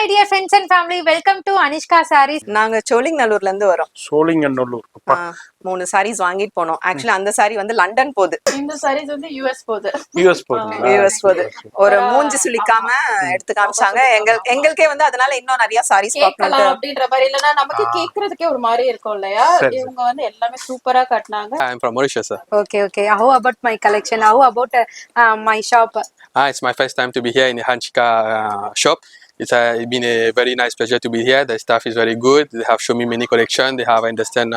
my dear friends and family, welcome to Anishka Sarees. நாங்க சோழிங்கநல்லூர்ல இருந்து வரோம். சோழிங்கநல்லூர். 3 sarees வாங்கிட்டு போனோம். ஆக்சுவலி அந்த saree வந்து லண்டன் போகுது. இந்த sarees வந்து US போகுது. US போகுது. ஒரு மூஞ்சி சுளிக்காம எடுத்து காமிச்சாங்க. எங்களுக்கே வந்து அதனால இன்னும் நிறைய sarees பார்க்கணும் அப்படின்ற மாதிரி இல்லனா நமக்கு கேக்குறதுக்கே ஒரு மாதிரி இருக்கும் இல்லையா? இவங்க வந்து எல்லாமே சூப்பரா கட்டனாங்க. I am from Mauritius, sir. Okay. How about my collection? How about my shop? It's my first time to be here in the Hanchika shop. It's been a very nice pleasure to be here. The staff is very good. They have shown me many collection. They have understand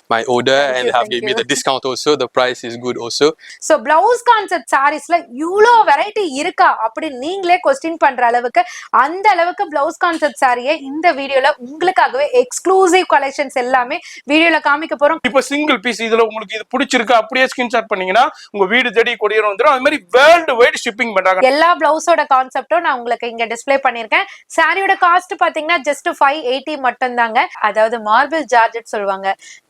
my order and they have given me the discount also. The price is good also. So blouse concept sareesல இவ்ளோ variety இருக்கா அப்படி நீங்களே question பண்ற அளவுக்கு அந்த அளவுக்கு blouse concept சாரியை இந்த வீடியோல உங்களுக்காகவே எக்ஸ்க்ளூசிவ் கலெக்ஷன்ஸ் எல்லாமே வீடியோல காமிக்க போறோம். இப்போ சிங்கிள் பீஸ் இதுல உங்களுக்கு இது பிடிச்சிருக்கு அப்படியே ஸ்கிரீன்ஷாட் பண்ணீங்கன்னா உங்க வீடு தேடி கொரியர் வந்துரும். அது மாதிரி வேர்ல்ட் வைட் ஷிப்பிங் பண்றாங்க. எல்லா பிளவுஸோட கான்செப்டும் நான் உங்களுக்கு இங்க டிஸ்ப்ளே பண்ணிருக்கேன். சாரியோட காஸ்ட் பாத்தீங்கன்னா ஜஸ்ட் 580 மட்டும் தாங்க. அதாவது மார்பிள் ஜார்ஜெட் சொல்லுவாங்க,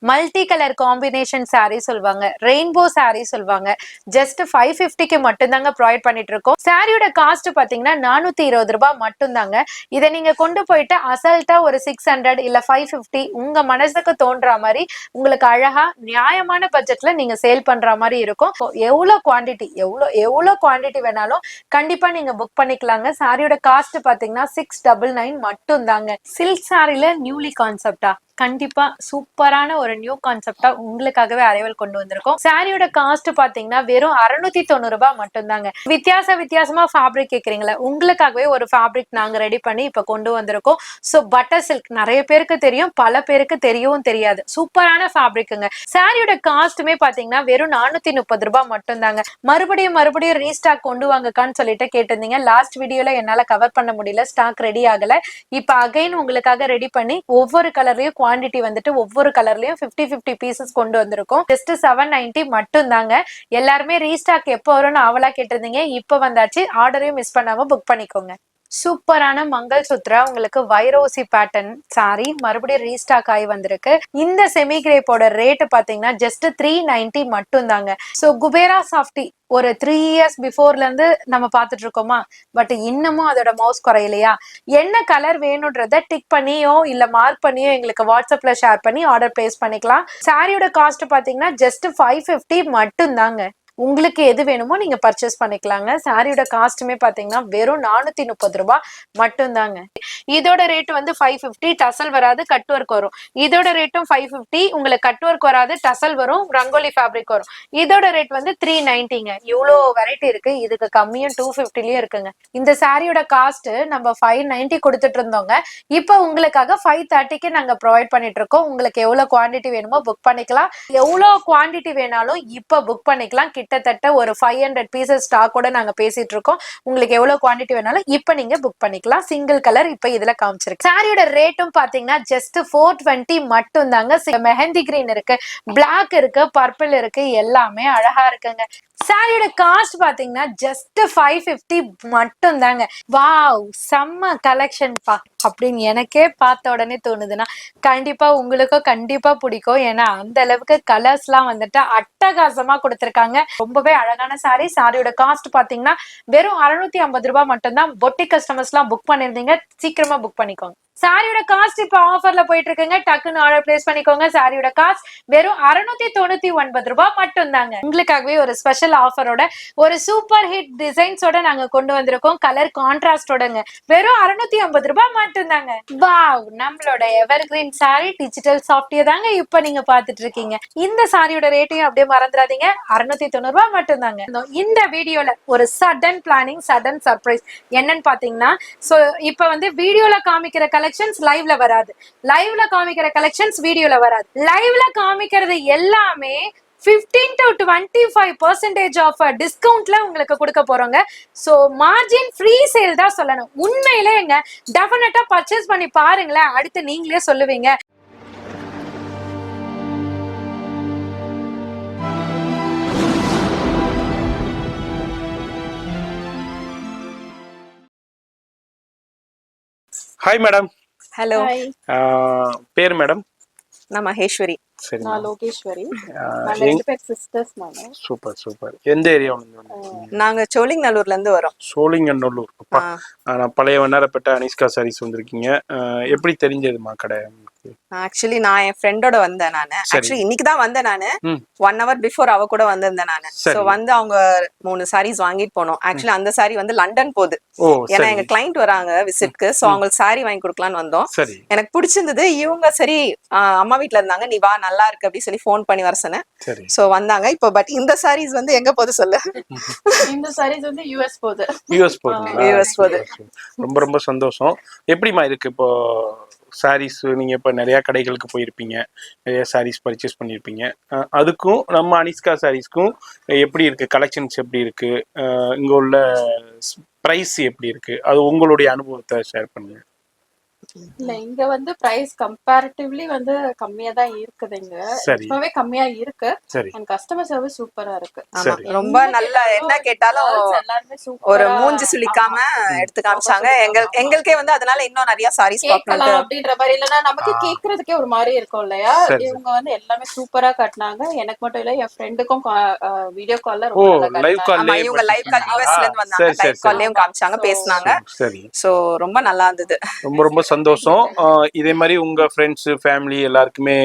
மல்டி கலர் காம்பினேஷன் சாரி சொல்லுவாங்க, ரெயின்போ சாரி சொல்லுவாங்க. ஜஸ்ட் 550க்கு மட்டும் தாங்க ப்ரொவைட் பண்ணிட்டு இருக்கோம். சாரியோட காஸ்ட் பாத்தீங்கன்னா 420 ரூபாய் மட்டும் தாங்க. இதை நீங்க கொண்டு போயிட்டு அசல்ட்டா ஒரு 600 இல்ல 550 உங்க மனசுக்கு தோன்ற மாதிரி உங்களுக்கு அழகா நியாயமான பட்ஜெட்ல நீங்க சேல் பண்ற மாதிரி இருக்கும். எவ்வளவு குவாண்டிட்டி வேணாலும் கண்டிப்பா நீங்க புக் பண்ணிக்கலாங்க. சாரியோட காஸ்ட் பாத்தீங்கன்னா 699 மட்டும் தாங்க. சில்க் சாரில நியூலி கான்செப்டா கண்டிப்பா சூப்பரான ஒரு நியூ கான்செப்டா உங்களுக்காகவே அரைவல் கொண்டு வந்திருக்கோம். சாரியோட காஸ்ட் பாத்தீங்கன்னா வெறும் 690 ரூபாய் மட்டும் தாங்க. வித்தியாசமா ஃபேப்ரிக் கேக்குறீங்களா, உங்களுக்காகவே ஒரு ஃபேப்ரிக் நாங்க ரெடி பண்ணி இப்ப கொண்டு வந்திருக்கோம். சோ பட்டர் சில்க் நிறைய பேருக்கு தெரியும், பல பேருக்கு தெரியவும் தெரியாது. சூப்பரான ஃபேப்ரிக்குங்க. சாரியோட காஸ்ட்டுமே பாத்தீங்கன்னா வெறும் 430 ரூபாய் மட்டும் தாங்க. மறுபடியும் ரீஸ்டாக் கொண்டு வாங்கக்கான்னு சொல்லிட்டு கேட்டிருந்தீங்க. லாஸ்ட் வீடியோல என்னால கவர் பண்ண முடியல, ஸ்டாக் ரெடி ஆகல. இப்ப அகைன் உங்களுக்காக ரெடி பண்ணி ஒவ்வொரு கலர்லயும் குவாண்டிட்டி வந்துட்டு ஒவ்வொரு கலர்லயும் 50 பீசஸ் கொண்டு வந்திருக்கோம். ஜஸ்ட் 790 மட்டும் தாங்க. எல்லாருமே ரீஸ்டாக் எப்போ வரும்னு ஆவலா கேட்டிருந்தீங்க. இப்ப வந்தாச்சு. ஆர்டரையும் மிஸ் பண்ணாம புக் பண்ணிக்கோங்க. சூப்பரான மங்கள் சுத்ரா உங்களுக்கு வைரோசி பேட்டர்ன் சாரி மறுபடியும் ரீஸ்டாக் ஆகி வந்திருக்கு. இந்த செமி கிரேப்போட ரேட் பாத்தீங்கன்னா ஜஸ்ட் 390 மட்டும் தாங்க. சோ குபேரா சாஃப்டி ஒரு 3 இயர்ஸ் பிஃபோர்ல இருந்து நம்ம பாத்துட்டு இருக்கோமா, பட் இன்னமும் அதோட மவுஸ் குறையிலையா? என்ன கலர் வேணும்ன்றத டிக் பண்ணியோ இல்ல மார்க் பண்ணியோ எங்களுக்கு வாட்ஸ்அப்ல ஷேர் பண்ணி ஆர்டர் பிளேஸ் பண்ணிக்கலாம். சாரியோட காஸ்ட் பாத்தீங்கன்னா ஜஸ்ட் 550 மட்டும் தாங்க. உங்களுக்கு எது வேணுமோ நீங்க பர்ச்சேஸ் பண்ணிக்கலாங்க. சாரியோட காஸ்ட்டுமே பாத்தீங்கன்னா வெறும் 430 ரூபாய் மட்டும் தாங்க. இதோட ரேட் வந்து 550, டசல் வராது, கட் ஒர்க் வரும். இதோட ரேட்டும் 550, உங்களுக்கு கட் ஒர்க் வராது, டசல் வரும், ரங்கோலி ஃபேப்ரிக் வரும். இதோட ரேட் வந்து 390ங்க. இவ்வளோ வெரைட்டி இருக்கு. இதுக்கு கம்மியும் 250லயும் இருக்குங்க. இந்த சாரியோட காஸ்ட் நம்ம 590 கொடுத்துட்டு இருந்தோங்க. இப்போ உங்களுக்காக 530க்கு நாங்க ப்ரொவைட் பண்ணிட்டு இருக்கோம். உங்களுக்கு எவ்வளவு குவாண்டிட்டி வேணுமோ புக் பண்ணிக்கலாம். எவ்வளவு குவாண்டிட்டி வேணாலும் இப்ப புக் பண்ணிக்கலாம். கிட்டத்தட்ட ஒரு 500 பீசஸ் ஸ்டாக்கோட நாங்க பேசிட்டு இருக்கோம். உங்களுக்கு எவ்வளவு குவாண்டிட்டி வேணாலும் இப்ப நீங்க புக் பண்ணிக்கலாம். சிங்கிள் கலர் இப்ப இதுல காமிச்சிருக்கு. சாரியோட ரேட்டும் பாத்தீங்கன்னா ஜஸ்ட் 420 மட்டும் தாங்க. மெஹந்தி கிரீன் இருக்கு, பிளாக் இருக்கு, பர்பிள் இருக்கு, எல்லாமே அழகா இருக்குங்க. சாரியோட காஸ்ட் பாத்தீங்கன்னா ஜஸ்ட் 550 மட்டும் தாங்க. வாவ், செம்ம கலெக்ஷன் பா அப்படின்னு எனக்கே பார்த்த உடனே தோணுதுன்னா கண்டிப்பா உங்களுக்கும் கண்டிப்பா பிடிக்கும். ஏன்னா அந்த அளவுக்கு கலர்ஸ் எல்லாம் வந்துட்டு அட்டகாசமா கொடுத்திருக்காங்க. ரொம்பவே அழகான சாரி. சாரியோட காஸ்ட் பாத்தீங்கன்னா வெறும் 650 ரூபாய் மட்டும் தான். பொட்டி கஸ்டமர்ஸ் எல்லாம் புக் பண்ணிருந்தீங்க, சீக்கிரமா புக் பண்ணிக்கோங்க. சாரியோட காஸ்ட் இப்ப ஆஃபர்ல போயிட்டு இருக்குங்க. டக்குன்னு ஆர்டர் பிளேஸ் பண்ணிக்கோங்க. சாரியோட காஸ்ட் வெறும் 699 ரூபாய் மட்டும் தாங்க. உங்களுக்காகவே ஒரு ஸ்பெஷல் ஆஃபரோட ஒரு சூப்பர் ஹிட் டிசைன்ஸோட நாங்க கொண்டு வந்திருக்கோம். கலர் கான்ட்ராஸ்டோடங்க. வெறும் 650 ரூபாய் மட்டும் தாங்க. வாவ், நம்மளோட எவர் கிரீன் சாரி டிஜிட்டல் சாஃப்ட்வேர் தாங்க இப்ப நீங்க பாத்துட்டு இருக்கீங்க. இந்த சாரியோட ரேட்டையும் அப்படியே மறந்துடாதீங்க. 690 ரூபாய் மட்டும் தாங்க. இந்த வீடியோல ஒரு சடன் பிளானிங், சடன் சர்ப்ரைஸ் என்னன்னு பாத்தீங்கன்னா, சோ இப்ப வந்து வீடியோல காமிக்கிற கலெக்ஷன்ஸ் லைவ்ல வராது, லைவ்ல காமிக்கிற கலெக்ஷன்ஸ் வீடியோல வராது. லைவ்ல காமிக்கிறது எல்லாமே 15 to 25% ஆஃப் டிஸ்கவுண்ட்ல உங்களுக்கு கொடுக்க போறோங்க. சோ மார்ஜின் ஃப்ரீ சேல் தான் சொல்லணும். உண்மையிலேங்க டெஃபினட்டா பர்ச்சேஸ் பண்ணி பாருங்களேன், அடுத்து நீங்களே சொல்லுவீங்க. Hi madam. ஹலோ. பேர் மேடம்? நான் மகேஸ்வரி. சரி நான் லோகேஸ்வரி. ஆஹ் நாங்க எங் 2 பேர் சிஸ்டர்ஸ் நானு. சூப்பர் எந்த ஏரியா வந்து நாங்க சோழிங்கநல்லூர்ல இருந்து வரோம். சோழிங்கநல்லூர் அப்பா. ஆ. நான் பழைய வண்ணாரப்பேட்டை அனிஷ்கா சாரீஸ் வந்திருக்கீங்க. எப்படி தெரிஞ்சதுமா கடை? ஆக்சுவலி நான் என் ஃப்ரெண்டோட வந்தேன் நானு. சரி. ஆக்சுவலி இன்னைக்கு தான் வந்தேன் நானு. ம். 1 hour பிஃபோர் அவ கூட வந்திருந்தேன் நானு. சரி. சோ வந்து அவங்க 3 சாரீஸ் வாங்கிட்டு போனோம். ஆக்சுவலி அந்த சாரி வந்து லண்டன் போகுது. ஓ ஏன்னா சரி எங்க கிளைண்ட் வராங்க விசிட்க்கு. சோ அவங்களுக்கு சாரி வாங்கி கொடுக்கலாம்னு வந்தோம். சரி எனக்கு பிடிச்சிருந்தது. இவங்க சரி அம்மா வீட்ல இருந்தாங்க, நீ வா நல்லா இருக்கு அப்படி சொல்லி ஃபோன் பண்ணி வர சொன்னேன். சரி சோ வந்தாங்க. இப்போ பட் இந்த சாரீஸ் வந்து எங்க போகுது சொல்லு. இந்த சாரீஸ் வந்து யுஎஸ் போகுது. யூஎஸ் போகுதுங்களா? US போகுது. ரொம்ப சந்தோஷம். எப்படிமா இருக்கு இப்போ சாரீஸ்? நீங்க இப்ப நிறைய கடைகளுக்கு போயிருப்பீங்க, நிறைய சாரீஸ் பர்ச்சேஸ் பண்ணிருப்பீங்க. அதுக்கும் நம்ம அனிஷ்கா சாரீஸ்க்கும் எப்படி இருக்கு? கலெக்ஷன்ஸ் எப்படி இருக்கு? இங்க உள்ள பிரைஸ் எப்படி இருக்கு? அது உங்களுடைய அனுபவத்தை ஷேர் பண்ணுங்க. இல்ல இங்க வந்து பிரைஸ் கம்பேரிட்டிவ்லி வந்து கம்மியா தான் இருக்குது. இங்க சரி. இப்பவே கம்மியா இருக்கு. சரி அண்ட் கஸ்டமர் சர்வீஸ் சூப்பரா இருக்கு. ஆமா சரி. ரொம்ப நல்ல என்ன கேட்டாலும் எல்லாருமே ஒரு சூப்பரா மூஞ்சி சுளிக்காம எடுத்து காமிச்சாங்க. எங்களுக்கே வந்து அதனால இன்னும் நிறைய சாரீஸ் கேட்கலாம் பார்க்கணும். அப்படின்ற மாதிரி. இல்லன்னா நமக்கு கேக்குறதுக்கே ஒரு மாதிரி இருக்கும் இல்லையா? சரி. இவங்க வந்து எல்லாமே சூப்பரா காட்டினாங்க. எனக்கு மட்டும் இல்ல, என் ஃப்ரெண்டுக்கும் வீடியோ கால்ல ஓ ரொம்ப நல்லா லைவ் காட்டினாங்க. ஆமா இவங்க லைவ் கால் யூஎஸ்ல இருந்து வந்தாங்க. லைவ் கால்லயும் காமிச்சாங்க, பேசினாங்க. சரி சோ ரொம்ப நல்லா இருந்தது. ரொம்ப சந்தோஷம். இதே மாதிரி உங்க ஃப்ரெண்ட்ஸ் ஃபேமிலி எல்லாருக்குமே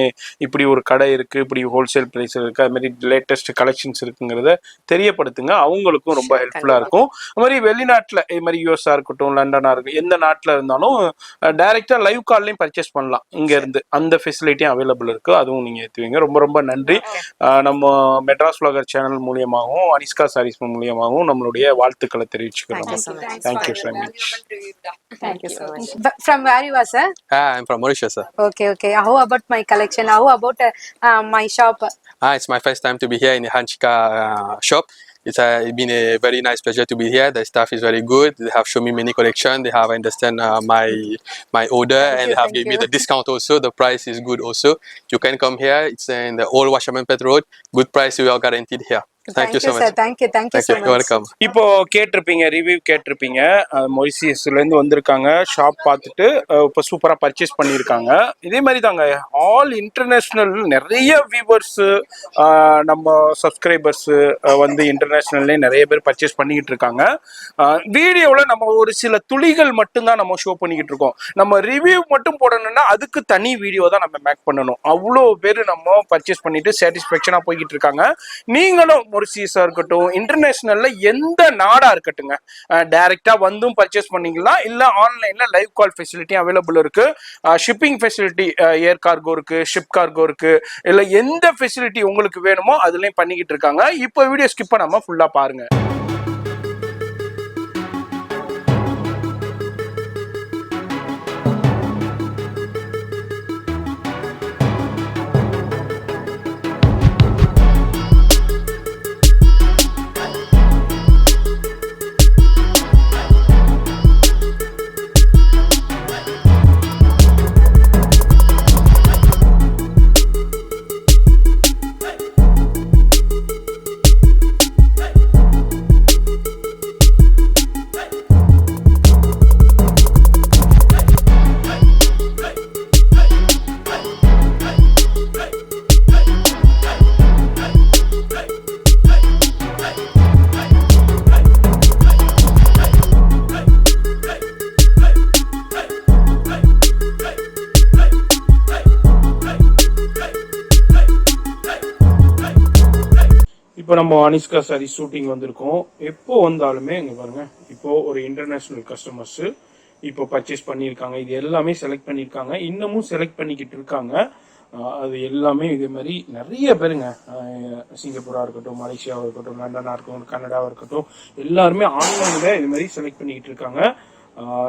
இப்படி ஒரு கடை இருக்கு, இப்படி ஹோல்சேல் பிரைஸ் இருக்கு, அது மாதிரி லேட்டஸ்ட் கலெக்ஷன்ஸ் இருக்குங்கிறத தெரியப்படுத்துங்க. அவங்களுக்கும் ரொம்ப ஹெல்ப்ஃபுல்லா இருக்கும். அது மாதிரி வெளிநாட்டுல இது மாதிரி யூஎஸ்ஆ இருக்கட்டும், லண்டனா இருக்கட்டும், எந்த நாட்டுல இருந்தாலும் டைரக்டா லைவ் கால்லையும் பர்ச்சேஸ் பண்ணலாம். இங்க இருந்து அந்த ஃபெசிலிட்டியும் அவைலபிள் இருக்கு. அதுவும் நீங்க ஏற்றுவீங்க. ரொம்ப நன்றி. நம்ம மெட்ராஸ் vlogger சேனல் மூலியமாகவும் அனிஷ்கா சாரீஸ் மூலியமாகவும் நம்மளுடைய வாழ்த்துக்களை தெரிவிச்சுக்கிறோம். Thank you so much. Thank you so much. From where you are, sir? I'm from Mauritius, sir. Okay. How about my collection? How about my shop? It's my first time to be here in the Hanchika shop. It's been a very nice pleasure to be here. The staff is very good. They have shown me many collection. They have understand my order, and they have given me the discount also. The price is good also. You can come here. It's in the old Washerman Pet Road. Good price you are guaranteed here. Thank you so much. Sir. Thank you so much. You're welcome. இப்போ கேட்டிருப்பீங்க, review கேட்டிருப்பீங்க. மொரிசியஸ்ல இருந்து வந்திருக்காங்க, shop பார்த்துட்டு இப்போ சூப்பரா purchase பண்ணியிருக்காங்க. இதே மாதிரி தாங்க ஆல் இன்டர்நேஷனல் நிறைய வியூவர்ஸ், நம்ம சப்ஸ்கிரைபர்ஸ் வந்து இன்டர்நேஷனல்லே நிறைய பேர் பர்ச்சேஸ் பண்ணிக்கிட்டு இருக்காங்க. வீடியோவில் நம்ம ஒரு சில துளிகள் மட்டும்தான் நம்ம ஷோ பண்ணிக்கிட்டு இருக்கோம். நம்ம ரிவ்யூ மட்டும் போடணும்னா அதுக்கு தனி வீடியோ தான் நம்ம மேக் பண்ணணும். அவ்வளோ பேர் நம்ம பர்ச்சேஸ் பண்ணிட்டு சாட்டிஸ்ஃபேக்ஷனா போய்கிட்டு இருக்காங்க. நீங்களும் மொரிசியஸா இருக்கட்டும், இன்டர்நேஷனல்ல எந்த நாடா இருக்கட்டுங்க, டைரக்டா வந்தும் பர்ச்சேஸ் பண்ணிக்கலாம். இல்ல ஆன்லைன்ல லைவ் கால் ஃபெசிலிட்டி அவைலபிள் இருக்கு. ஷிப்பிங் ஃபெசிலிட்டி, ஏர் கார்கோ இருக்கு, ஷிப் கார்கோ இருக்கு. இல்ல எந்த ஃபெசிலிட்டி உங்களுக்கு வேணுமோ அதுலயும் பண்ணிக்கிட்டு இருக்காங்க. இப்போ வீடியோ ஸ்கிப் பண்ணாம ஃபுல்லா பாருங்க. இப்போ நம்ம அனிஷ்கா சாரி ஷூட்டிங் வந்திருக்கோம். எப்போ வந்தாலுமே இங்க பாருங்க, இப்போ ஒரு இன்டர்நேஷனல் கஸ்டமர்ஸ் இப்போ பர்ச்சேஸ் பண்ணியிருக்காங்க. இது எல்லாமே செலக்ட் பண்ணியிருக்காங்க, இன்னமும் செலக்ட் பண்ணிக்கிட்டு இருக்காங்க. அது எல்லாமே இதே மாதிரி நிறைய பேருங்க, சிங்கப்பூரா இருக்கட்டும், மலேசியாவா இருக்கட்டும், லண்டனா இருக்கட்டும், கனடாவா இருக்கட்டும், எல்லாருமே ஆன்லைன்ல இது மாதிரி செலக்ட் பண்ணிக்கிட்டு இருக்காங்க.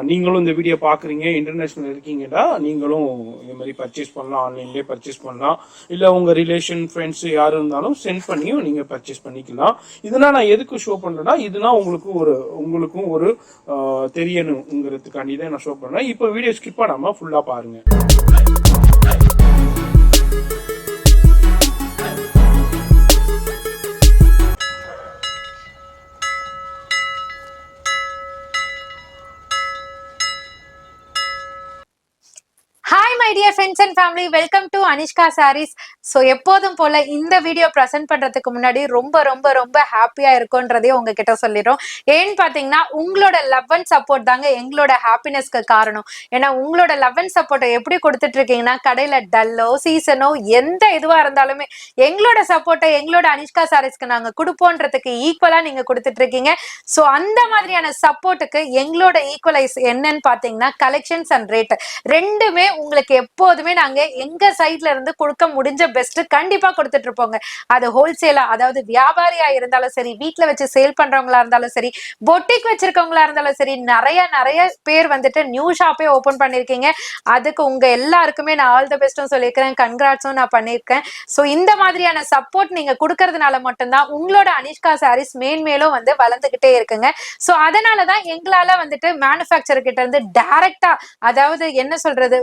நீங்களும் இந்த வீடியோ பார்க்குறீங்க, இன்டர்நேஷ்னல் இருக்கீங்கடா, நீங்களும் இது மாதிரி பர்ச்சேஸ் பண்ணலாம், ஆன்லைன்லேயே பர்ச்சேஸ் பண்ணலாம். இல்லை உங்கள் ரிலேஷன் ஃப்ரெண்ட்ஸ் யார் இருந்தாலும் சென்ட் பண்ணியும் நீங்கள் பர்ச்சேஸ் பண்ணிக்கலாம். இதெல்லாம் நான் எதுக்கு ஷோ பண்ணுறேன்னா, இதுனா உங்களுக்கும் ஒரு தெரியணுங்கிறதுக்காண்டி தான் நான் ஷோ பண்ணுறேன். இப்போ வீடியோ ஸ்கிப் பண்ணாமல் ஃபுல்லாக பாருங்கள். Hi my dear friends and family, welcome to Anishka Sarees. So எப்போதும் போல இந்த வீடியோ ப்ரெசென்ட் பண்றதுக்கு முன்னாடி ரொம்ப ரொம்ப ரொம்ப ஹாப்பியா இருக்கும்ன்றதையும் உங்ககிட்ட சொல்லிடுறோம். ஏன்னு பாத்தீங்கன்னா உங்களோட லவ் அண்ட் சப்போர்ட் தாங்க எங்களோட ஹாப்பினஸ்க்கு காரணம். ஏன்னா உங்களோட லவ் அண்ட் சப்போர்ட்டை எப்படி கொடுத்துட்டு இருக்கீங்கன்னா, கடையில டல்லோ சீசனோ எந்த இதுவா இருந்தாலுமே எங்களோட சப்போர்ட்டை எங்களோட அனிஷ்கா சாரீஸ்க்கு நாங்க கொடுப்போன்றதுக்கு ஈக்குவலா நீங்க கொடுத்துட்டு இருக்கீங்க. ஸோ அந்த மாதிரியான சப்போர்ட்டுக்கு எங்களோட ஈக்குவலைஸ் என்னன்னு பாத்தீங்கன்னா கலெக்ஷன்ஸ் அண்ட் ரேட் ரெண்டுமே உங்களுக்கு எப்போதுமே நாங்க எங்க சைட்ல இருந்து கொடுக்க முடிஞ்ச பெஸ்ட் கண்டிப்பா கொடுத்துட்டு இருப்போங்க. அது ஹோல்சேலா, அதாவது வியாபாரியா இருந்தாலும் சரி, வீட்டுல வச்சு சேல் பண்றவங்களா இருந்தாலும் சரி, பொட்டிக் வச்சிருக்கவங்களா இருந்தாலும் சரி, நிறைய பேர் வந்துட்டு நியூ ஷாப்பே ஓபன் பண்ணிருக்கீங்க. அதுக்கு உங்க எல்லாருக்குமே நான் ஆல் தி பெஸ்டும் சொல்லியிருக்கிறேன், கன்கிராட்ஸும் நான் பண்ணியிருக்கேன். ஸோ இந்த மாதிரியான சப்போர்ட் நீங்க கொடுக்கறதுனால மட்டும்தான் உங்களோட அனிஷ்கா சாரீஸ் மேன்மேலும் வந்து வளர்ந்துகிட்டே இருக்குங்க. ஸோ அதனாலதான் எங்களால வந்துட்டு மேனுஃபேக்சர் கிட்ட இருந்து டைரக்டா, அதாவது என்ன சொல்றது,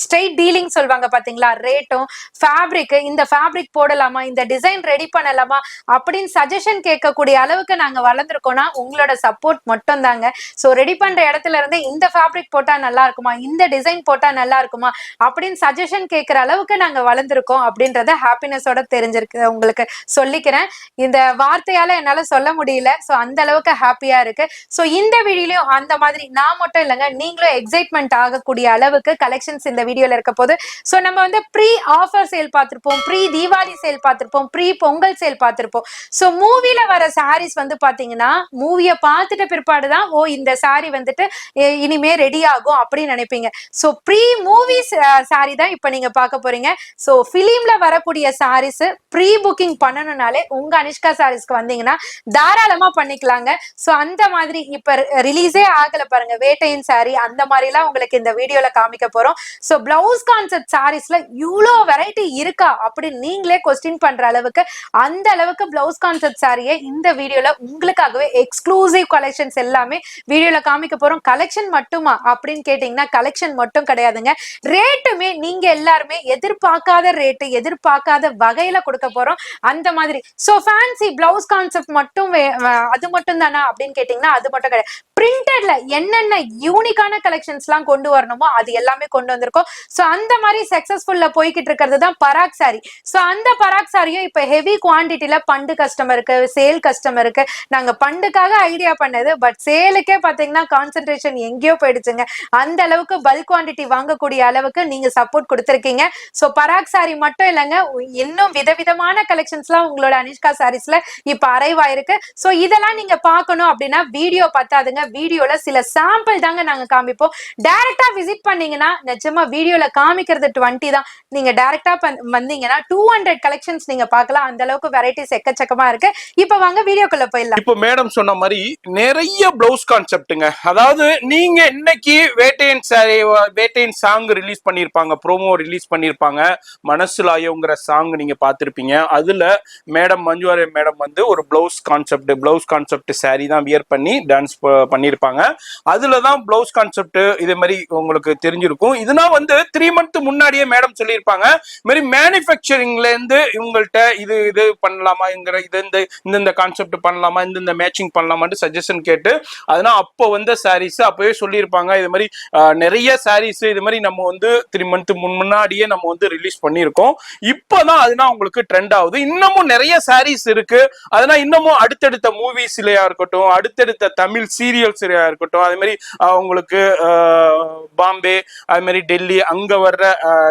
ஸ்ட்ரெயிட் டீலிங் சொல்லுவாங்க பாத்தீங்களா, ரேட்டும் ஃபேப்ரிக், இந்த ஃபேப்ரிக் போடலாமா, இந்த டிசைன் ரெடி பண்ணலாமா அப்படின்னு சஜஷன் கேட்கக்கூடிய அளவுக்கு நாங்க வளர்ந்துருக்கோம்னா உங்களோட சப்போர்ட் மட்டும் தாங்க. ஸோ ரெடி பண்ற இடத்துல இருந்து இந்த ஃபேப்ரிக் போட்டா நல்லா இருக்குமா, இந்த டிசைன் போட்டா நல்லா இருக்குமா அப்படின்னு சஜஷன் கேட்கிற அளவுக்கு நாங்க வளர்ந்துருக்கோம் அப்படின்றத ஹாப்பினஸோட தெரிஞ்சிருக்கு உங்களுக்கு சொல்லிக்கிறேன். இந்த வார்த்தையால என்னால சொல்ல முடியல. ஸோ அந்த அளவுக்கு ஹாப்பியா இருக்கு. ஸோ இந்த வீடியோலயும் அந்த மாதிரி நான் மட்டும் இல்லைங்க, நீங்களும் எக்ஸைட்மெண்ட் ஆகக்கூடிய அளவுக்கு கலெக்ஷன்ஸ் இந்த வீடியோல இருக்க போது. சோ நம்ம வந்து ப்ரீ ஆஃபர் சேல் பார்த்திருப்போம், ப்ரீ தீபாவளி சேல் பார்த்திருப்போம், ப்ரீ பொங்கல் சேல் பார்த்திருப்போம். சோ மூவில வர சாரீஸ் வந்து பாத்தீங்கன்னா மூவிய பார்த்துட்ட பிற்பாடுதான் ஓ இந்த சாரி வந்துட்டு இனிமே ரெடி ஆகும் அப்படின்னு நினைப்பீங்க. சோ ப்ரீ மூவி சாரி தான் இப்ப நீங்க பார்க்க போறீங்க. சோ பிலிம்ல வரக்கூடிய சாரீஸ் ப்ரீ புக்கிங் பண்ணணும்னாலே உங்க அனிஷ்கா சாரீஸ்க்கு வந்தீங்கன்னா தாராளமா பண்ணிக்கலாங்க. சோ அந்த மாதிரி இப்ப ரிலீஸே ஆகல பாருங்க வேட்டையின் சாரி, அந்த மாதிரி எல்லாம் உங்களுக்கு இந்த வீடியோல காமிக்க போறோம். சோ பிளவுஸ் கான்செப்ட் சாரீஸ்ல இவ்ளோ வெரைட்டி இருக்கா அப்படின்னு நீங்களே கொஸ்டின் பண்ற அளவுக்கு அந்த அளவுக்கு பிளவுஸ் கான்செப்ட் சாரியை இந்த வீடியோல உங்களுக்காகவே எக்ஸ்க்ளூசிவ் கலெக்ஷன்ஸ் எல்லாமே வீடியோல காமிக்க போறோம். கலெக்ஷன் மட்டுமா அப்படின்னு கேட்டீங்கன்னா கலெக்ஷன் மட்டும் கிடையாதுங்க, ரேட்டுமே நீங்க எல்லாருமே எதிர்பார்க்காத ரேட்டு, எதிர்பார்க்காத வகையில கொடுக்க போறோம் அந்த மாதிரி. சோ ஃபேன்சி பிளவுஸ் கான்செப்ட் மட்டும் அது மட்டும் தானா அப்படின்னு கேட்டீங்கன்னா அது மட்டும் கிடையாது. பிரிண்டட்ல என்னென்ன யூனிக்கான கலெக்ஷன்ஸ் எல்லாம் கொண்டு வரணுமோ அது எல்லாமே கொண்டு வந்திருக்கோம். சோ அந்த மாதிரி சக்சஸ்ஃபுல்லா போய்கிட்டு இருக்கிறது தான் பராக் சாரி. சோ அந்த பராக் சாரியும் இப்ப ஹெவி குவான்டிட்டில பண்டு கஸ்டமருக்கு, சேல் கஸ்டமருக்கு நாங்க பண்டுக்காக ஐடியா பண்ணது, பட் சேலுக்கே பாத்தீங்கன்னா கான்சென்ட்ரேஷன் எங்கேயோ போயிடுச்சுங்க. அந்த அளவுக்கு பல்க் குவான்டிட்டி வாங்கக்கூடிய அளவுக்கு நீங்க சப்போர்ட் கொடுத்திருக்கீங்க. சோ பராக் சாரி மட்டும் இல்லைங்க, இன்னும் விதவிதமான கலெக்ஷன்ஸ் எல்லாம் உங்களோட அனிஷ்கா சாரீஸ்ல இப்ப அரைவ் ஆயிருக்கு. சோ இதெல்லாம் நீங்க பாக்கணும் அப்படின்னா வீடியோ பத்தாதுங்க, வீடியோல சில சாம்பிள் தாங்க நாங்க காமிப்போம். டைரக்டா விசிட் பண்ணீங்கன்னா நிஜமா வீடியோல காமிக்கிறது 20 தான், நீங்க டைரக்டா வந்தீங்கன்னா 200 கலெக்ஷன்ஸ் நீங்க பார்க்கலாம். அந்த அளவுக்கு வெரைட்டிஸ் எக்கச்சக்கமா இருக்கு. இப்ப வாங்க வீடியோக்குள்ள போயிடலாம். இப்போ மேடம் சொன்ன மாதிரி நிறைய பிளவுஸ் கான்செப்ட்டுங்க. அதாவது நீங்க இன்னைக்கு Vettaiyan sorry, Vettaiyan song release பண்ணிருப்பாங்க, ப்ரோமோ ரிலீஸ் பண்ணிருப்பாங்க, மனசுலாயோங்கிற சாங் நீங்க பார்த்திருப்பீங்க. அதுல மேடம் மஞ்சுவாரி மேடம் வந்து ஒரு பிளவுஸ் கான்செப்ட் சாரி தான் வியர் பண்ணி டான்ஸ் பண்ணிருப்பாங்க. அதுலதான் பிளவுஸ் கான்செப்ட் இதே மாதிரி உங்களுக்கு தெரிஞ்சிருக்கும். இதெல்லாம் வந்து 3 மந்த் முன்னாடியே மேடம் சொல்லியிருப்பாங்க, மாதிரி மேனுஃபேக்சரிங்ல இருந்து இவங்கள்ட்ட இது பண்ணலாமா, இந்த கான்செப்ட் பண்ணலாமா, இந்த மேட்சிங் பண்ணலாமான்னு சஜஷன் கேட்டு அதெல்லாம் அப்போ வந்த சாரீஸ் அப்பவே சொல்லியிருப்பாங்க. இது மாதிரி நிறைய சாரீஸ் இது மாதிரி நம்ம வந்து 3 மந்த் முன்னாடியே நம்ம வந்து ரிலீஸ் பண்ணியிருக்கோம். இப்போதான் அதெல்லாம் உங்களுக்கு ட்ரெண்ட் ஆகுது. இன்னமும் நிறைய சாரீஸ் இருக்கு. அதெல்லாம் இன்னமும் அடுத்தடுத்த மூவிஸ்லயா இருக்கட்டும், அடுத்தடுத்த தமிழ் சீரியல்ஸ்லயா இருக்கட்டும், அதே மாதிரி உங்களுக்கு பாம்பே, அது மாதிரி டெல்லி அங்க வர்ற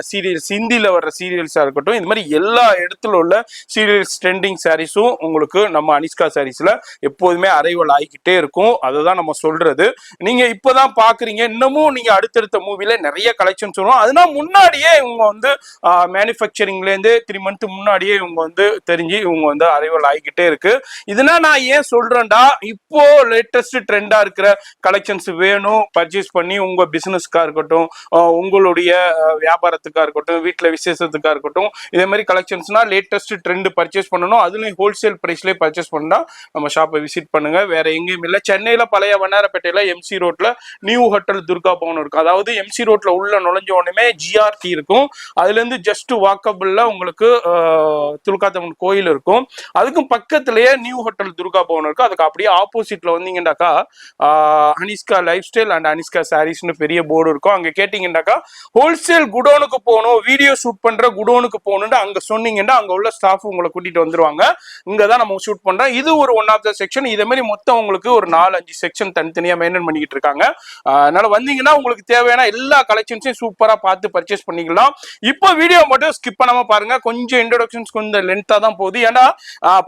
சீரியல்ஸ், ஹிந்தியில வர்ற சீரியல்ஸா இருக்கட்டும், இது மாதிரி எல்லா இடத்துல உள்ள சீரியல்ஸ் ட்ரெண்டிங் சாரீஸும் உங்களுக்கு நம்ம அனிஷ்கா சாரீஸ்ல எப்போதுமே அரைவல் ஆகிக்கிட்டே இருக்கும். அதை தான் நம்ம சொல்றது. நீங்க இப்பதான் பாக்குறீங்க, இன்னமும் நீங்க அடுத்தடுத்த மூவில நிறைய கலெக்ஷன்ஸ் வரும். அதனால முன்னாடியே இவங்க வந்து மேனுஃபேக்சரிங்ல இருந்து 3 மந்த் முன்னாடியே இவங்க வந்து தெரிஞ்சு இவங்க வந்து அரைவல் ஆகிக்கிட்டே இருக்கு. இதெல்லாம் நான் ஏன் சொல்றேன்டா, இப்போ லேட்டஸ்ட் ட்ரெண்டா இருக்கிற கலெக்ஷன்ஸ் வேணும், பர்ச்சேஸ் பண்ணி உங்க பிசினஸ்க்கா இருக்கட்டும், உங்களுடைய வியாபாரத்துக்கா இருக்கட்டும், வீட்டுல விசேஷத்துக்கா இருக்கட்டும், இதே மாதிரி கலெக்ஷன்ஸ்னா லேட்டஸ்ட் ட்ரெண்ட் பர்ச்சேஸ் பண்ணணும். அதுலயும் ஹோல்சேல் பிரைஸ்லேயே பர்ச்சேஸ் பண்ணா நம்ம ஷாப்பை விசிட் பண்ணுங்க. வேற எங்கேயும் இல்லை. சென்னையில பழைய வண்ணாரப்பேட்டையில எம்சி ரோட்ல நியூ ஹோட்டல் துர்கா பவன் இருக்கும். அதாவது எம்சி ரோட்ல உள்ள நுழைஞ்ச உடனே ஜிஆர்டி இருக்கும். அதுல இருந்து ஜஸ்ட் வாக்கபிள்ல உங்களுக்கு துர்காத்தம்மன் கோயில் இருக்கும். அதுக்கும் பக்கத்திலேயே நியூ ஹோட்டல் துர்கா பவன் இருக்கும். அதுக்கு அப்படியே ஆப்போசிட்ல வந்தீங்கன்னாக்கா Anishka lifestyle and Anishka சாரீஸ்னு பெரிய போர்டு இருக்கும். அங்கே கேட்டிங்கன்னாக்கா ஹோல்சேல் குடோனுக்கு போகணும், வீடியோ ஷூட் பண்ணுற குடோனுக்கு போகணுன்னு அங்கே சொன்னீங்கன்னா அங்கே உள்ள ஸ்டாஃப் உங்களை கூட்டிகிட்டு வந்துருவாங்க. இங்கே தான் நம்ம ஷூட் பண்ணுறோம். இது ஒரு ஒன் ஆஃப் த செக்ஷன். இதே மாதிரி மொத்தம் உங்களுக்கு ஒரு 4-5 செக்ஷன் தனித்தனியாக மெயின்டைன் பண்ணிக்கிட்டு இருக்காங்க. அதனால வந்தீங்கன்னா உங்களுக்கு தேவையான எல்லா கலெக்ஷன்ஸையும் சூப்பராக பார்த்து பர்ச்சேஸ் பண்ணிக்கலாம். இப்போ வீடியோ மட்டும் ஸ்கிப் பண்ணாமல் பாருங்க. கொஞ்சம் இன்ட்ரோடக்ஷன்ஸ் கொஞ்சம் லென்த்தாக தான் போகுது. ஏன்னா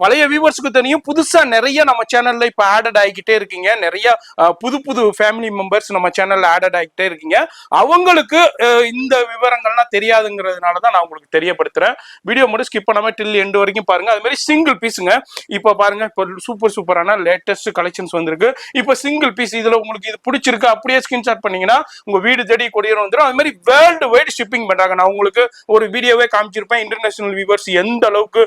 பழைய வியூவர்ஸ்க்கு தெரியும், புதுசாக நிறைய நம்ம சேனல்ல இப்போ ஆடட் ஆகிக்கிட்டே இருக்கீங்க. நிறைய புது ஃபேமிலி மெம்பர்ஸ் நம்ம சேனல்ல ஆடட் ஆகிட்டே இருக்கீங்க. அவங்களுக்கு இந்த விவரங்கள்லாம் தெரியாதுங்கிறதுனால தான் நான் உங்களுக்கு தெரியப்படுத்துறேன். வீடியோ மட்டும் ஸ்கிப் பண்ணாம டில் எண்ட் வரைக்கும் பாருங்க. அது மாதிரி சிங்கிள் பீஸுங்க. இப்போ பாருங்க, இப்போ சூப்பரான லேட்டஸ்ட் கலெக்ஷன்ஸ் வந்திருக்கு. இப்போ சிங்கிள் பீஸ் இதுல உங்களுக்கு இது பிடிச்சிருக்கு அப்படியே ஸ்கிரீன்ஷாட் பண்ணீங்கன்னா உங்க வீடு தேடி கொரியர் வந்துடும். அது மாதிரி வேர்ல்டு வைடு ஷிப்பிங் பண்றாங்க. நான் உங்களுக்கு ஒரு வீடியோவே காமிச்சிருப்பேன், இன்டர்நேஷனல் வியூவர்ஸ் எந்த அளவுக்கு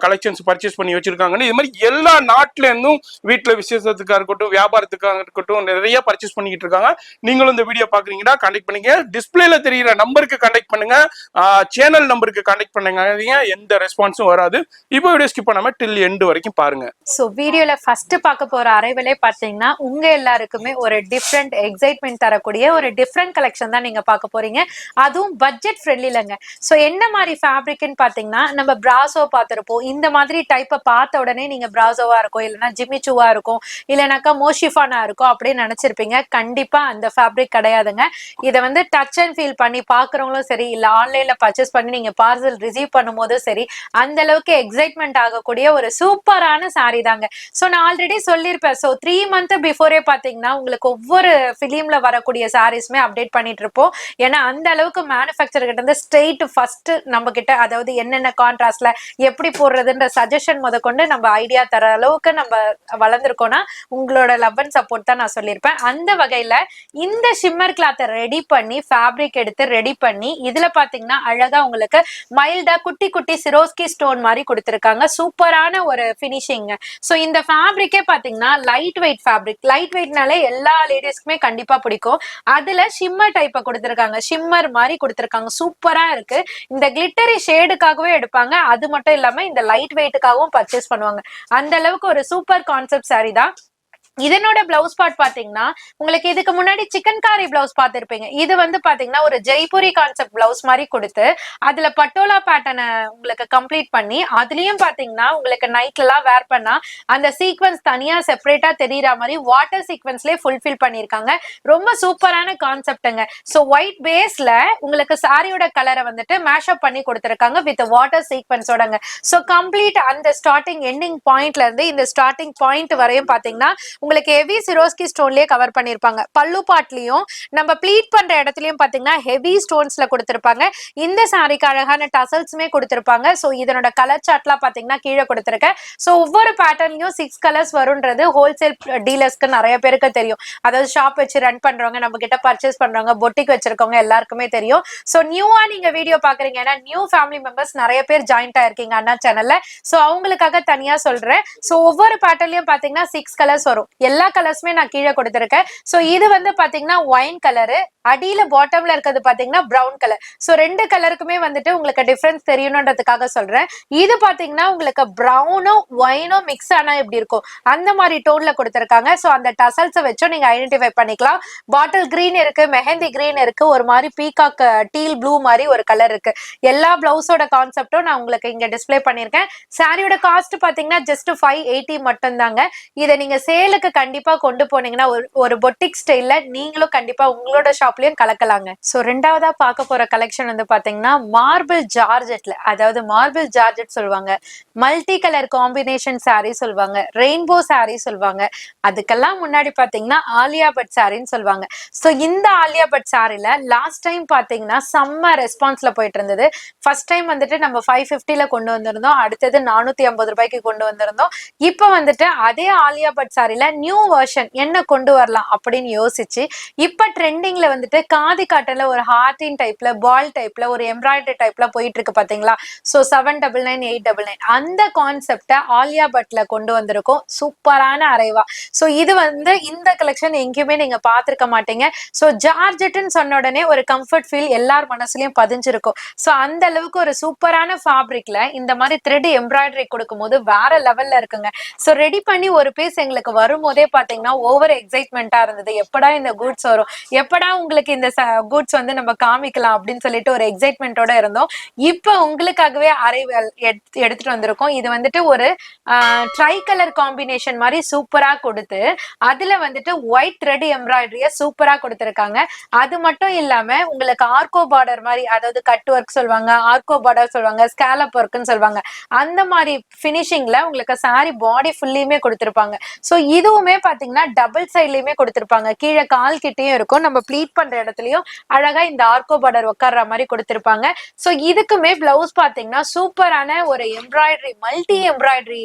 கலெக்ஷன்ஸ் பர்ச்சேஸ் பண்ணி வச்சிருக்காங்கன்னு. இது மாதிரி எல்லா நாட்டுல இருந்தும் வீட்டுல விசேஷத்துக்காக இருக்கட்டும், வியாபாரத்துக்காக இருக்கட்டும் நிறைய பர்ச்சேஸ் பண்ணிக்கிட்டு இருக்காங்க. நீங்களும் இந்த வீடியோ பாக்குறீங்கன்னா கான்டாக்ட் பண்ணுங்க. டிஸ்பிளேல தெரியுற நம்பருக்கு கான்டாக்ட் பண்ணுங்க, சேனல் நம்பருக்கு கான்டாக்ட் பண்ணுங்க. எந்த ரெஸ்பான்ஸும் வராது. இப்போ வீடியோ ஸ்கிப் பண்ணாம டில் எண்ட் வரைக்கும் பாருங்க. சோ வீடியோல ஃபர்ஸ்ட் பார்க்க போற அரைவலே பாத்தீங்கன்னா உங்க எல்லாருக்குமே ஒரு டிஃப்ரெண்ட் எக்ஸைட்மெண்ட் தரக்கூடிய ஒரு டிஃப்ரெண்ட் கலெக்ஷன் தான் நீங்க பார்க்க போறீங்க. அதுவும் பட்ஜெட் ஃப்ரெண்ட்லிலங்க. சோ என்ன மாதிரி ஃபேப்ரிக்னு பாத்தீங்கன்னா நம்ம பிராசோ பார்த்திருப்போம். இந்த மாதிரி டைப்பை பார்த்த உடனே நீங்க பிராசோவா இருக்கும், இல்லைன்னா ஜிமிச்சூவா இருக்கும், இல்லைனாக்கா மோஷிஃபானா இருக்கும் அப்படின்னு நினைச்சிருப்பீங்க. கண்டிப்பா அந்த ஃபேப்ரிக் கிடையாதுங்க. இதை வந்து டச் அண்ட் ஃபீல் பண்ணி பாக்குறவங்களும் சரி, இல்ல ஆன்லைன்ல பர்ச்சேஸ் பண்ணி நீங்க பார்சல் ரிசீவ் பண்ணும் போதும் சரி, அந்த அளவுக்கு எக்ஸைட்மெண்ட் ஆகக்கூடிய ஒரு சூப்பரான சாரி தாங்க. சோ நான் ஆல்ரெடி சொல்லியிருப்பேன். சோ 3 மந்த் பிஃபோரே பாத்தீங்கன்னா உங்களுக்கு ஒவ்வொரு பிலிம்ல வரக்கூடிய சாரீஸ்மே அப்டேட் பண்ணிட்டு இருப்போம். ஏன்னா அந்த அளவுக்கு மேனுஃபேக்சர் கிட்ட இருந்து ஸ்ட்ரெயிட் ஃபர்ஸ்ட் நம்ம கிட்ட, அதாவது என்னென்ன கான்ட்ராஸ்ட்ல எப்படி போடுறதுன்ற சஜஷன் முதற்கொண்டு நம்ம ஐடியா தர அளவுக்கு நம்ம வளர்ந்துருக்கோம்னா உங்களோட லவ் அண்ட் சப்போர்ட் தான் நான் சொல்லியிருப்பேன். அந்த வகையில இந்த ஷிம்மர் கிளாத்தை ரெடி பண்ணி ஃபேப்ரிக் எடுத்து ரெடி பண்ணி இதுல பாத்தீங்கன்னா அழகா உங்களுக்கு மைல்டா குட்டி குட்டி சிரோஸ்கி ஸ்டோன் மாதிரி கொடுத்திருக்காங்க. சூப்பரான ஒரு பினிஷிங். சோ இந்த ஃபேப்ரிக்கே பாத்தீங்கன்னா லைட் வெயிட் ஃபேப்ரிக். லைட் வெயிட்னாலே எல்லா லேடிஸ்க்குமே கண்டிப்பா பிடிக்கும். அதுல ஷிம்மர் டைப்பை கொடுத்திருக்காங்க, ஷிம்மர் மாதிரி கொடுத்திருக்காங்க. சூப்பரா இருக்கு. இந்த கிளிட்டரி ஷேடுக்காகவே எடுப்பாங்க, அது மட்டும் இல்லாம இந்த லைட் வெயிட்டுக்காகவும் பர்ச்சேஸ் பண்ணுவாங்க. அந்த அளவுக்கு ஒரு சூப்பர் கான்செப்ட் சாரி தான். இதனோட பிளவுஸ் பார்ட் பாத்தீங்கன்னா உங்களுக்கு இதுக்கு முன்னாடி சிக்கன் காரி பிளவுஸ் பார்த்திருப்பீங்க. இது வந்து பாத்தீங்கன்னா ஒரு ஜெய்ப்பூரி கான்செப்ட் பிளவுஸ் மாதிரி கொடுத்து அதுல பட்டோலா பேட்டர்னை உங்களுக்கு கம்ப்ளீட் பண்ணி அதுலயும் பாத்தீங்கன்னா உங்களுக்கு நைட்ல எல்லாம் வேர் பண்ணா அந்த சீக்வன்ஸ் தனியா செப்பரேட்டா தெரியற மாதிரி வாட்டர் சீக்வன்ஸ்லயே ஃபுல்ஃபில் பண்ணிருக்காங்க. ரொம்ப சூப்பரான கான்செப்டுங்க. சோ ஒயிட் பேஸ்ல உங்களுக்கு சாரியோட கலரை வந்துட்டு மேஷப் பண்ணி கொடுத்திருக்காங்க வித் வாட்டர் சீக்வன்ஸோடங்க. சோ கம்ப்ளீட் அந்த ஸ்டார்டிங் எண்டிங் பாயிண்ட்ல இருந்து இந்த ஸ்டார்டிங் பாயிண்ட் வரையும் பாத்தீங்கன்னா உங்களுக்கு ஹெவி சிரோஸ்கி ஸ்டோன்லயே கவர் பண்ணிருப்பாங்க. பல்லு பாட்லயும் நம்ம ப்ளீட் பண்ற இடத்துலயும் பாத்தீங்கன்னா ஹெவி ஸ்டோன்ஸ்ல கொடுத்திருப்பாங்க. இந்த சாரிக்கு அழகான டசல்ஸுமே கொடுத்திருப்பாங்க. சோ இதனோட கலர் சார்ட்லாம் பாத்தீங்கன்னா கீழே கொடுத்திருக்கேன். சோ ஒவ்வொரு பேட்டர்ன்லயும் 6 கலர்ஸ் வரும்ன்றது ஹோல்சேல் டீலர்ஸ்க்கு நிறைய பேருக்கு தெரியும். அதாவது ஷாப் வச்சு ரன் பண்றவங்க, நம்ம கிட்ட பர்ச்சேஸ் பண்றவங்க, பொட்டிக் வச்சிருக்கவங்க எல்லாருக்குமே தெரியும். சோ நியூவா நீங்க வீடியோ பாக்குறீங்க, ஏன்னா நியூ ஃபேமிலி மெம்பர்ஸ் நிறைய பேர் ஜாயின்ட் ஆயிருக்கீங்க அண்ணா சேனல்ல. சோ அவங்களுக்காக தனியா சொல்றேன். சோ ஒவ்வொரு பேட்டர்ன்லயும் பாத்தீங்கன்னா 6 கலர்ஸ் வரும். எல்லா கலர்ஸுமே நான் கீழே கொடுத்திருக்கேன். சோ இது வந்து பாத்தீங்கன்னா ஒயின் கலரு, அடியில பாட்டம்ல இருக்கிறது பாத்தீங்கன்னா பிரவுன் கலர். சோ 2 கலருக்குமே வந்துட்டு உங்களுக்கு டிஃபரன்ஸ் தெரியணும்ன்றதுக்காக சொல்றேன். இது பாத்தீங்கன்னா உங்களுக்கு பிரவுனும் ஒயினும் மிக்ஸ் ஆனா எப்படி இருக்கும் அந்த மாதிரி டோன்ல கொடுத்திருக்காங்க. சோ அந்த டசல்ஸை வச்சும் நீங்க ஐடென்டிஃபை பண்ணிக்கலாம். பாட்டில் கிரீன் இருக்கு, மெஹந்தி கிரீன் இருக்கு, ஒரு மாதிரி பீகாக் டீல் ப்ளூ மாதிரி ஒரு கலர் இருக்கு. எல்லா பிளவுஸோட கான்செப்டும் நான் உங்களுக்கு இங்க டிஸ்பிளே பண்ணிருக்கேன். சாரியோட காஸ்ட் பாத்தீங்கன்னா ஜஸ்ட் 580 மட்டும் தாங்க. இதை நீங்க சேலுக்கு கண்டிப்பா கொண்டு போனீங்கன்னா ஒரு பொட்டிக் ஸ்டைல்ல நீங்களும் கண்டிப்பா உங்களோட ஷாப்லயும் கலக்கலாங்க. சோ ரெண்டாவதா பார்க்க போற கலெக்ஷன் வந்து பாத்தீங்கன்னா மார்பிள் ஜார்ஜெட்ல, அதாவது மார்பிள் ஜார்ஜெட் சொல்லுவாங்க, மல்டி கலர் காம்பினேஷன் சாரி சொல்லுவாங்க, ரெயின்போ சாரி சொல்லுவாங்க. அதுக்கெல்லாம் முன்னாடி பாத்தீங்கன்னா ஆலியா பட் சாரின்னு சொல்லுவாங்க. சோ இந்த ஆலியா பட் சாரில லாஸ்ட் டைம் பாத்தீங்கன்னா செம்ம ரெஸ்பான்ஸ்ல போயிட்டு இருந்தது. ஃபர்ஸ்ட் டைம் வந்துட்டு நம்ம 550ல கொண்டு வந்திருந்தோம், அடுத்தது 450 ரூபாய்க்கு கொண்டு வந்திருந்தோம். இப்ப வந்துட்டு அதே ஆலியா பட் சாரில நியூ வெர்ஷன் என்ன கொண்டு வரலாம் அப்படின்னு யோசிச்சு இப்ப ட்ரெண்டிங்ல வந்துட்டு காதி காட்டன்ல ஒரு ஹார்டின் டைப்ல, பால் டைப்ல, ஒரு எம்ப்ராய்டரி டைப்ல போயிட்டு இருக்கு பாத்தீங்களா. சோ 799 899 அந்த கான்செப்ட ஆலியா பட்ல கொண்டு வந்திருக்கோம். சூப்பரான அரைவா. சோ இது வந்து இந்த கலெக்ஷன் எங்கேயுமே நீங்க பாத்திருக்க மாட்டீங்க. சோ ஜார்ஜெட்னு சொன்ன உடனே ஒரு கம்ஃபர்ட் ஃபீல் எல்லார் மனசுலயும் பதிஞ்சிருக்கும். சோ அந்த அளவுக்கு ஒரு சூப்பரான ஃபேப்ரிக்ல இந்த மாதிரி த்ரெட் எம்ப்ராய்டரி கொடுக்கும் போது வேற லெவல்ல இருக்குங்க. சோ ரெடி பண்ணி ஒரு பீஸ் எங்களுக்கு வரும் போதே பாத்தீங்கன்னா ஓவர் எக்ஸைட்மெண்டா இருந்தது. எப்படா இந்த கூட்ஸ் வரும், எப்படா உங்களுக்கு இந்த கூட்ஸ் வந்து நம்ம காமிக்கலாம் அப்படின்னு சொல்லிட்டு ஒரு எக்ஸைட்மெண்டோட இருந்தோம். இப்ப உங்களுக்காகவே அரைவல் எடுத்துட்டு வந்திருக்கோம். இது வந்துட்டு ஒரு ட்ரை கலர் காம்பினேஷன் மாதிரி சூப்பரா கொடுத்து அதுல வந்துட்டு ஒயிட் த்ரெட் எம்ப்ராய்டரிய சூப்பரா கொடுத்திருக்காங்க. அது மட்டும் இல்லாம உங்களுக்கு ஆர்கோ பார்டர் மாதிரி, அதாவது கட் ஒர்க் சொல்லுவாங்க, ஆர்கோ பார்டர் சொல்லுவாங்க, ஸ்கேலப் ஒர்க்னு சொல்லுவாங்க, அந்த மாதிரி பினிஷிங்ல உங்களுக்கு சாரி பாடி ஃபுல்லியுமே கொடுத்திருப்பாங்க. சோ இதுவுமே பாத்தீங்கன்னா டபுள் சைட்லயுமே கொடுத்திருப்பாங்க. கீழே கால் கிட்டயும் இருக்கும், நம்ம ப்ளீட் பண்ற இடத்துலயும் அழகா இந்த ஆர்கோ பார்டர் உட்கார்ற மாதிரி கொடுத்திருப்பாங்க. சோ இதுக்குமே பிளவுஸ் பாத்தீங்கன்னா சூப்பரான ஒரு எம்ப்ராய்டரி, மல்டி எம்ப்ராய்டரி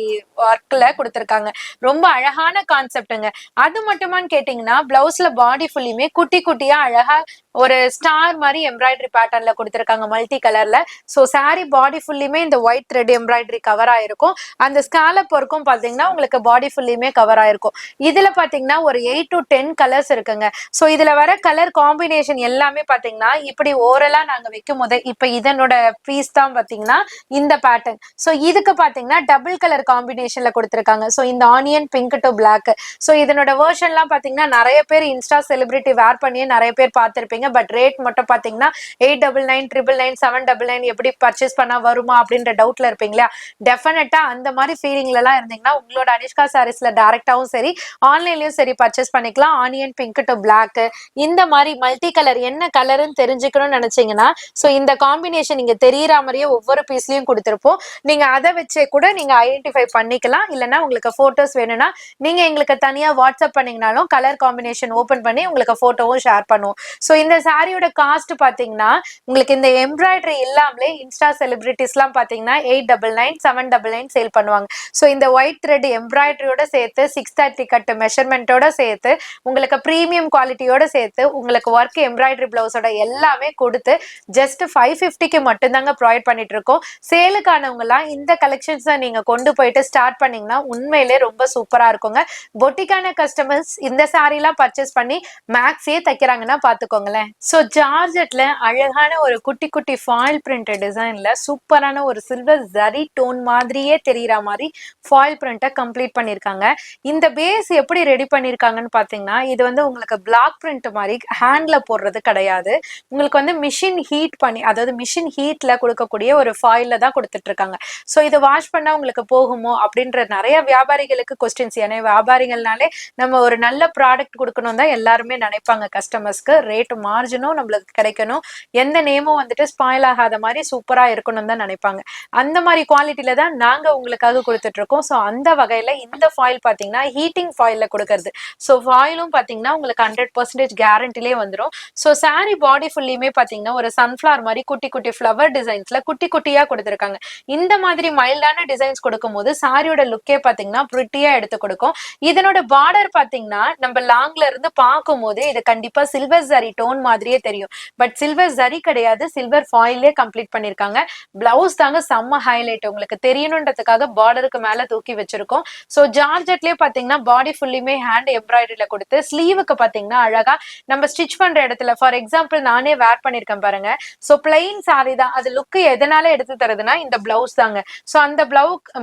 ஒர்க்ல கொடுத்திருக்காங்க. ரொம்ப அழகான கான்செப்டுங்க. அது மட்டுமான்னு கேட்டீங்கன்னா பிளவுஸ்ல பாடி ஃபுல்லியுமே குட்டி குட்டியா அழகா ஒரு ஸ்டார் மாதிரி எம்ப்ராய்டரி பேட்டர்ன்ல கொடுத்திருக்காங்க மல்டி கலர்ல. சோ சாரி பாடி ஃபுல்லியுமே இந்த ஒயிட் த்ரெட் எம்ப்ராய்டரி கவர் ஆயிருக்கும். அந்த ஸ்காலப் ஒர்க்கும் பாத்தீங்கன்னா உங்களுக்கு பாடி ஃபுல்லியுமே கவர் ஆயிருக்கும். இதுல பாத்தீங்கன்னா ஒரு 8 to 10 கலர்ஸ் இருக்குங்க. சோ இதுல வர கலர் காம்பினேஷன் எல்லாமே பாத்தீங்கன்னா இப்படி ஓரலா நாங்க வைக்கும் போது, இப்ப இதனோட பீஸ் தான் பாத்தீங்கன்னா இந்த பேட்டர்ன். சோ இதுக்கு பாத்தீங்கன்னா டபுள் கலர் காம்பினேஷன்ல கொடுத்திருக்காங்க. சோ இந்த onion pink to black. So இதனோட வெர்ஷன் எல்லாம் பாத்தீங்கன்னா நிறைய பேர் இன்ஸ்டா செலிபிரிட்டி வேர் பண்ணியே நிறைய பேர் பார்த்திருப்பீங்க. பட் ரேட் மட்டும் பாத்தீங்கன்னா 899, 999, 799 எப்படி பர்ச்சேஸ் பண்ணா வருமா அப்படின்ற டவுட்ல இருப்பீங்களா? டெஃபினட்டா அந்த மாதிரி ஃபீலிங்ல எல்லாம் இருந்தீங்கன்னா உங்களோட அனிஷ்கா சாரீஸ்ல டைரக்டாவும் சரி ஆன்லைன்லயும் சரி பர்ச்சேஸ் பண்ணிக்கலாம். ஆனியன் பிங்க் டு பிளாக் இந்த மாதிரி மல்டி கலர் என்ன கலர்னு தெரிஞ்சுக்கணும்னு நினைச்சீங்கன்னா சோ இந்த காம்பினேஷன் நீங்க தெரியற மாதிரியே ஒவ்வொரு பீஸ்லயும் கொடுத்திருப்போம். நீங்க அதை வச்சே கூட நீங்க ஐடென்டிஃபை பண்ணிக்கலாம். இல்லைன்னா உங்களுக்கு போட்டோஸ் வேணும்னா நீங்க எங்களுக்கு தனியா வாட்ஸ்அப் பண்ணீங்கனாலும் கலர் காம்பினேஷன் ஓபன் பண்ணி உங்களுக்கு போட்டோவும் ஷேர் பண்ணுவோம். சோ இந்த சாரியோட காஸ்ட் பாத்தீங்கன்னா உங்களுக்கு இந்த எம்ப்ராய்டரி இல்லாமலே இன்ஸ்டா செலிபிரிட்டிஸ் எல்லாம் பாத்தீங்கன்னா 899, 799 சேல் பண்ணுவாங்க. சோ இந்த ஒயிட் த்ரெட் எம்ப்ராய்டரியோட சேர்த்து 630 கட் மெஷர்மெண்டோட சேர்த்து உங்களுக்கு பிரீமியம் குவாலிட்டியோட சேர்த்து உங்களுக்கு ஒர்க் எம்ப்ராய்டரி பிளவுஸோட எல்லாமே கொடுத்து ஜஸ்ட் 550க்கு மட்டும் தாங்க ப்ரொவைட் பண்ணிட்டு இருக்கோம். சேலுக்கானவங்க எல்லாம் இந்த கலெக்ஷன்ஸ் நீங்க கொண்டு போயிட்டு ஸ்டார்ட் பண்ணீங்கன்னா உண்மையிலே ரொம்ப சூப்பரா இருக்குங்க. பொட்டிக்கான கஸ்டமர்ஸ் இந்த சாரி எல்லாம் பர்ச்சேஸ் பண்ணி மேக்ஸே தைக்கிறாங்கன்னா பாத்துக்கோங்களேன். சோ ஜார்ஜெட்ல அழகான ஒரு குட்டி குட்டி ஃபாயில் பிரிண்ட் டிசைன்ல சூப்பரான ஒரு சில்வர் ஜரி டோன் மாதிரியே தெரியற மாதிரி ஃபாயில் பிரிண்ட்டை கம்ப்ளீட் பண்ணிருக்காங்க. இந்த பேஸ் எப்படி ரெடி பண்ணிருக்காங்கன்னு பாத்தீங்கன்னா இது வந்து உங்களுக்கு பிளாக் பிரிண்ட் மாதிரி ஹேண்ட்ல போடுறது கிடையாது. உங்களுக்கு வந்து மிஷின் ஹீட் பண்ணி, அதாவது மிஷின் ஹீட்ல கொடுக்கக்கூடிய ஒரு ஃபாயில்ல தான் கொடுத்துட்டு இருக்காங்க. சோ இது வாஷ் பண்ணா உங்களுக்கு போகுமோ அப்படின்ற நிறைய வியாபாரிகளுக்கு கொஸ்டின்ஸ். ஏன்னா வியாபாரிகள்னாலே நம்ம ஒரு நல்ல ப்ராடக்ட் கொடுக்கணும் தான் எல்லாருமே நினைப்பாங்க. கஸ்டமர்ஸ்க்கு ரேட் மார்ஜினும் நம்மளுக்கு கிடைக்கணும், எந்த நேமும் வந்துட்டு ஸ்பாயில் ஆகாத மாதிரி சூப்பரா இருக்கணும் தான் நினைப்பாங்க. அந்த மாதிரி குவாலிட்டியில தான் நாங்க உங்களுக்காக கொடுத்துட்டு இருக்கோம். சோ அந்த வகையில இந்த ஃபாயில் பாத்தீங்கன்னா ஹீட்டிங் ஃபாயில்ல கொடுக்கறது. சோ ஃபாயிலும் பாத்தீங்கன்னா உங்களுக்கு 100% கேரண்டிலே வந்துடும். சோ சாரி பாடி ஃபுல்லியுமே பாத்தீங்கன்னா ஒரு சன்ஃபிளவர் மாதிரி குட்டி குட்டி ஃபிளவர் டிசைன்ஸ்ல குட்டி குட்டியா கொடுத்திருக்காங்க. இந்த மாதிரி மைல்டான டிசைன்ஸ் கொடுக்கும் போது சாரியோட லுக்கே பாத்தீங்கன்னா பிரிட்டியா எடுத்து கொடுக்கும். இதனோட பார்டர் பாத்தீங்கன்னா நம்ம லாங்ல இருந்து பார்க்கும் போது இது கண்டிப்பா சில்வர் ஜரி டோன் மாதிரியே தெரியும். பட் சில்வர் ஜரி கிடையாது, சில்வர் ஃபாயிலே கம்ப்ளீட் பண்ணிருக்காங்க. பிளவுஸ் தாங்க செம்ம ஹைலைட், உங்களுக்கு தெரியணுன்றதுக்காக பார்டருக்கு மேல தூக்கி வச்சிருக்கோம். சோ ஜார்ஜெட்லயே பாத்தீங்கன்னா பாடி ஃபுல்லியுமே ஹேண்ட் எம்ப்ராய்டரியில கொடுத்து ஸ்லீவுக்கு பாத்தீங்கன்னா அழகா நம்ம ஸ்டிச் பண்ற இடத்துல, ஃபார் எக்ஸாம்பிள் நானே வேர் பண்ணிருக்கேன் பாருங்க. சோ பிளைன் சாரி தான், அது லுக்கு எதனால எடுத்து தருதுன்னா இந்த பிளவுஸ் தாங்க. சோ அந்த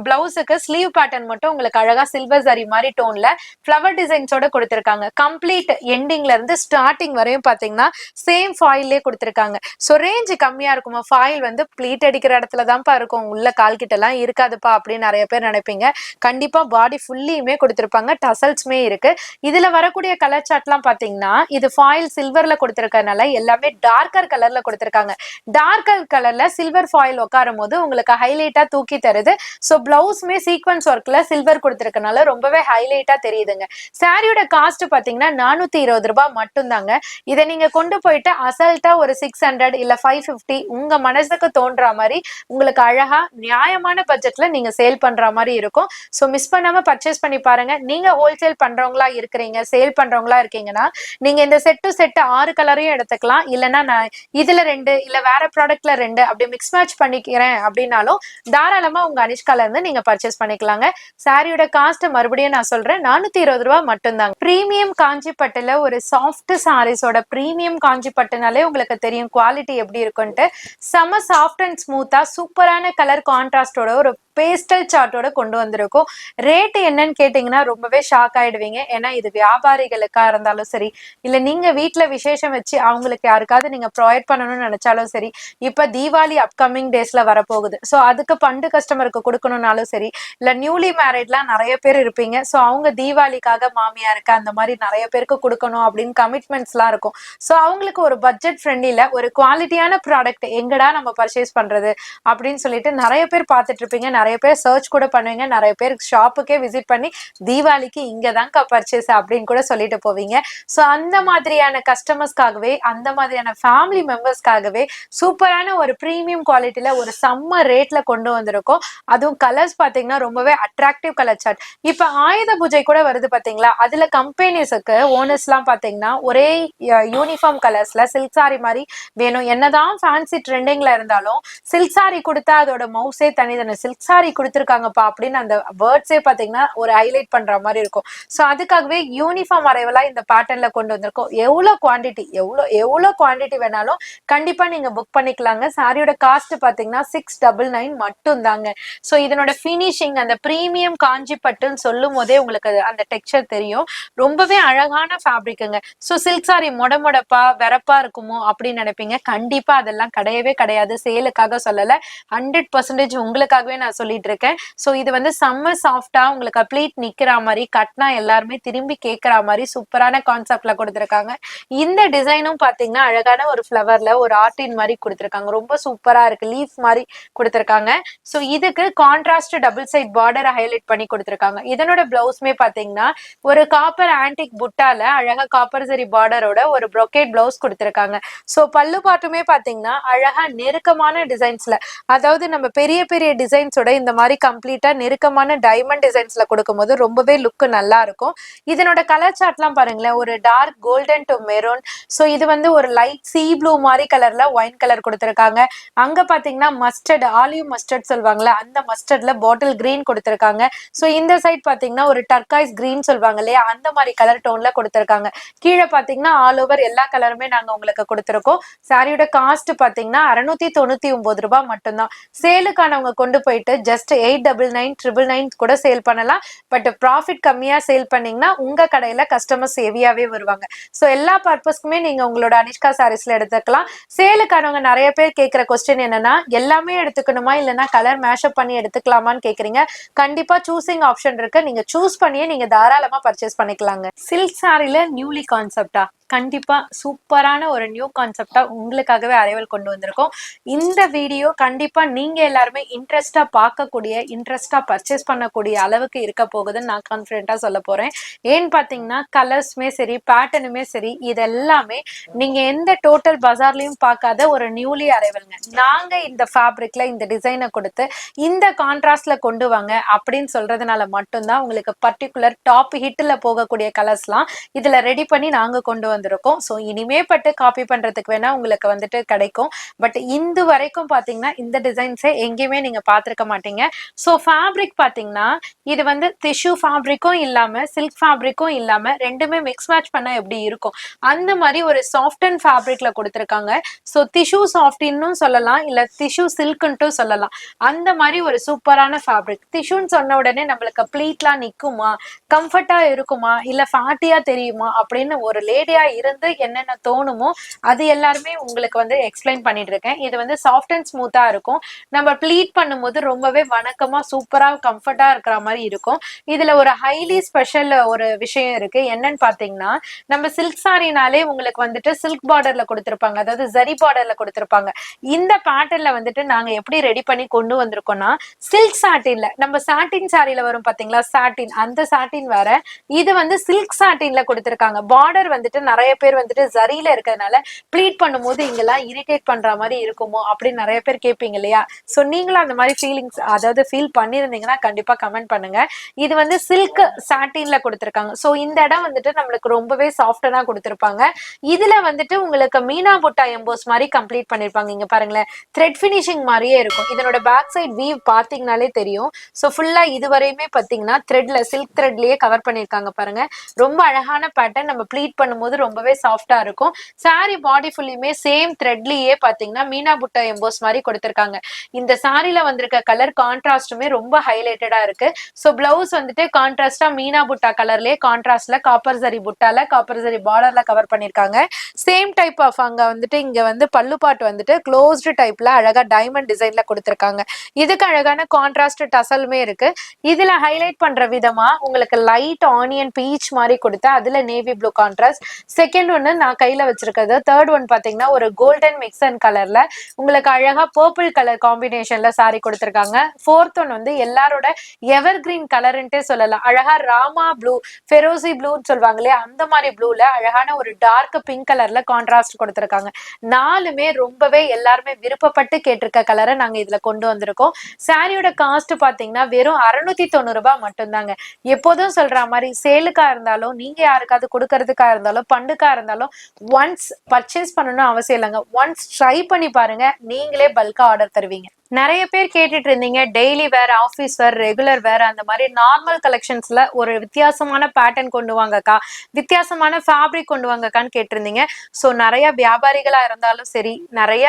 பிளவுஸுக்கு ஸ்லீவ் பேட்டர்ன் மட்டும் உங்களுக்கு அழகா சில்வர் ஜரி மாதிரி டோன்ல ஃபிளவர் டிசைன்ஸோட கொடுத்திருக்காங்க. கம்ப்ளீட் எண்டிங்ல இருந்து ஸ்டார்டிங் வரையும் பாத்தீங்கன்னா சேம் ஃபாயிலே கொடுத்திருக்காங்க. சோ ரேஞ்ச் கம்மியா இருக்குமா, ஃபாயில் வந்து ப்ளீட் அடிக்கிற இடத்துல தான்ப்பா இருக்கும், உள்ள கால் கிட்ட எல்லாம் இருக்காதுப்பா அப்படின்னு நிறைய பேர் நினைப்பீங்க. கண்டிப்பா பாடி ஃபுல்லியுமே கொடுத்திருப்பாங்க, டசல்ஸ்மே இருக்கு. இதுல வரக்கூடிய கலர் சார்ட்லாம் பாத்தீங்கன்னா இது ஃபாயில் சில்வர்ல கொடுத்திருக்கறனால எல்லாமே டார்க்கர் கலர்ல கொடுத்திருக்காங்க. டார்க்கர் கலர்ல சில்வர் ஃபாயில் உட்காரும் போது உங்களுக்கு ஹைலைட்டா தூக்கி தருது. சோ பிளவுஸ்மே சீக்வன்ஸ் ஒர்க்ல சில்வர் கொடுத்திருக்கனால ரொம்பவே ஹைலைட்டா தெரியுதுங்க. சாரியோட காஸ்ட் பாத்தீங்கன்னா 420 ரூபாய் மட்டும் தாங்க. இதை நீங்க கொண்டு போயிட்டு அசல்ட்டா ஒரு 600 இல்ல 550 உங்க மனசுக்கு தோன்ற மாதிரி உங்களுக்கு அழகா நியாயமான பட்ஜெட்ல நீங்க சேல் பண்ற மாதிரி இருக்கும். சோ மிஸ் பண்ணாம பர்ச்சேஸ் பண்ணி பாருங்க. நீங்க ஹோல்சேல் பண்றவங்களா இருக்கிறீங்க, சேல் பண்றவங்களா இருக்கீங்கன்னா நீங்க இந்த செட் டு செட் 6 கலரையும் எடுத்துக்கலாம். இல்லைன்னா நான் இதுல 2 இல்ல வேற ப்ராடக்ட்ல 2 அப்படி மிக்ஸ் மேட்ச் பண்ணிக்கிறேன் அப்படின்னாலும் தாராளமா உங்க அனிஷ்கால இருந்து நீங்க பர்ச்சேஸ் பண்ணிக்கலாங்க. சாரியோட காஸ்ட் மறுபடியும் நான் சொல்றேன், 420 ரூபாய் மட்டும் தாங்க. பிரீமியம் காஞ்சி பட்டுல ஒரு சாஃப்ட் சாரீஸோட பிரீமியம் காஞ்சி பட்டுனாலே உங்களுக்கு தெரியும் குவாலிட்டி எப்படி இருக்குன்ட்டு. செம சாஃப்ட் அண்ட் ஸ்மூத்தா சூப்பரான கலர் கான்ட்ராஸ்டோட ஒரு பேஸ்டல் சார்ட்டோட கொண்டு வந்திருக்கோம். ரேட் என்னன்னு கேட்டீங்கன்னா ரொம்பவே ஷாக் ஆயிடுவீங்க. ஏன்னா இது வியாபாரிகளுக்கா இருந்தாலும் சரி, இல்ல நீங்க வீட்ல விசேஷம் வச்சு அவங்களுக்கு யாருக்காவது நீங்க ப்ரொவைட் பண்ணணும்னு நினைச்சாலும் சரி, இப்ப தீபாவளி அப்கமிங் டேஸ்ல வரப்போகுது. ஸோ அதுக்கு பண்டு கஸ்டமருக்கு கொடுக்கணும்னாலும் சரி, இல்ல நியூலி மேரிட்லாம் நிறைய பேர் இருப்பீங்க. ஸோ அவங்க தீபாவளிக்காக மாமியாருக்கு அந்த மாதிரி நிறைய பேருக்கு கொடுக்கணும் அப்படின்னு கமிட்மெண்ட்ஸ்லாம் இருக்கும். ஸோ அவங்களுக்கு ஒரு பட்ஜெட் ஃப்ரெண்ட்லில ஒரு குவாலிட்டியான ப்ராடக்ட் எங்கடா நம்ம பர்ச்சேஸ் பண்றது அப்படின்னு சொல்லிட்டு நிறைய பேர் பார்த்துட்டு இருப்பீங்க. நிறைய பேர் சர்ச் கூட பண்ணுவீங்க. நிறைய பேர் ஷாப்புக்கே விசிட் பண்ணி தீபாவளிக்கு இங்கதான்க்கா பர்ச்சேஸ் அப்படின்னு கூட சொல்லிட்டு போவீங்க. ஸோ அந்த மாதிரியான கஸ்டமர்ஸ்க்காகவே, அந்த மாதிரியான ஃபேமிலி மெம்பர்ஸ்க்காகவே சூப்பரான ஒரு ப்ரீமியம் குவாலிட்டியில ஒரு செம்ம ரேட்ல கொண்டு வந்திருக்கோம். அதுவும் கலர்ஸ் பாத்தீங்கன்னா ரொம்பவே அட்ராக்டிவ் கலர் சார்ட். இப்ப ஆயுத பூஜை கூட வருது பாத்தீங்களா, அதுல கம்பெனிஸுக்கு ஓனர்ஸ் எல்லாம் பாத்தீங்கன்னா ஒரே யூனிஃபார்ம் கலர்ஸ்ல சில்க் சாரி மாதிரி வேணும். என்னதான் ஃபேன்சி ட்ரெண்டிங்ல இருந்தாலும் சில்க் சாரி கொடுத்தா அதோட மவுஸே தனிதானே, சில்க் சாரி கொடுத்துருக்காங்கப்பா அப்படின்னு அந்த வேர்ட்ஸே பாத்தீங்கன்னா ஒரு ஹைலைட் பண்ற மாதிரி இருக்கும். ஸோ அதுக்காகவே யூனிஃபார்ம் அரைவலா இந்த பேட்டர்ன்ல கொண்டு வந்திருக்கோம். எவ்வளவு குவான்டிட்டி வேணாலும் கண்டிப்பா நீங்க புக் பண்ணிக்கலாங்க. சாரியோட காஸ்ட் பாத்தீங்கன்னா 699 மட்டும் தாங்க. ஸோ இதனோட ஃபினிஷிங் அந்த பிரீமியம் காஞ்சி பட்டுன்னு சொல்லும் போதே உங்களுக்கு அந்த டெக்ஸ்சர் தெரியும். ரொம்பவே அழகான ஃபேப்ரிக்குங்க. ஸோ சில்க் சாரி மொடப்பா வெறப்பா இருக்குமோ அப்படின்னு நினைப்பீங்க. கண்டிப்பா அதெல்லாம் கிடையவே கிடையாது. சேலுக்காக சொல்லல, 100% உங்களுக்காகவே நான் சொல்லிட்டு இருக்கேன். ஸோ இது வந்து செம்ம சாஃப்டா உங்களுக்கு ப்ளீட் நிக்கிற மாதிரி, கட்னா எல்லாருமே திரும்பி கேட்கிற மாதிரி சூப்பரான கான்செப்ட்ல கொடுத்துருக்காங்க. இந்த டிசைனும் பாத்தீங்கன்னா அழகான ஒரு ஃபிளவர்ல ஒரு ஆர்டின் மாதிரி கொடுத்துருக்காங்க. ரொம்ப சூப்பரா இருக்கு. லீஃப் மாதிரி கொடுத்துருக்காங்க. ஸோ இதுக்கு கான்ட்ராஸ்ட் டபுள் சைட் பார்டரை ஹைலைட் பண்ணி கொடுத்துருக்காங்க. இதனோட பிளவுஸ்மே பாத்தீங்கன்னா ஒரு காப்பர் ஆன்டிக் புட்டால அழகா காப்பர் சரி பார்டரோட ஒரு ப்ரொக்கேட் பிளவுஸ் கொடுத்துருக்காங்க. ஸோ பல்லு பாட்டுமே பாத்தீங்கன்னா அழகா நெருக்கமான டிசைன்ஸ்ல, அதாவது நம்ம பெரிய பெரிய டிசைன்ஸோட இந்த மாதிரி கம்ப்ளீட்டா நெருக்கமான டைமண்ட் டிசைன்ஸ்ல கொடுக்கும்போது ரொம்பவே லுக் நல்லா இருக்கும். இதனோட கலர் சார்ட்லாம் பாருங்களேன், ஒரு dark golden to maroon. So இது வந்து ஒரு லைட் சீ ப்ளூ மாதிரி கலர்ல ஒயின் கலர் கொடுத்துருக்காங்க. அங்க பாத்தீங்கன்னா மஸ்டர்ட், ஆலிவ் மஸ்டர்ட் சொல்லுவாங்கல்ல, அந்த மஸ்டர்ட்ல பாட்டில் கிரீன் கொடுத்துருக்காங்க. ஸோ இந்த சைட் பாத்தீங்கன்னா ஒரு டர்காய்ஸ் கிரீன் சொல்லுவாங்க இல்லையா, அந்த மாதிரி கலர் டோன்ல கொடுத்துருக்காங்க. கீழே பாத்தீங்கன்னா ஆல் ஓவர் எல்லா கலருமே நாங்க உங்களுக்கு கொடுத்துருக்கோம். சாரியோட காஸ்ட் பாத்தீங்கன்னா 699 ரூபாய் மட்டும்தான். சேலுக்கானவங்க கொண்டு போயிட்டு ஜஸ்ட் 899, 999 கூட சேல் பண்ணலாம். பட் ப்ராஃபிட் கம்மியா சேல் பண்ணீங்கன்னா உங்க கடையில கஸ்டமர்ஸ் ஹெவியாவே வருவாங்க. ஸோ எல்லா பர்பஸ்க்குமே நீங்க உங்களோட அனிஷ்கா சாரீஸ்ல எடுத்துக்கலாம். சேலுக்கானவங்க நிறைய பேர் கேட்கிற கொஸ்டின் என்னன்னா, எல்லாமே எடுத்துக்கணுமா இல்லைன்னா கலர் மேஷப் பண்ணி எடுத்துக்கலாமான்னு கேக்குறீங்க. கண்டிப்பா சூசிங் ஆப்ஷன் இருக்கு. நீங்க சூஸ் பண்ணியே நீங்க தாராளமா பர்ச்சேஸ் பண்ணிக்கலாங்க. சில்க் சாரில நியூலி கான்செப்டா கண்டிப்பா சூப்பரான ஒரு நியூ கான்செப்டா உங்களுக்காகவே அரைவல் கொண்டு வந்திருக்கோம். இந்த வீடியோ கண்டிப்பா நீங்க எல்லாருமே இன்ட்ரெஸ்டா பார்க்கக்கூடிய, இன்ட்ரெஸ்டா பர்ச்சேஸ் பண்ணக்கூடிய அளவுக்கு இருக்க போகுதுன்னு நான் கான்ஃபிடென்ட்டா சொல்ல போறேன். ஏன்னு பாத்தீங்கன்னா கலர்ஸ்மே சரி, பேட்டர்னுமே சரி, இதெல்லாமே நீங்க எந்த டோட்டல் பஜார்லயும் பார்க்காத ஒரு நியூலி அரைவல்ங்க. நாங்க இந்த ஃபேப்ரிக்ல இந்த டிசைனை கொடுத்து இந்த கான்ட்ராஸ்ட்ல கொண்டு வாங்க அப்படின்னு சொல்றதுனால மட்டும்தான் உங்களுக்கு பர்டிகுலர் டாப் ஹிட்ல போகக்கூடிய கலர்ஸ்லாம் இதுல ரெடி பண்ணி நாங்க கொண்டு வந்திருக்கோம். ஸோ இனிமே பட்டு காப்பி பண்றதுக்கு வேணா உங்களுக்கு வந்துட்டு கிடைக்கும். பட் இந்த வரைக்கும் பாத்தீங்கன்னா இந்த டிசைன்ஸை எங்கேயுமே நீங்க பார்த்திருக்க மாட்டீங்க. ஸோ ஃபேப்ரிக் பாத்தீங்கன்னா இது வந்து டிஷ்யூ ஃபேப்ரிக்கும் இல்லாம சில்க் ஃபேப்ரிக்கும் இல்லாம ரெண்டுமே மிக்ஸ் மேட்ச் பண்ணா எப்படி இருக்கும் அந்த மாதிரி ஒரு சாஃப்ட் அண்ட் ஃபேப்ரிக்ல கொடுத்துருக்காங்க. ஸோ டிஷ்யூ சாஃப்டின்னு சொல்லலாம், இல்ல டிஷ்யூ சில்க்ன்ட்டும் சொல்லலாம். அந்த மாதிரி ஒரு சூப்பரான ஃபேப்ரிக். டிஷ்யூன்னு சொன்ன உடனே நம்மளுக்கு ப்ளீட்லாம் நிக்குமா, கம்ஃபர்ட்டா இருக்குமா, இல்ல ஃபேட்டியா தெரியுமா அப்படின்னு ஒரு லேடியா இருந்து என்னென்ன தோணுமோ அது எல்லாருமே உங்களுக்கு வந்து எக்ஸ்பிளைன் பண்ணிட்டு இருக்கேன். இது வந்து சாஃப்ட் அண்ட் ஸ்மூத்தா இருக்கும். நம்ம ப்ளீட் பண்ணும்போது ரொம்பவே வணக்கமா சூப்பரா கம்ஃபர்ட்டா இருக்கிற மாதிரி இருக்கும். இதுல ஒரு ஹைலி ஸ்பெஷல் ஒரு விஷயம் இருக்கு. என்னன்னு பாத்தீங்கன்னா, நம்ம சில்க் சாரினாலே உங்களுக்கு வந்துட்டு சில்க் பார்டர்ல கொடுத்திருப்பாங்க, அதாவது ஜரி பார்டர்ல கொடுத்திருப்பாங்க. இந்த பேட்டர்ன்ல வந்துட்டு நாங்க எப்படி ரெடி பண்ணி கொண்டு வந்திருக்கோம்னா, சில்க் சாட்டின்ல, நம்ம சாட்டின் சாரியில வரும் பாத்தீங்களா சாட்டின், அந்த சாட்டின் வேற, இது வந்து சில்க் சாட்டின்ல கொடுத்திருக்காங்க. பார்டர் வந்துட்டு நிறைய பேர் வந்துட்டு ஜரியில இருக்கிறதுனால ப்ளீட் பண்ணும்போது இங்கெல்லாம் இரிட்டேட் பண்ற மாதிரி இருக்குமோ அப்படின்னு நிறைய பேர் கேட்பீங்க இல்லையா. ஸோ நீங்களும் அந்த மாதிரி ஃபீலிங்ஸ், அதாவது ஃபீல் பண்ணிருந்தீங்கன்னா கண்டிப்பா கமெண்ட் பண்ணுங்க. இது வந்து சில்க் சாட்டின்ல கொடுத்திருக்காங்க. ஸோ இந்த இடம் வந்துட்டு நம்மளுக்கு ரொம்பவே சாஃப்டா கொடுத்திருப்பாங்க. இதுல வந்துட்டு உங்களுக்கு மீனா புட்டா எம்போஸ் மாதிரி கம்ப்ளீட் பண்ணிருப்பாங்க. இங்க பாருங்களேன், த்ரெட் ஃபினிஷிங் மாதிரியே இருக்கும். இதனோட பேக் சைட் வீவ் பாத்தீங்கன்னாலே தெரியும். ஸோ ஃபுல்லா இதுவரையுமே பாத்தீங்கன்னா த்ரெட்ல, சில்க் த்ரெட்லயே கவர் பண்ணிருக்காங்க பாருங்க. ரொம்ப அழகான பேட்டர்ன். நம்ம ப்ளீட் பண்ணும்போது ரொம்பவே சாஃப்டா இருக்கும். saree பாடி ஃபுல்லுமே சேம் த்ரெட்லயே பாத்தீங்கன்னா மீனா புட்டா எம்போஸ் மாதிரி கொடுத்திருக்காங்க. இந்த சாரில வந்திருக்க கலர் கான்ட்ராஸ்டுமே ரொம்ப ஹைலைட்டடா இருக்கு. சோ பிளவுஸ் வந்துட்டு கான்ட்ராஸ்டா மீனா புட்டா கலர்லயே கான்ட்ராஸ்ட்ல காப்பர் ஜரி புட்டால காப்பர் ஜரி பார்டர்ல கவர் பண்ணிருக்காங்க. சேம் டைப் ஆஃப் அங்க வந்துட்டு இங்க வந்து பல்லு பாட்டு வந்துட்டு க்ளோஸ்டு டைப்ல அழகா டைமண்ட் டிசைன்ல கொடுத்திருக்காங்க. இதுக்கு அழகான கான்ட்ராஸ்ட் டசலுமே இருக்கு. இதுல ஹைலைட் பண்ற விதமா உங்களுக்கு லைட் ஆனியன் பீச் மாதிரி கொடுத்து அதுல நேவி ப்ளூ கான்ட்ராஸ்ட். செகண்ட் ஒன்னு நான் கையில வச்சிருக்கிறது. தேர்ட் ஒன் பாத்தீங்கன்னா ஒரு கோல்டன் மிக்ஸ் அண்ட் கலர்ல உங்களுக்கு அழகா பர்பிள் கலர் காம்பினேஷன்ல சாரி கொடுத்திருக்காங்க. ஃபோர்த் ஒன் வந்து எல்லாரோட எவர் கிரீன் கலர்ன்ட்டே சொல்லலாம். அழகா ராமா ப்ளூ ஃபெரோசி ப்ளூன்னு சொல்லுவாங்க இல்லையா, அந்த மாதிரி ப்ளூல அழகான ஒரு டார்க் பிங்க் கலர்ல கான்ட்ராஸ்ட் கொடுத்திருக்காங்க. நாலுமே ரொம்பவே எல்லாருமே விருப்பப்பட்டு கேட்டிருக்க கலரை நாங்க இதுல கொண்டு வந்திருக்கோம். சாரியோட காஸ்ட் பாத்தீங்கன்னா வெறும் 690 ரூபாய் மட்டும்தாங்க. எப்போதும் சொல்ற மாதிரி சேலுக்கா இருந்தாலும் நீங்க யாருக்காவது கொடுக்கறதுக்கா இருந்தாலும் பண்டுக்கா இருந்தாலும் ஒன்ஸ் பர்ச்சேஸ் பண்ணணும்னு அவசியம் இல்லைங்க. ஒன்ஸ் ட்ரை பண்ணி பாருங்க, நீங்களே பல்கா ஆர்டர் தருவீங்க. நிறைய பேர் கேட்டுட்டு இருந்தீங்க டெய்லி வேர், ஆஃபீஸ் வேர், ரெகுலர் வேர் அந்த மாதிரி நார்மல் கலெக்ஷன்ஸ்ல ஒரு வித்தியாசமான பேட்டர்ன் கொண்டு வாங்கக்கா, வித்தியாசமான ஃபேப்ரிக் கொண்டு வாங்கக்கான்னு கேட்டிருந்தீங்க. ஸோ நிறைய வியாபாரிகளா இருந்தாலும் சரி, நிறைய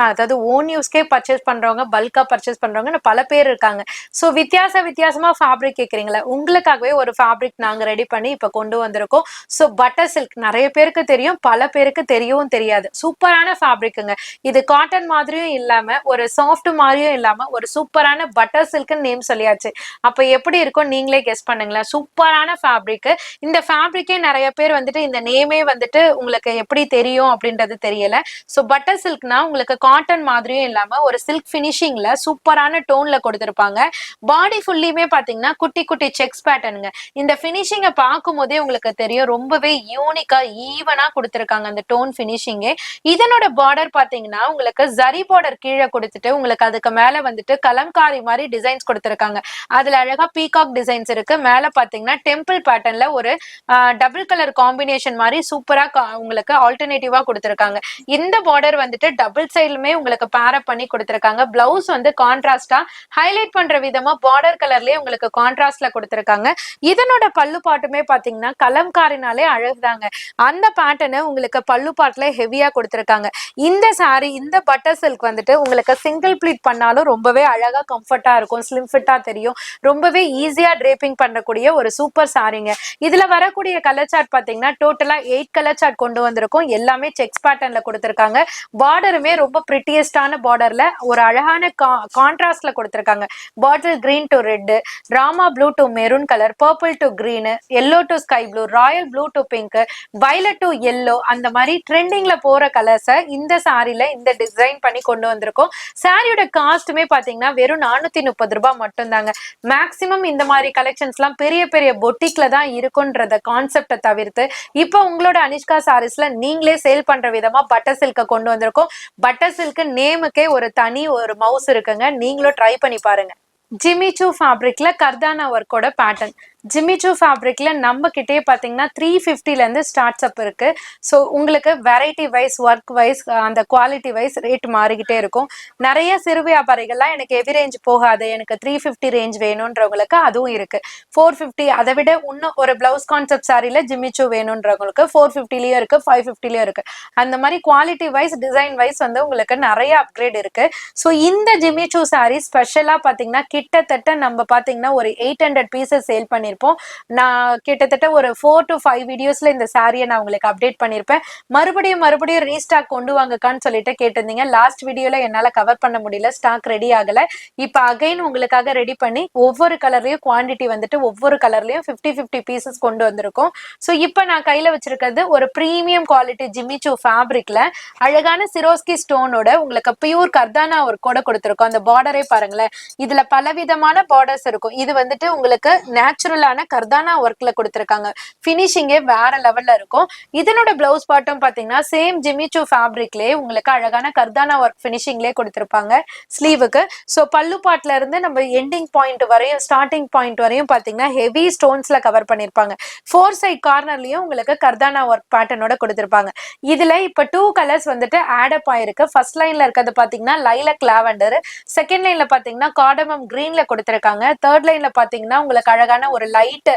அதாவது ஓன் யூஸ்க்கே பர்ச்சேஸ் பண்றவங்க, பல்கா பர்ச்சேஸ் பண்றவங்க பல பேர் இருக்காங்க. ஸோ வித்தியாசமா ஃபேப்ரிக் கேட்குறீங்களா, உங்களுக்காகவே ஒரு ஃபேப்ரிக் நாங்க ரெடி பண்ணி இப்ப கொண்டு வந்திருக்கோம். ஸோ பட்டர் சில்க் நிறைய பேருக்கு தெரியும், பல பேருக்கு தெரியவும் தெரியாது. சூப்பரான ஃபேப்ரிக்குங்க இது. காட்டன் மாதிரியும் இல்லாம ஒரு சாஃப்ட் மாதிரியும் இல்லாம ஒரு சூப்பரான பட்டர் சில்க்னு நேம் சொல்லியாச்சு. அப்ப எப்படி இருக்கும் நீங்களே கெஸ் பண்ணுங்களேன். சூப்பரான ஃபேப்ரிக். இந்த ஃபேப்ரிக்கே நிறைய பேர் வந்துட்டு இந்த நேமே வந்துட்டு உங்களுக்கு எப்படி தெரியும் அப்படின்றது தெரியல. ஸோ பட்டர் சில்க்னா உங்களுக்கு காட்டன் மாதிரியும் இல்லாம ஒரு சில்க் பினிஷிங்ல சூப்பரான டோன்ல கொடுத்திருப்பாங்க. பாடி ஃபுல்லியுமே பாத்தீங்கன்னா குட்டி குட்டி செக்ஸ் பேட்டர்னுங்க. இந்த பினிஷிங்கை பார்க்கும் போதே உங்களுக்கு தெரியும் ரொம்பவே யூனிக்கா ஈவனா கொடுத்திருக்காங்க அந்த டோன் பினிஷிங்கே. இதனோட பார்டர் பாத்தீங்கன்னா உங்களுக்கு ஜரி பார்டர் கீழே கொடுத்துட்டு உங்களுக்கு அதுக்கு மேல வந்துட்டு கலம்காரி மாதிரி டிசைன்ஸ் கொடுத்திருக்காங்க. அதுல அழகா பீகாக் டிசைன்ஸ் இருக்கு. மேல பாத்தீங்கன்னா டெம்பிள் பேட்டர்ன்ல ஒரு டபுள் கலர் காம்பினேஷன் மாதிரி சூப்பரா உங்களுக்கு ஆல்டர்னேட்டிவா கொடுத்திருக்காங்க. இந்த பார்டர் வந்துட்டு டபுள் சைடுமே உங்களுக்கு பேரப் பண்ணி கொடுத்திருக்காங்க. பிளவுஸ் வந்து கான்ட்ராஸ்டா ஹைலைட் பண்ற விதமா பார்டர் கலர்லயே உங்களுக்கு கான்ட்ராஸ்ட்ல கொடுத்திருக்காங்க. இதனோட பல்லு பாட்டுமே பாத்தீங்கன்னா கலம்காரினாலே அழகுதாங்க. அந்த பேட்டர்னு உங்களுக்கு பல்லு பாட்டுல ஹெவியா கொடுத்திருக்காங்க. இந்த சாரி இந்த பட்டர் சில்க் வந்துட்டு உங்களுக்கு சிங்கிள் ப்ளீட் பண்ணாலும் ரொம்பவே அழகா கம்ஃபர்ட்டா இருக்கும், ஸ்லிம் ஃபிட்டா தெரியும், ரொம்பவே ஈஸியா டிரேப்பிங் பண்ணக்கூடிய ஒரு சூப்பர் சாரிங்க. இதுல வரக்கூடிய கலர் சார்ட் பாத்தீங்கன்னா டோட்டலா 8 கலர் சார்ட் கொண்டு வந்திருக்கும். எல்லாமே செக்ஸ் பேட்டர்ன்ல கொடுத்திருக்காங்க. பார்டருமே ரொம்ப பிரிட்டியஸ்டான பார்டர்ல ஒரு அழகான கான்ட்ராஸ்ட்ல கொடுத்திருக்காங்க. Bottle green to red, Rama blue to maroon colour, purple to green, yellow to sky blue, Royal blue to pink, violet to yellow, அந்த மாதிரி ட்ரெண்டிங்ல போற கலர்ஸை இந்த சாரில இந்த டிசைன் பண்ணி கொண்டு வந்திருக்கோம். சாரியோட காஸ்ட்டுமே பாத்தீங்கன்னா வெறும் 430 ரூபாய் மட்டும் தாங்க. மேக்சிமம் இந்த மாதிரி கலெக்ஷன்ஸ் எல்லாம் பெரிய பெரிய பொட்டிக்ல தான் இருக்கும்ன்றத கான்செப்டை தவிர்த்து இப்போ உங்களோட அனிஷ்கா சாரீஸ்ல நீங்களே சேல் பண்ற விதமா பட்டர் சில்க கொண்டு வந்திருக்கோம். பட்டர் சில்க் நேமுக்கே ஒரு தனி ஒரு மவுஸ் இருக்குங்க, நீங்களும் ட்ரை பண்ணி பாருங்க. ஜிமிச்சூ ஃபேப்ரிக்ல கர்தானா ஒர்க்கோட பேட்டர்ன். ஜிமிச்சூ ஃபேப்ரிக்ல நம்ம கிட்டே பாத்தீங்கன்னா 350ல இருந்து ஸ்டார்ட்ஸ் அப் இருக்கு. ஸோ உங்களுக்கு வெரைட்டி வைஸ், ஒர்க் வைஸ், அந்த குவாலிட்டி வைஸ் ரேட் மாறிக்கிட்டே இருக்கும். நிறைய சிறு வியாபாரிகள்லாம் எனக்கு ஹெவி ரேஞ்ச் போகாது, எனக்கு 350 ரேஞ்ச் வேணும்ன்றவங்களுக்கு அதுவும் இருக்கு. 450 அதை விட இன்னும் ஒரு பிளவுஸ் கான்செப்ட் சாரில ஜிமிச்சூ வேணும்ன்றவங்களுக்கு 450லயும் இருக்கு, 550லயும் இருக்கு. அந்த மாதிரி குவாலிட்டி வைஸ், டிசைன் வைஸ் வந்து உங்களுக்கு நிறைய அப்கிரேட் இருக்கு. ஸோ இந்த ஜிமிச்சூ சாரி ஸ்பெஷலா பாத்தீங்கன்னா கிட்டத்தட்ட நம்ம பாத்தீங்கன்னா ஒரு 800 பீசஸ் சேல் பண்ணி நான் கிட்டத்தட்ட ஒரு 4 to 5 வீடியோஸ்ல இந்த சாரியை நான் உங்களுக்கு அப்டேட் பண்ணிருப்பேன். மறுபடியும் ரீஸ்டாக் கொண்டு வாங்கக்கான்னு சொல்லிட்டு கேட்டிருந்தீங்க. லாஸ்ட் வீடியோல என்னால கவர் பண்ண முடியல, ஸ்டாக் ரெடி ஆகல. இப்ப அகைன் உங்களுக்காக ரெடி பண்ணி ஒவ்வொரு கலர்லயும் குவான்டிட்டி வந்துட்டு ஒவ்வொரு கலர்லயும் 50 பீசஸ் கொண்டு வந்திருக்கோம். ஸோ இப்ப நான் கையில வச்சிருக்கிறது ஒரு பிரீமியம் குவாலிட்டி ஜிமிச்சூ ஃபேப்ரிக்ல அழகான சிரோஸ்கி ஸ்டோனோட உங்களுக்கு பியூர் கர்தானா ஒர்க்கோட கொடுத்திருக்கோம். அந்த பார்டரே பாருங்களேன், இதுல பலவிதமான பார்டர்ஸ் இருக்கும். இது வந்துட்டு உங்களுக்கு நேச்சுரல் கர்தானா ஒர்க்ல கொடுத்திருக்காங்க. பினிஷிங்கே வேற லெவல்ல இருக்கும். இதனோட பிளவுஸ் பாட்டும் பாத்தீங்கன்னா சேம் ஜிமிச்சூ ஃபேப்ரிக்லயே உங்களுக்கு அழகான கர்தானா ஒர்க் பினிஷிங்லயே கொடுத்திருப்பாங்க ஸ்லீவுக்கு. சோ பல்லு பாட்ல இருந்து நம்ம எண்டிங் பாயிண்ட் வரையும், ஸ்டார்டிங் பாயிண்ட் வரையும் பாத்தீங்கன்னா ஹெவி ஸ்டோன்ஸ்ல கவர் பண்ணிருப்பாங்க. 4 சைட் கார்னர்லயும் உங்களுக்கு கர்தானா ஒர்க் பேட்டர்னோட கொடுத்திருப்பாங்க. இதுல இப்ப 2 கலர்ஸ் வந்துட்டு ஆட் அப் ஆயிருக்கு. ஃபர்ஸ்ட் லைன்ல இருக்கிறது பாத்தீங்கன்னா லைலக் லாவெண்டர், செகண்ட் லைன்ல பாத்தீங்கன்னா கார்டமம் கிரீன்ல கொடுத்திருக்காங்க, தேர்ட் லைன்ல பாத்தீங்கன்னா உங்களுக்கு அழகான ஒரு லைட்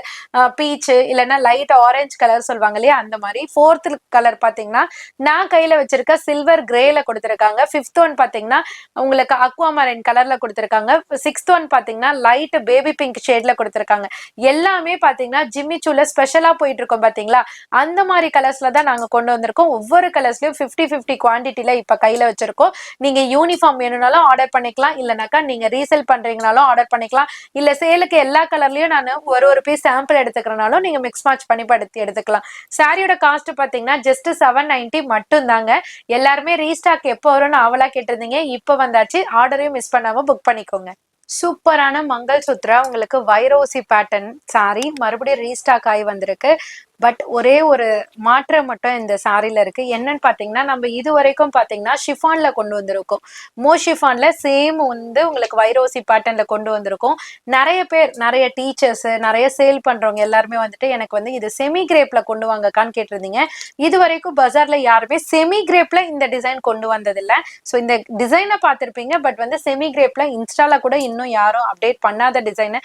பீச் இல்லைன்னா லைட் ஆரஞ்சு கலர் சொல்லுவாங்க இல்லையா, அந்த மாதிரி. 4th கலர் பாத்தீங்கன்னா நான் கையில வச்சிருக்க சில்வர் கிரேல கொடுத்துருக்காங்க. 5th ஒன் பாத்தீங்கன்னா உங்களுக்கு அக்வாமரைன் கலர்ல கொடுத்துருக்காங்க. 6th ஒன் பாத்தீங்கன்னா லைட் பேபி பிங்க் ஷேட்ல கொடுத்துருக்காங்க. எல்லாமே பாத்தீங்கன்னா ஜிம்மி சூல ஸ்பெஷலா போயிட்டு இருக்கோம் பாத்தீங்களா, அந்த மாதிரி கலர்ஸ்ல தான் நாங்க கொண்டு வந்திருக்கோம். ஒவ்வொரு கலர்ஸ்லயும் 50-50 குவான்டிட்டில இப்ப கையில வச்சிருக்கோம். நீங்க யூனிஃபார்ம் வேணும்னாலும் ஆர்டர் பண்ணிக்கலாம், இல்லனாக்கா நீங்க ரீசேல் பண்றீங்கனாலும் ஆர்டர் பண்ணிக்கலாம், இல்ல சேலுக்கு எல்லா கலர்லயும் நான் ஒரு பீஸ் சாம்பிள் எடுத்துக்கிறனாலும் நீங்க மிக்ஸ் மேட்ச் பண்ணி எடுத்துக்கலாம். சாரியோட காஸ்ட் பாத்தீங்கன்னா ஜஸ்ட் 790 மட்டும் தாங்க. எல்லாருமே ரீஸ்டாக் எப்போ வரும்னு ஆவலா கேட்டிருந்தீங்க, இப்ப வந்தாச்சு. ஆர்டரையும் மிஸ் பண்ணாம புக் பண்ணிக்கோங்க. சூப்பரான மங்கள் சூத்ரா உங்களுக்கு வைரோசி பேட்டர்ன் சாரி மறுபடியும் ரீஸ்டாக் ஆகி வந்திருக்கு. பட் ஒரே ஒரு மாற்றம் மட்டும் இந்த சாரில இருக்கு. என்னன்னு பாத்தீங்கன்னா நம்ம இது வரைக்கும் பாத்தீங்கன்னா ஷிஃபான்ல கொண்டு வந்திருக்கோம். ஷிஃபான்ல சேம் வந்து உங்களுக்கு வைரோசி பேட்டர்ன்ல கொண்டு வந்திருக்கோம். நிறைய பேர், நிறைய டீச்சர்ஸ், நிறைய சேல் பண்றவங்க எல்லாருமே வந்துட்டு எனக்கு வந்து இது செமி கிரேப்ல கொண்டு வாங்கக்கான்னு கேட்டிருந்தீங்க. இது வரைக்கும் பஜார்ல யாருமே செமி கிரேப்ல இந்த டிசைன் கொண்டு வந்ததில்லை. ஸோ இந்த டிசைனை பார்த்திருப்பீங்க, பட் வந்து செமி கிரேப்ல இன்ஸ்டால கூட இன்னும் யாரும் அப்டேட் பண்ணாத டிசைனை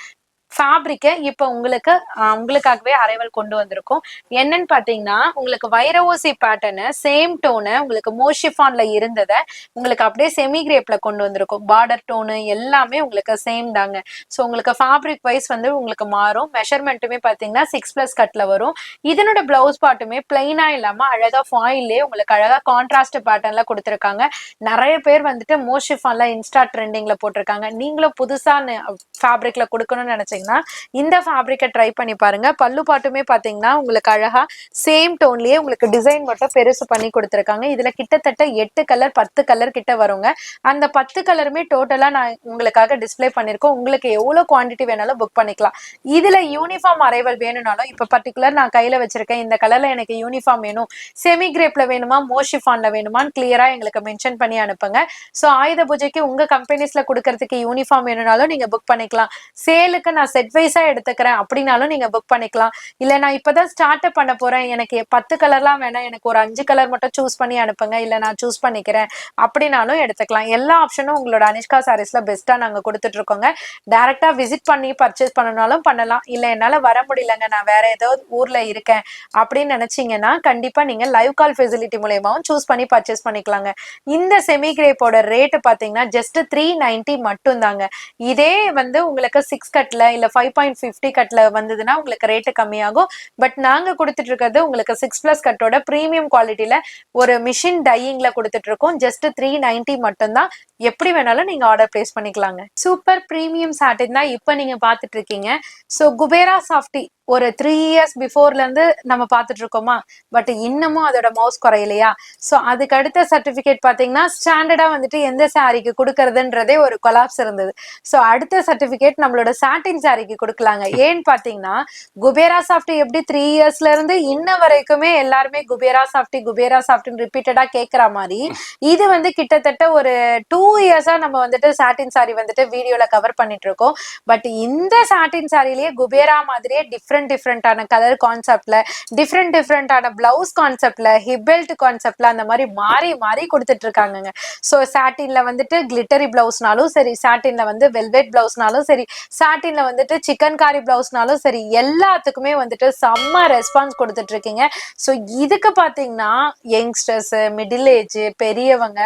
ஃபேப்ரிக்கை இப்போ உங்களுக்காகவே அரைவல் கொண்டு வந்திருக்கோம். என்னன்னு பாத்தீங்கன்னா உங்களுக்கு வைரவோசி பேட்டர்னு சேம் டோனு உங்களுக்கு மோஷிஃபான்ல இருந்ததை உங்களுக்கு அப்படியே செமி கிரேப்ல கொண்டு வந்திருக்கும். பார்டர் டோனு எல்லாமே உங்களுக்கு சேம் தாங்க. ஸோ உங்களுக்கு ஃபேப்ரிக் வைஸ் வந்து உங்களுக்கு மாறும். மெஷர்மெண்ட்டுமே பாத்தீங்கன்னா 6+ கட்ல வரும். இதனோட பிளவுஸ் பார்ட்டுமே பிளைனா இல்லாம அழகா ஃபாயிலே உங்களுக்கு அழகா கான்ட்ராஸ்ட் பேட்டர்ன்ல கொடுத்துருக்காங்க. நிறைய பேர் வந்துட்டு மோஷிஃபான்ல இன்ஸ்டா ட்ரெண்டிங்ல போட்டிருக்காங்க. நீங்களும் புதுசா ஃபேப்ரிக்ல கொடுக்கணும்னு நினைச்சீங்க இந்த ஃபேப்ரிக்கை ட்ரை பண்ணி பாருங்க. பல்லு பாட்டுமே பாத்தீங்கன்னா உங்களுக்கு அழகா சேம் டோன்லயே உங்களுக்கு டிசைன் மட்டும் பெருசு பண்ணி கொடுத்துருக்காங்க. இதுல கிட்டத்தட்ட 8 கலர் 10 கலர் கிட்ட வருங்க. அந்த 10 கலருமே டோட்டலா நான் உங்களுக்காக டிஸ்பிளே பண்ணிருக்கோம். உங்களுக்கு எவ்வளவு குவான்டிட்டி வேணாலும் புக் பண்ணிக்கலாம். இதுல யூனிஃபார்ம் அரைவல் வேணும்னாலும் இப்ப பர்டிகுலர் நான் கையில வச்சிருக்கேன், இந்த கலர்ல எனக்கு யூனிஃபார்ம் வேணும், செமி கிரேப்ல வேணுமா மோஷிஃபான்ல வேணுமான்னு கிளியரா எங்களுக்கு மென்ஷன் பண்ணி அனுப்புங்க. சோ ஆயுத பூஜைக்கு உங்க கம்பெனிஸ்ல கொடுக்கறதுக்கு யூனிஃபார்ம் வேணும்னாலும் நீங்க புக் பண்ணிக்கலாம். சேலுக்கு நான் செட் வைஸா எடுத்துக்கிறேன் அப்படின்னாலும் நீங்க புக் பண்ணிக்கலாம். இல்ல நான் இப்பதான் ஸ்டார்ட் அப் பண்ண போறேன், எனக்கு 10 கலர்லாம் வேணாம், எனக்கு ஒரு 5 கலர் மட்டும் சூஸ் பண்ணி அனுப்புங்க, இல்ல நான் சூஸ் பண்ணிக்கிறேன் அப்படின்னாலும் எடுத்துக்கலாம். எல்லா ஆப்ஷனும் உங்களோட அனிஷ்கா சாரீஸ்ல பெஸ்டா நாங்க கொடுத்துட்டு இருக்கோங்க. டைரக்டா விசிட் பண்ணி பர்ச்சேஸ் பண்ணனாலும் பண்ணலாம். இல்ல என்னால வர முடியலங்க, நான் வேற ஏதோ ஊர்ல இருக்கேன் அப்படின்னு நினைச்சீங்கன்னா கண்டிப்பா நீங்க லைவ் கால் ஃபெசிலிட்டி மூலமாவும் சூஸ் பண்ணி பர்ச்சேஸ் பண்ணிக்கலாங்க. இந்த செமி கிரேப்போட ரேட் பாத்தீங்கன்னா ஜஸ்ட் 390 மட்டும் தாங்க. இதே வந்து உங்களுக்கு 6 கட்ல இல்ல 5.50 கட்ல வந்ததுன்னா உங்களுக்கு ரேட்டு கம்மியாகும். பட் நாங்க கொடுத்துட்டு இருக்கிறது உங்களுக்கு 6+ கட்டோட பிரீமியம் குவாலிட்டியில ஒரு மிஷின் டையிங்ல கொடுத்துட்டு இருக்கோம். ஜஸ்ட் 390 மட்டும் தான். எப்படி வேணாலும் நீங்க ஆர்டர் பிளேஸ் பண்ணிக்கலாங்க. சூப்பர் பிரீமியம் சாட்டின் தான் இப்ப நீங்க பாத்துட்டு இருக்கீங்க. சோ குபேரா சாஃப்டி ஒரு 3 இயர்ஸ் பிஃபோர்ல இருந்து நம்ம பாத்துட்டு இருக்கோமா, பட் இன்னமும் அதோட மவுஸ் குறையிலையா. சோ அதுக்கு அடுத்த சர்டிபிகேட் பாத்தீங்கன்னா ஸ்டாண்டர்டா வந்துட்டு எந்த சாரிக்கு கொடுக்கறதுன்றதே ஒரு கொலாப்ஸ் இருந்தது. சோ அடுத்த சர்டிபிகேட் நம்மளோட சாட்டின் சாரிக்கு கொடுக்கலாங்க. ஏன்னு பாத்தீங்கன்னா குபேரா சாஃப்டி எப்படி 3 இயர்ஸ்ல இருந்து இன்ன வரைக்குமே எல்லாருமே குபேரா சாஃப்டின்னு ரிப்பீட்டடா கேட்கிற மாதிரி இது வந்து கிட்டத்தட்ட ஒரு 2 இயர்ஸா நம்ம வந்துட்டு சாட்டின் சாரி வந்துட்டு வீடியோல கவர் பண்ணிட்டு இருக்கோம். பட் இந்த சாட்டின் சாரிலேயே குபேரா மாதிரியே டிஃப்ரெண்டான கலர் கான்செப்ட்ல டிஃப்ரெண்டான பிளவுஸ் கான்செப்ட்ல ஹிப் பெல்ட் கான்செப்ட்ல அந்த மாதிரி மாறி கொடுத்துட்டு இருக்காங்க. ஸோ சாட்டின்ல வந்துட்டு கிளிட்டரி பிளவுஸ்னாலும் சரி, சாட்டின்ல வந்து வெல்வெட் பிளவுஸ்னாலும் சரி, சாட்டின்ல வந்துட்டு சிக்கன் காரி பிளவுஸ்னாலும் சரி, எல்லாத்துக்குமே வந்துட்டு செம்ம ரெஸ்பான்ஸ் கொடுத்துட்டு இருக்கீங்க. ஸோ இதுக்கு பாத்தீங்கன்னா யங்ஸ்டர்ஸ், மிடில் ஏஜ், பெரியவங்க,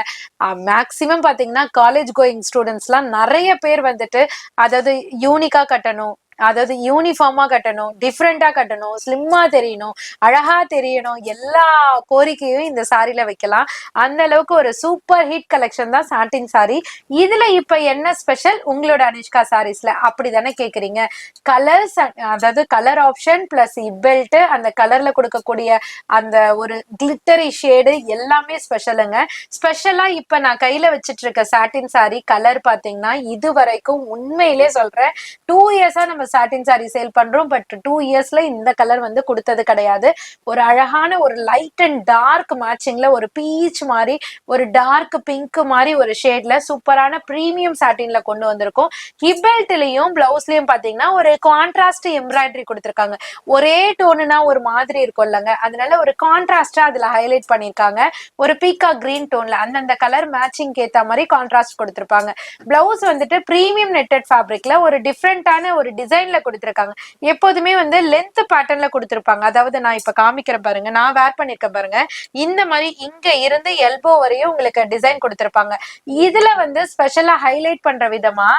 மேக்சிமம் பாத்தீங்கன்னா காலேஜ் கோயிங் ஸ்டூடெண்ட்ஸ்லாம் நிறைய பேர் வந்துட்டு அதாவது யூனிக்கா கட்டணும், அதாவது யூனிஃபார்மா கட்டணும், டிஃப்ரெண்டா கட்டணும், ஸ்லிம்மா தெரியணும், அழகா தெரியணும், எல்லா கோரிக்கையும் இந்த சாரில வைக்கலாம். அந்த அளவுக்கு ஒரு சூப்பர் ஹிட் கலெக்ஷன் தான் சாட்டின் சாரி. இதுல இப்ப என்ன ஸ்பெஷல் உங்களோட அனிஷ்கா சாரீஸ்ல அப்படிதானே கேக்குறீங்க. கலர்ஸ், அதாவது கலர் ஆப்ஷன் பிளஸ் பெல்ட், அந்த கலர்ல கொடுக்கக்கூடிய அந்த ஒரு கிளிட்டரி ஷேடு எல்லாமே ஸ்பெஷலுங்க. ஸ்பெஷலா இப்ப நான் கையில வச்சிட்டு இருக்க சாட்டின் சாரி கலர் பாத்தீங்கன்னா இது வரைக்கும் உண்மையிலே சொல்றேன் 2 இயர்ஸா நம்ம சாட்டின் சாரி சேல் பண்றோம். பட் 2 இயர்ஸ்ல இந்த கலர் வந்து கொடுத்தது கிடையாது. ஒரு அழகான ஒரு லைட் அண்ட் டார்க் மேட்சிங்ல ஒரு பீச் மாதிரி ஒரு டார்க் பிங்க் மாதிரி ஒரு ஷேட்ல சூப்பரான பிரீமியம் சாட்டின்ல கொண்டு வந்திருக்கோம். ஹிப் பெல்ட்லயும் பிளவுஸ்லயும் பாத்தீங்கன்னா ஒரு கான்ட்ராஸ்ட் எம்ப்ராய்டரி கொடுத்திருக்காங்க. ஒரே டோனுனா ஒரு மாதிரி இருக்கும் இல்லங்க, அதனால ஒரு கான்ட்ராஸ்டா அதுல ஹைலைட் பண்ணிருக்காங்க. ஒரு பீக்கா கிரீன் டோன்ல அந்தந்த கலர் மேட்சிங் ஏத்த மாதிரி கான்ட்ராஸ்ட் கொடுத்திருப்பாங்க. பிளவுஸ் வந்துட்டு பிரீமியம் நெட்டட் ஃபேப்ரிக்ல ஒரு டிஃப்ரெண்டான ஒரு டிசைன் டிசைன்ல கொடுத்திருக்காங்க. எப்போதுமே வந்து லென்த் பேட்டர்ன்ல கொடுத்திருப்பாங்க. அதாவது நான் இப்ப காமிக்கிறேன் பாருங்க, நான் வேர் பண்ணிருக்கேன் பாருங்க, இந்த மாதிரி இங்க இருந்து எல்போ வரையும் உங்களுக்கு டிசைன் கொடுத்திருப்பாங்க. இதுல வந்து ஸ்பெஷலா ஹைலைட் பண்ற விதமா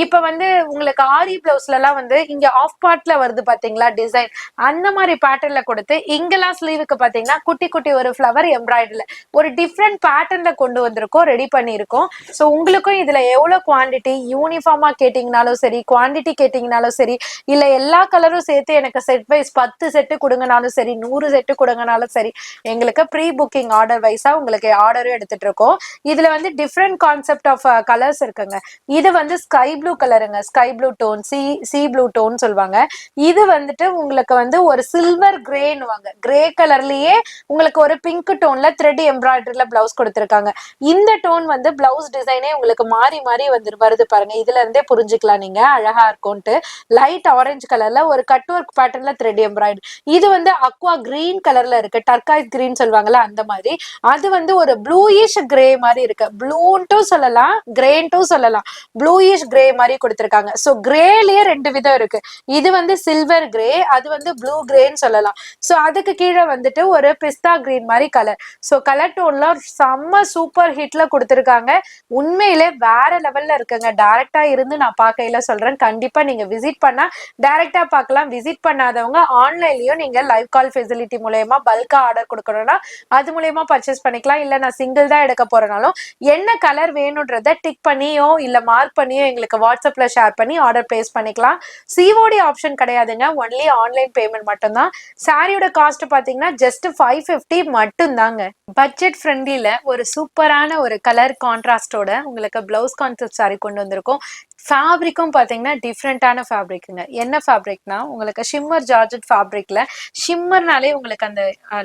இப்ப வந்து உங்களுக்கு ஆரி பிளவுஸ்ல எல்லாம் வந்து இங்க ஆஃப் பார்ட்ல வருது பாத்தீங்களா டிசைன், அந்த மாதிரி பேட்டர்ன்ல கொடுத்து இங்கெல்லாம் ஸ்லீவுக்கு பாத்தீங்கன்னா குட்டி குட்டி ஒரு ஃபிளவர் எம்ப்ராய்டரில ஒரு டிஃப்ரெண்ட் பேட்டர்ன்ல கொண்டு வந்திருக்கோம், ரெடி பண்ணியிருக்கோம். ஸோ உங்களுக்கும் இதுல எவ்வளவு குவான்டிட்டி யூனிஃபார்மா கேட்டீங்கனாலும் சரி, குவான்டிட்டி கேட்டீங்கனாலும் சரி, இல்ல எல்லா கலரும் சேர்த்து எனக்கு செட் வைஸ் 10 செட்டு கொடுங்கனாலும் சரி, 100 செட்டு கொடுங்கனாலும் சரி, எங்களுக்கு ப்ரீ புக்கிங் ஆர்டர் வைஸா உங்களுக்கு ஆர்டரும் எடுத்துட்டு இருக்கோம். இதுல வந்து டிஃப்ரெண்ட் கான்செப்ட் ஆஃப் கலர்ஸ் இருக்குங்க. இது வந்து ஸ்கை ப்ளூ கலருங்க, sky blue tone, sea blue tone சொல்லுவாங்க. இது வந்துட்டு உங்களுக்கு வந்து ஒரு சில்வர் கிரேன்னுவாங்க, கிரே கலர்லயே உங்களுக்கு ஒரு பிங்க் டோன்ல த்ரெட் எம்ப்ராய்டரில பிளவுஸ் கொடுத்திருக்காங்க. இந்த டோன் வந்து பிளவுஸ் டிசைனே உங்களுக்கு மாறி மாறி வருது பாருங்க, இதுல இருந்தே புரிஞ்சுக்கலாம் நீங்க அழகா இருக்கும்ட்டு. லைட் ஆரஞ்சு கலர்ல ஒரு கட் ஒர்க் பேட்டர்ன்ல த்ரெட் எம்ப்ராய்டரி. இது வந்து அக்வா கிரீன் கலர்ல இருக்கு, டர்காய்ஸ் கிரீன் சொல்லுவாங்கல்ல அந்த மாதிரி. அது வந்து ஒரு ப்ளூயிஷ் கிரே மாதிரி இருக்கு, ப்ளூன்ட்டும் சொல்லலாம் கிரேன்ட்டும் சொல்லலாம், ப்ளூயிஷ் கிரே மாதிரி கொடுத்திருக்காங்க. ஸோ கிரேலயே 2 விதம் இருக்கு. இது வந்து சில்வர் கிரே, அது வந்து ப்ளூ கிரேன்னு சொல்லலாம். ஸோ அதுக்கு கீழே வந்துட்டு ஒரு பிஸ்தா கிரீன் மாதிரி கலர். ஸோ கலர் டோன்ல செம்ம சூப்பர் ஹிட்ல கொடுத்திருக்காங்க. உண்மையிலே வேற லெவல்ல இருக்குங்க. டைரக்டா இருந்து நான் பார்க்கையில சொல்றேன், கண்டிப்பா நீங்க விசிட் பண்ணா டைரக்டா பார்க்கலாம். விசிட் பண்ணாதவங்க ஆன்லைன்லயும் நீங்க லைவ் கால் ஃபெசிலிட்டி மூலமா பல்கா ஆர்டர் கொடுக்கணும்னா அது மூலமா பர்ச்சேஸ் பண்ணிக்கலாம். இல்ல நான் சிங்கிள் தான் எடுக்க போறனாலும் என்ன கலர் வேணும்ன்றத டிக் பண்ணியோ இல்ல மார்க் பண்ணியோ எங்களுக்கு வாட்ஸ்அப்ல ஷேர் பண்ணி ஆர்டர் பிளேஸ் பண்ணிக்கலாம். சிஓடி ஆப்ஷன் கிடையாதுங்க, ஒன்லி ஆன்லைன் பேமெண்ட் மட்டும்தான். சாரியோட காஸ்ட் பாத்தீங்கன்னா ஜஸ்ட் 550 மட்டும் தாங்க. பட்ஜெட் ஃப்ரெண்ட்லில ஒரு சூப்பரான ஒரு கலர் கான்ட்ராஸ்டோட உங்களுக்கு பிளவுஸ் கான்செப்ட் சாரி கொண்டு வந்திருக்கோம். ஃபேப்ரிக்கும் பாத்தீங்கன்னா டிஃப்ரெண்டான ஃபேப்ரிக்குங்க. என்ன ஃபேப்ரிக்னா உங்களுக்கு ஷிம்மர் ஜார்ஜெட் ஃபேப்ரிக்ல, ஷிம்மர்னாலே உங்களுக்கு அந்த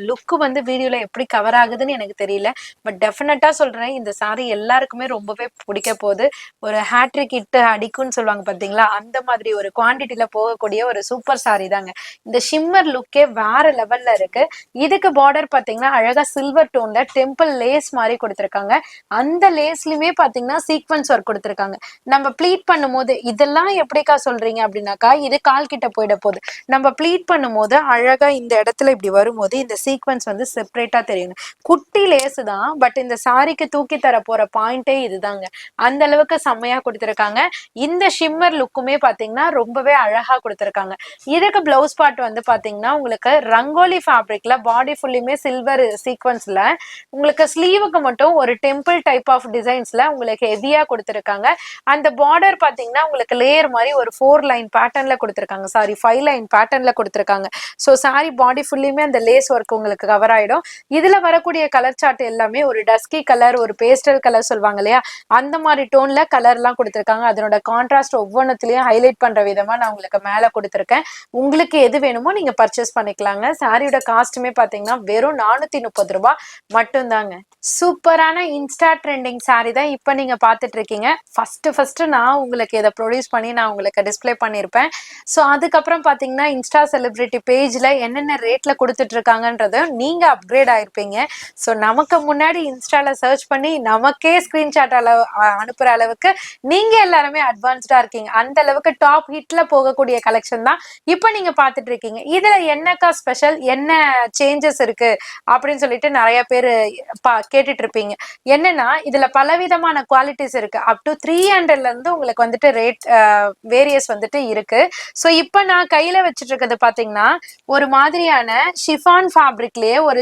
லுக் வந்து வீடியோல எப்படி கவர் ஆகுதுன்னு எனக்கு தெரியல, பட் டெஃபினட்டா சொல்றேன் இந்த சாரி எல்லாருக்குமே ரொம்பவே பிடிக்க போகுது. ஒரு ஹேட்ரிக் ஹிட் அடிக்கும்னு சொல்லுவாங்க பாத்தீங்களா, அந்த மாதிரி ஒரு குவான்டிட்டியில போகக்கூடிய ஒரு சூப்பர் சாரி தாங்க. இந்த ஷிம்மர் லுக்கே வேற லெவல்ல இருக்கு. இதுக்கு பார்டர் பாத்தீங்கன்னா அழகா சில்வர் டோன்ல டெம்பிள் லேஸ் மாதிரி கொடுத்திருக்காங்க. அந்த லேஸ்லயுமே பாத்தீங்கன்னா சீக்வன்ஸ் ஒர்க் கொடுத்திருக்காங்க. நம்ம ப்ளீட் பண்ணும்போது இதெல்லாம் எப்படிக்கா சொல்றீங்க அப்படின்னாக்கா, இது கால் கிட்ட போயிட போகுது. நம்ம ப்ளீட் பண்ணும்போது அழகா இந்த இடத்துல இப்படி வரும்போது இந்த சீக்வன்ஸ் வந்து செப்பரேட்டா தெரியும். குட்டி லேஸ் தான், பட் இந்த சாரிக்கு தூக்கி தர போற பாயிண்டே இதுதாங்க. அந்த அளவுக்கு செம்மையா கொடுத்திருக்காங்க. இந்த ஷிம்மர் லுக்குமே பாத்தீங்கன்னா ரொம்பவே அழகா கொடுத்திருக்காங்க. இதுக்கு பிளவுஸ் பார்ட் வந்து பாத்தீங்கன்னா உங்களுக்கு ரங்கோலி ஃபேப்ரிக்ல பாடி ஃபுல்லுமே சில்வர் சீக்வன்ஸ்ல, உங்களுக்கு ஸ்லீவுக்கு மட்டும் ஒரு டெம்பிள் டைப் ஆஃப் டிசைன்ஸ்ல உங்களுக்கு ஹெவியா கொடுத்திருக்காங்க. அந்த பார்டர் பாத்தீங்கன்னா உங்களுக்கு லேயர் மாதிரி ஒரு 4 லைன் பேட்டர்ன்ல கொடுத்திருக்காங்க, சாரி 5 லைன் பேட்டர்ன்ல கொடுத்திருக்காங்க. ஸோ சாரி பாடி ஃபுல்லுமே அந்த லேஸ் ஒர்க் உங்களுக்கு கவர் ஆயிடும். இதுல வரக்கூடிய கலர் சார்ட் எல்லாமே ஒரு டஸ்கி கலர், ஒரு பேஸ்டல் கலர் சொல்லுவாங்க இல்லையா, அந்த மாதிரி டோன்ல கலர் எல்லாம் கொடுத்திருக்காங்க. அதனோட கான்ட்ராஸ்ட் ஒவ்வொன்றுத்திலயும் ஹைலைட் பண்ற விதமா நான் உங்களுக்கு மேல கொடுத்திருக்கேன். உங்களுக்கு எது வேணுமோ நீங்க பர்ச்சேஸ் பண்ணிக்கலாங்க. சாரியோட காஸ்ட்டுமே பாத்தீங்கன்னா வெறும் 430 ரூபாய் மட்டும்தாங்க. சூப்பரான இன்ஸ்டா ட்ரெண்டிங் சாரி தான் இப்ப நீங்க பாத்துட்டு இருக்கீங்க. ஃபர்ஸ்ட் நான் உங்களுக்கு இதை ப்ரொடியூஸ் பண்ணி நான் உங்களுக்கு டிஸ்பிளே பண்ணியிருப்பேன். ஸோ அதுக்கப்புறம் பாத்தீங்கன்னா இன்ஸ்டா செலிபிரிட்டி பேஜ்ல என்னென்ன ரேட்ல கொடுத்துட்டு இருக்காங்கன்றத நீங்க அப்கிரேட் ஆயிருப்பீங்க. ஸோ நமக்கு முன்னாடி இன்ஸ்டால சர்ச் பண்ணி நமக்கே ஸ்கிரீன்ஷாட் அனுப்புற அளவுக்கு நீங்க எல்லாருமே அட்வான்ஸ்டா இருக்கீங்க. அந்த அளவுக்கு டாப் ஹிட்ல போகக்கூடிய கலெக்ஷன் தான் இப்ப நீங்க பாத்துட்டு இருக்கீங்க. இதுல என்னக்கா ஸ்பெஷல், என்ன சேஞ்சஸ் இருக்கு அப்படின்னு சொல்லிட்டு நிறைய பேர் கேட்டுட்டு இருப்பீங்க. என்னன்னா இதுல பலவிதமான குவாலிட்டிஸ் இருக்கு. அப் டு 300ல இருந்து உங்களுக்கு வந்துட்டு ரேட் வேரியஸ் வந்துட்டு இருக்கு. ஸோ இப்ப நான் கையில வச்சுட்டு இருக்கிறது பாத்தீங்கன்னா ஒரு மாதிரியான ஷிஃபான் ஃபேப்ரிக்லயே ஒரு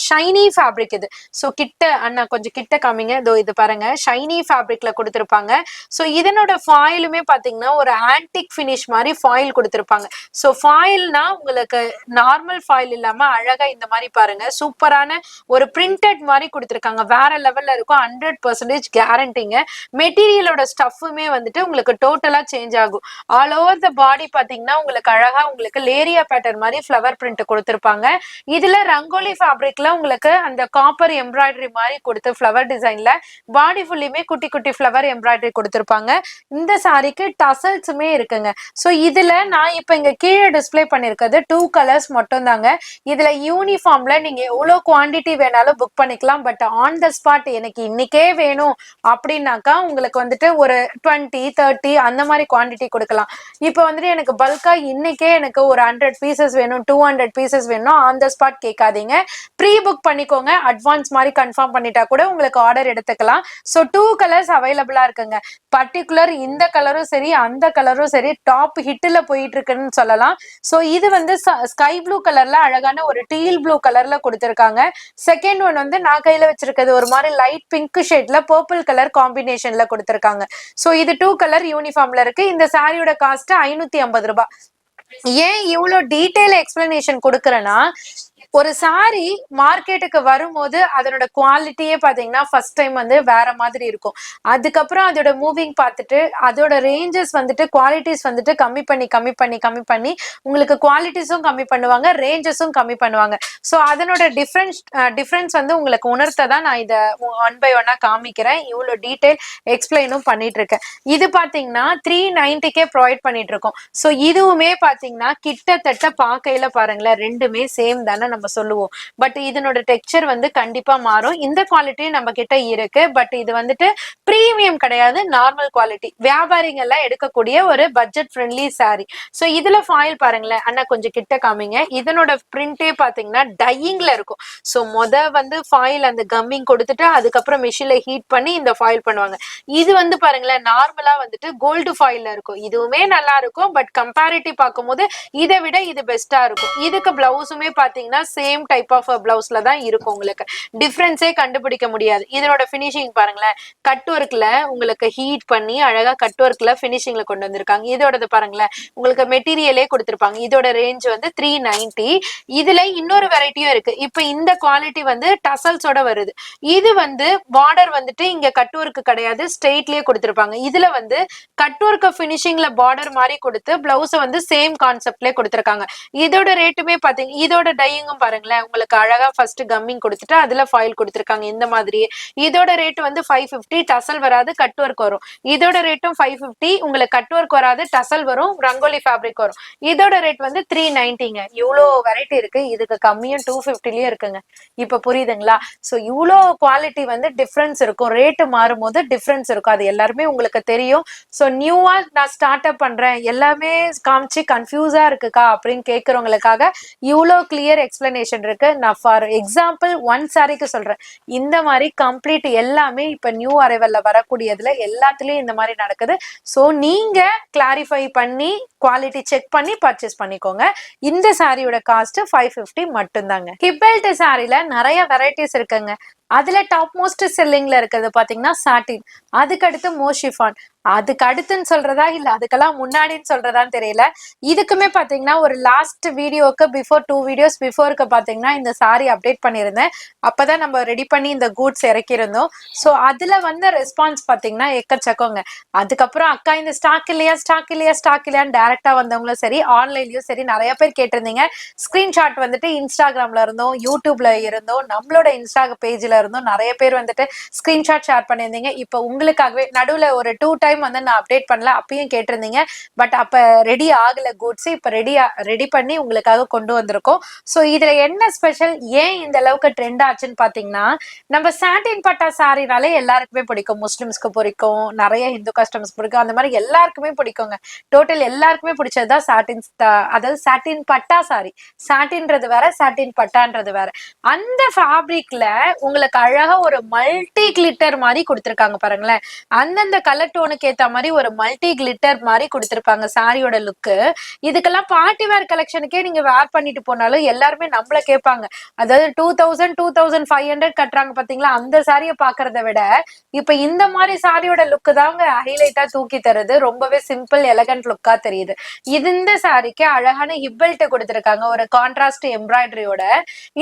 ஷைனி ஃபேப்ரிக் இது. ஸோ கிட்ட அண்ணா கொஞ்சம் கிட்ட காமிங்க, இதோ இது பாருங்க, ஷைனி ஃபேப்ரிக்ல கொடுத்திருப்பாங்க. ஸோ இதனோட ஃபாயிலுமே பாத்தீங்கன்னா ஒரு ஆன்டிக் ஃபினிஷ் மாதிரி ஃபாயில் கொடுத்திருப்பாங்க. ஸோ ஃபாயில்னா உங்களுக்கு நார்மல் ஃபாயில் இல்லாம அழகா இந்த மாதிரி பாருங்க சூப்பரான ஒரு பிரிண்டட் மாதிரி கொடுத்திருக்காங்க. வேற லெவல்ல இருக்கும். 100% கேரண்டிங்க. மெட்டீரியலோட ஸ்டஃப்புமே வந்துட்டு உங்களுக்கு டோட்டலா சேஞ்ச் ஆகும். ஆல் ஓவர் த பாடி பாத்தீங்கன்னா உங்களுக்கு அழகா உங்களுக்கு லேரியா பேட்டர்ன் மாதிரி ஃபிளவர் பிரிண்ட் கொடுத்திருப்பாங்க. இதுல ரங்கோலி ஃபேப்ரிக்ல உங்களுக்கு அந்த காப்பர் எம்ப்ராய்டரி மாதிரி கொடுத்து ஃபிளவர் டிசைன்ல பாடி ஃபுல்லுமே குட்டி குட்டி ஃபிளவர் எம்ப்ராய்டரி கொடுத்திருப்பாங்க. இந்த சாரிக்கு டசல்ஸுமே இருக்குங்க. ஸோ இதுல நான் இப்ப இங்க கீழே டிஸ்பிளே பண்ணிருக்கிறது 2 கலர்ஸ் மட்டும் தாங்க. இதுல யூனிஃபார்ம்ல நீங்க எவ்வளவு குவான்டிட்டி வேணாலும் புக் பண்ணிக்கலாம். பட் ஆன் த ஸ்பாட் எனக்கு இன்னைக்கே வேணும் அப்படின்னாக்கா உங்களுக்கு வந்துட்டு ஒரு 20, 30 அந்த மாதிரி குவாண்டிட்டி கொடுக்கலாம். இப்போ வந்துட்டு எனக்கு பல்கா இன்னைக்கே எனக்கு ஒரு 100 பீசஸ் வேணும், 200 பீசஸ் வேணும், ஆன் த ஸ்பாட் கேட்காதீங்க, ப்ரீ புக் பண்ணிக்கோங்க. அட்வான்ஸ் மாதிரி கன்ஃபார்ம் பண்ணிட்டா கூட உங்களுக்கு ஆர்டர் எடுத்துக்கலாம். ஸோ 2 கலர்ஸ் அவைலபிளா இருக்குங்க. பர்டிகுலர் இந்த கலரும் சரி அந்த கலரும் சரி டாப் ஹிட்ல போயிட்டு இருக்குன்னு சொல்லலாம். ஸோ இது வந்து ஸ்கை ப்ளூ கலர்ல அழகான ஒரு டீல் ப்ளூ கலர்ல கொடுத்துருக்காங்க. செகண்ட் ஒன் வந்து நான் கையில வச்சிருக்கிறது ஒரு மாதிரி லைட் பிங்க் ஷேட்ல பர்பிள் கலர் காம்பினேஷன்ல கொடுத்துருக்காங்க. ஸோ இது 2 கலர் யூனிஃபார்ம்ல இருக்கு. இந்த சாரியோட காஸ்ட் 550 ரூபாய். ஏன் இவ்வளோ டீட்டெயில் எக்ஸ்பிளனேஷன் கொடுக்குறேன்னா, ஒரு சாரி மார்க்கெட்டுக்கு வரும்போது அதனோட குவாலிட்டியே பாத்தீங்கன்னா ஃபர்ஸ்ட் டைம் வந்து வேற மாதிரி இருக்கும். அதுக்கப்புறம் அதோட மூவிங் பார்த்துட்டு அதோட ரேஞ்சஸ் வந்துட்டு குவாலிட்டிஸ் வந்துட்டு கம்மி பண்ணி உங்களுக்கு குவாலிட்டிஸும் கம்மி பண்ணுவாங்க, ரேஞ்சஸும் கம்மி பண்ணுவாங்க. ஸோ அதனோட டிஃப்ரென்ஸ் வந்து உங்களுக்கு உணர்த்த தான் நான் இதை 1 by 1 காமிக்கிறேன். இவ்வளோ டீட்டெயில் எக்ஸ்பிளைனும் பண்ணிட்டு இருக்கேன். இது பாத்தீங்கன்னா 390 ப்ரொவைட் பண்ணிட்டு இருக்கோம். ஸோ இதுவுமே பாத்தீங்கன்னா கிட்டத்தட்ட பார்க்கையில பாருங்களேன் ரெண்டுமே சேம் தானே நம்ம சொல்லுவோம். பட் இதனோட டெக்ஸ்சர் வந்து கண்டிப்பா மாறும். இந்த குவாலிட்டி நம்ம கிட்ட இருக்கு. பட் இது வந்துட்டு பிரீமியம் கிடையாது, நார்மல் குவாலிட்டி. வியாபாரிங்க எல்லாம் எடுக்கக்கூடிய ஒரு பட்ஜெட் ஃப்ரெண்ட்லி சாரி. ஸோ இதுல ஃபாயில் பாருங்களேன் அண்ணா, கொஞ்சம் கிட்ட காமிங்க. இதனோட பிரிண்டே பாத்தீங்கன்னா டையிங்ல இருக்கும். ஸோ வந்து ஃபாயில் அந்த கம்மிங் கொடுத்துட்டு அதுக்கப்புறம் மிஷின்ல ஹீட் பண்ணி இந்த ஃபாயில் பண்ணுவாங்க. இது வந்து பாருங்களேன் நார்மலா வந்துட்டு கோல்டு ஃபாயில்ல இருக்கும். இதுவுமே நல்லா இருக்கும். பட் கம்பேரிட்டிவ் பார்க்கும்போது இதை விட இது பெஸ்டா இருக்கும். இதுக்கு பிளவுஸுமே பாத்தீங்கன்னா சேம் டைப் ஆஃப் பிளவுஸ்ல தான் இருக்கும். உங்களுக்கு டிஃபரன்ஸே கண்டுபிடிக்க முடியாது. இதனோட பினிஷிங் பாருங்களேன், கட் ஒர்க்ல உங்களுக்கு ஹீட் பண்ணி அழகா கட் ஒர்க்ல பினிஷிங்ல கொண்டு வந்திருக்காங்க. இதோடது பாருங்களேன் உங்களுக்கு மெட்டீரியலே கொடுத்திருப்பாங்க. இதோட ரேஞ்ச் வந்து 390. இதுல இன்னொரு வெரைட்டியும் இருக்கு. இப்ப இந்த குவாலிட்டி வந்து டசல்ஸோட வருது. இது வந்து பார்டர் வந்துட்டு இங்க கட் ஒர்க் கிடையாது, ஸ்ட்ரெயிட்லயே கொடுத்திருப்பாங்க. இதுல வந்து கட் ஒர்க் பினிஷிங்ல பார்டர் மாதிரி கொடுத்து பிளவுஸ் வந்து சேம் கான்செப்ட்லயே கொடுத்திருக்காங்க. இதோட ரேட்டுமே பாத்தீங்க, இதோட டையிங்கும் பாருங்களேன் உங்களுக்கு அழகா ஃபர்ஸ்ட் கம்மிங் கொடுத்துட்டு அதுல ஃபாயில் கொடுத்திருக்காங்க இந்த மாதிரி. இதோட ரேட் வந்து 550, டசல் வராது, கட் ஒர்க் வரும். இதோட ரேட்டும் 550, உங்களுக்கு கட் ஒர்க் வராது, டசல் வரும், ரங்கோலி ஃபேப்ரிக் வரும். இதோட ரேட் வந்து 390ங்க. இவ்வளோ வெரைட்டி இருக்கு. இதுக்கு கம்மியும் 250லயே இருக்குங்க. இப்ப புரியுதுங்களா? சோ இவ்வளோ குவாலிட்டி வந்து டிஃபரன்ஸ் இருக்கும். ரேட்டு மாறும் போது டிஃபரன்ஸ் இருக்கும். அது எல்லாருமே உங்களுக்கு தெரியும். சோ நியூவா நான் ஸ்டார்ட் அப் பண்றேன், எல்லாமே காமிச்சு கன்ஃபியூஸா இருக்குக்கா அப்படின்னு கேட்கறவங்களுக்காக இவ்வளோ கிளியர் எக்ஸ்பிளனேஷன் இருக்கு. நான் ஃபார் எக்ஸாம்பிள் 1 சாரிக்கு சொல்றேன். இந்த மாதிரி கம்ப்ளீட் எல்லாமே இப்ப நியூ அரைவல்ல வரக்கூடியதுல எல்லாத்துலயும் இந்த மாதிரி நடக்குது. சோ நீங்க கிளாரிஃபை பண்ணி குவாலிட்டி செக் பண்ணி பர்ச்சேஸ் பண்ணிக்கோங்க. இந்த சாரியோட காஸ்ட் 550 மட்டும்தாங்க. ஹிப்பெல்ட் சாரில நிறைய வெரைட்டிஸ் இருக்குங்க. அதுல டாப் மோஸ்ட் செல்லிங்ல இருக்கிறது பாத்தீங்கன்னா சாட்டின், அதுக்கு அடுத்து மோஷிஃபான், அதுக்கு அடுத்துன்னு சொல்றதா இல்ல அதுக்கெல்லாம் முன்னாடின்னு சொல்றதான்னு தெரியல. இதுக்குமே பாத்தீங்கன்னா ஒரு லாஸ்ட் வீடியோக்கு பிஃபோர் 2 வீடியோஸ் பிஃபோருக்கு பாத்தீங்கன்னா இந்த சாரி அப்டேட் பண்ணியிருந்தேன். அப்பதான் நம்ம ரெடி பண்ணி இந்த கூட்ஸ் இறக்கியிருந்தோம். ஸோ அதுல வந்து ரெஸ்பான்ஸ் பாத்தீங்கன்னா எக்கச்சக்கங்க. அதுக்கப்புறம் அக்கா இந்த ஸ்டாக் இல்லையான்னு டைரக்டா வந்தவங்களும் சரி ஆன்லைன்லயும் சரி நிறைய பேர் கேட்டிருந்தீங்க. ஸ்கிரீன்ஷாட் வந்துட்டு இன்ஸ்டாகிராம்ல இருந்தோம், யூடியூப்ல இருந்தோம், நம்மளோட இன்ஸ்டா பேஜ்ல இருந்தோம் நிறைய பேர் வந்துட்டு ஸ்கிரீன்ஷாட் ஷேர் பண்ணியிருந்தீங்க. இப்போ உங்களுக்காகவே நடுவுல ஒரு 2 டைம் வந்து நான் அப்டேட் பண்ணல, அப்பயும் கேட்டிருந்தீங்க. பட் அப்ப ரெடி ஆகல கூட்ஸ், இப்ப ரெடி பண்ணி உங்களுக்காக கொண்டு வந்திருக்கோம். சோ இதுல என்ன ஸ்பெஷல், ஏன் இந்த அளவுக்கு ட்ரெண்ட் ஆச்சுன்னு பாத்தீங்கன்னா, நம்ம சாட்டின் பட்டா சாரினாலே எல்லாருக்குமே பிடிக்கும். முஸ்லிம்ஸ்க்கு பிடிக்கும், நிறைய ஹிந்து கஸ்டமர்ஸ் பிடிக்கும், அந்த மாதிரி எல்லாருக்குமே பிடிக்குங்க. டோட்டல் எல்லாருக்குமே பிடிச்சதுதான் சாட்டின், அதாவது சாட்டின் பட்டா சாரி. சாட்டின்றது வேற, சாட்டின் பட்டான்றது வேற. அந்த ஃபேப்ரிக்ல உங்களுக்கு அழகா ஒரு மல்டி கிளிட்டர் மாதிரி கொடுத்திருக்காங்க பாருங்களேன். அந்தந்த கலர் டோனுக்கு ஏத்த மாதிரி ஒரு மல்டி கிளிட்டர் மாதிரி கொடுத்திருப்பாங்க சாரியோட லுக்கு. இதுக்கெல்லாம் பார்ட்டி வேர் கலெக்ஷனுக்கே நீங்க வேர் பண்ணிட்டு போனாலும் எல்லாருமே நம்மள கேட்பாங்க. அதாவது 2000 2500 கட்டுறாங்க பாத்தீங்களா, அந்த சாரியை பாக்குறத விட இப்ப இந்த மாதிரி சாரியோட லுக்கு தாங்க ஹைலைட்டா தூக்கி தருது. ரொம்பவே சிம்பிள் எலகன்ட் லுக்கா தெரியுது. இந்த சாரிக்கு அழகான ஹிப்பெல்ட் கொடுத்திருக்காங்க ஒரு கான்ட்ராஸ்ட் எம்ப்ராய்டரியோட.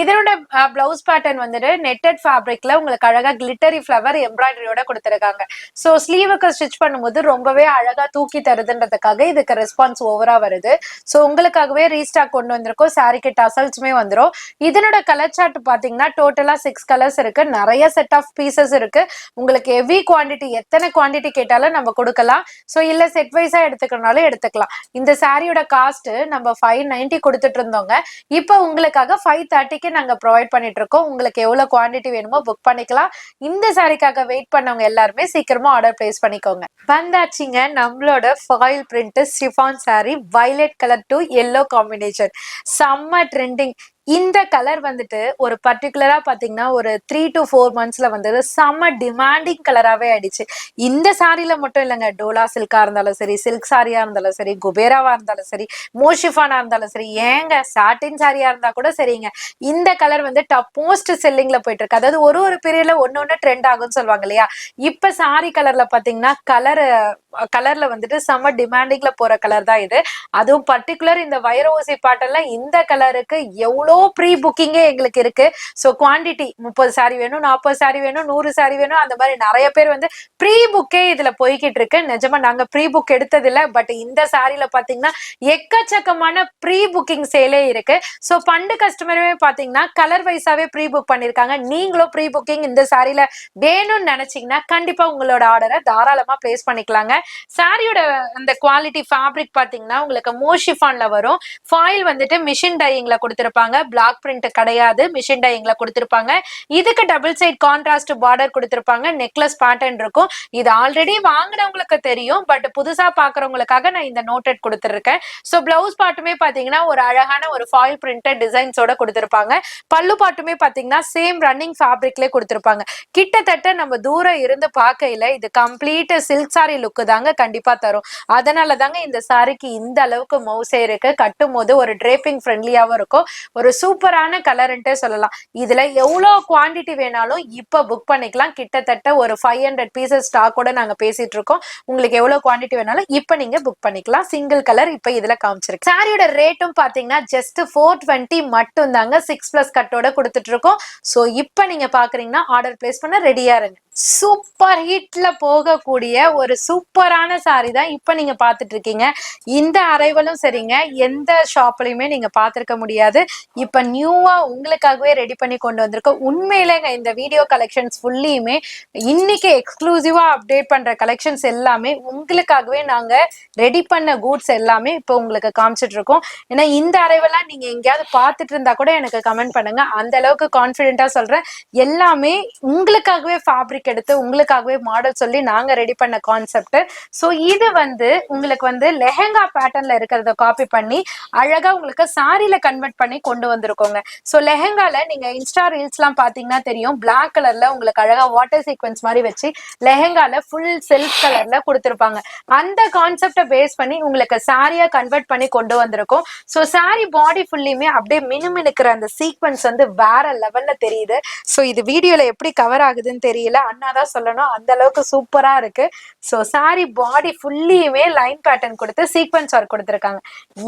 இதனோட பிளவுஸ் பேட்டர்ன் வந்துட்டு நெட்டட் ஃபேப்ரிக்ல உங்களுக்கு அழகா கிளிட்டரி ஃபிளவர் எம்ப்ராய்டரியோட கொடுத்திருக்காங்க. சோ ஸ்லீவுக்கு ஸ்டிச் பண்ணும்போது ரொம்பவே அழகா தூக்கி தருதுன்றதுக்காக இதுக்கு ரெஸ்பான்ஸ் ஓவரா வருது. சோ உங்களுக்காகவே ரீஸ்டாக் கொண்டு வந்திருக்கோம். சாரிக்கு டசல்ஸுமே வந்துடும். இதனோட கலர் சார்ட் பாத்தீங்கன்னா டோட்டலா 6 கலர்ஸ் இருக்கு. நிறைய செட் ஆஃப் பீசஸ் இருக்கு. உங்களுக்கு ஹெவி குவாண்டிட்டி, எத்தனை குவாண்டிட்டி கேட்டாலும் நம்ம கொடுக்கலாம். சோ இல்ல செட் வைஸா எடுத்துக்கனாலும் எடுத்துக்கலாம். இந்த சாரியோட காஸ்ட் நம்ம 590 கொடுத்துட்டு இருந்தோங்க. இப்போ உங்களுக்காக 530க்கு நாங்க ப்ரொவைட் பண்ணிட்டு இருக்கோம். உங்களுக்கு எவ்வளவு குவாண்டிட்டி வேணுமோ புக் பண்ணிக்கலாம். இந்த சாரிக்காக வெயிட் பண்ணவங்க எல்லாருமே சீக்கிரமா ஆர்டர் பிளேஸ் பண்ணிக்கோங்க. வந்தாச்சுங்க நம்மளோட foil print chiffon sorry, violet colour to yellow combination. செம்ம ட்ரெண்டிங். இந்த கலர் வந்துட்டு ஒரு பர்டிகுலரா பாத்தீங்கன்னா ஒரு 3 to 4 monthsல வந்தது செம்ம டிமாண்டிங் கலராவே ஆயிடுச்சு. இந்த சாரில மட்டும் இல்லைங்க, டோலா சில்கா இருந்தாலும் சரி, சில்க் சாரியா இருந்தாலும் சரி, குபேராவா இருந்தாலும் சரி, மோஷிஃபானா இருந்தாலும் சரி, ஏங்க சாட்டின் சாரியா இருந்தா கூட சரிங்க, இந்த கலர் வந்து டாப் மோஸ்ட் செல்லிங்ல போயிட்டு இருக்கு. அதாவது ஒரு பீரியட்ல ஒன்னொன்னு ட்ரெண்ட் ஆகும்னு சொல்லுவாங்க இல்லையா. இப்ப சாரி கலர்ல பாத்தீங்கன்னா கலர்ல வந்துட்டு செம்ம டிமாண்டிங்ல போற கலர் தான் இது. அதுவும் பர்டிகுலர் இந்த வைர ஊசி பாட்டெல்லாம் இந்த கலருக்கு எவ்வளோ ப்ரீ புக்கிங்கே எங்களுக்கு இருக்கு. ஸோ குவான்டிட்டி 30 சாரி வேணும், 40 சாரி வேணும், 100 சாரி வேணும், அந்த மாதிரி நிறைய பேர் வந்து ப்ரீ புக்கே இதுல போய்கிட்டு இருக்கு. நிஜமா நாங்க ப்ரீ புக் எடுத்தது இல்ல, பட் இந்த சாரில பாத்தீங்கன்னா எக்கச்சக்கமான ப்ரீ புக்கிங் சேலே இருக்கு. ஸோ பண்டு கஸ்டமருமே பாத்தீங்கன்னா கலர் வைஸாவே ப்ரீ புக் பண்ணிருக்காங்க. நீங்களும் ப்ரீ புக்கிங் இந்த சாரில வேணும்னு நினைச்சீங்கன்னா கண்டிப்பா உங்களோட ஆர்டரை தாராளமா பிளேஸ் பண்ணிக்கலாங்க. சாரியோட அந்த குவாலிட்டி ஃபேப்ரிக் பாத்தீங்கன்னா உங்களுக்கு மோஷிஃபான்ல வரும். ஃபாயில் வந்துட்டு மிஷின் டையிங்ல கொடுத்திருப்பாங்க. பிளாக் பிரிண்ட் கிடையாது, மிஷின் டையிங்ல கொடுத்திருப்பாங்க. இதுக்கு டபுள் சைட் கான்ட்ராஸ்ட் பார்டர் கொடுத்திருப்பாங்க. நெக்லஸ் பேட்டர்ன் இருக்கும். இது ஆல்ரெடி வாங்குறவங்களுக்கு தெரியும், பட் புதுசா பாக்குறவங்களுக்காக நான் இந்த நோட்டட் கொடுத்துருக்கேன். ஸோ பிளவுஸ் பாட்டுமே பாத்தீங்கன்னா ஒரு அழகான ஒரு ஃபாயில் பிரிண்டட் டிசைன்ஸோட கொடுத்திருப்பாங்க. பல்லு பாட்டுமே பாத்தீங்கன்னா சேம் ரன்னிங் ஃபேப்ரிக்ல கொடுத்திருப்பாங்க. கிட்டத்தட்ட நம்ம தூரம் இருந்து பார்க்கையில இது கம்ப்ளீட் சில்க் சாரி லுக் தாங்க கண்டிப்பா தரும். அதனால தாங்க இந்த சாரிக்கு இந்த அளவுக்கு மவுசே இருக்கு. கட்டும் போது ஒரு டிரேப்பிங் ஃப்ரெண்ட்லியாவும் இருக்கும். ஒரு சூப்பரான கலர்ன்ட்டே சொல்லலாம். இதுல எவ்வளவு குவாண்டிட்டி வேணாலும் இப்ப புக் பண்ணிக்கலாம். கிட்டத்தட்ட ஒரு 500 பீசஸ் ஸ்டாக்கோட நாங்க பேசிட்டு இருக்கோம். உங்களுக்கு எவ்வளவு குவாண்டிட்டி வேணாலும் இப்ப நீங்க புக் பண்ணிக்கலாம். சிங்கிள் கலர் இப்ப இதுல காமிச்சிருக்கு. சாரியோட ரேட்டும் பாத்தீங்கன்னா ஜஸ்ட் 420 மட்டும் தாங்க. 6+ கட்டோட கொடுத்துட்டு இருக்கோம். சோ இப்ப நீங்க பாக்குறீங்கன்னா ஆர்டர் பிளேஸ் பண்ண ரெடியா இருங்க. சூப்பர் ஹிட்ல போகக்கூடிய ஒரு சூப்பரான சாரி தான் இப்ப நீங்க பாத்துட்டு இருக்கீங்க. இந்த அரைவலும் சரிங்க, எந்த ஷாப்லயுமே நீங்க பாத்திருக்க முடியாது. இப்ப நியூவா உங்களுக்காகவே ரெடி பண்ணி கொண்டு வந்திருக்கோம். உண்மையிலேங்க இந்த வீடியோ கலெக்ஷன்ஸ் ஃபுல்லியுமே இன்னைக்கு எக்ஸ்க்ளூசிவா அப்டேட் பண்ற கலெக்ஷன்ஸ் எல்லாமே உங்களுக்காகவே நாங்க ரெடி பண்ண கூட்ஸ் எல்லாமே இப்போ உங்களுக்கு காமிச்சிட்டு இருக்கோம். ஏன்னா இந்த அரைவெல்லாம் நீங்க எங்கேயாவது பாத்துட்டு இருந்தா கூட எனக்கு கமெண்ட் பண்ணுங்க. அந்த அளவுக்கு கான்பிடென்டா சொல்றேன். எல்லாமே உங்களுக்காகவே ஃபேப்ரிக் எடுத்து உங்களுக்காகவே மாடல் சொல்லி நாங்க ரெடி பண்ண கான்செப்ட். சோ இது வந்து உங்களுக்கு வந்து லெஹங்கா பேட்டர்ன்ல இருக்கிறத காப்பி பண்ணி அழகா உங்களுக்கு சாரில கன்வெர்ட் பண்ணி கொண்டு வந்திருக்கோங்க. சோ லெஹங்கால நீங்க இன்ஸ்டா ரீல்ஸ் எல்லாம் பாத்தீங்கன்னா தெரியும், பிளாக் கலர்ல உங்களுக்கு அழகா வாட்டர் சீக்வென்ஸ் மாதிரி வச்சு லெஹங்கால ஃபுல் சில்க் கலர்ல கொடுத்திருப்பாங்க. அந்த கான்செப்ட பேஸ் பண்ணி உங்களுக்கு சாரியா கன்வெர்ட் பண்ணி கொண்டு வந்திருக்கோம். சோ சாரி பாடி ஃபுல்லியுமே அப்படியே மினுமினுக்கிற அந்த சீக்வென்ஸ் வந்து வேற லெவல்ல தெரியுது. சோ இது வீடியோல எப்படி கவர் ஆகுதுன்னு தெரியல, அண்ணாதான் சொல்லணும். அந்த அளவுக்கு சூப்பரா இருக்கு. சோ சாரி பாடி ஃபுல்லியுமே லைன் பேட்டர்ன் கொடுத்து சீக்வென்ஸ் ஒர்க் கொடுத்திருக்காங்க.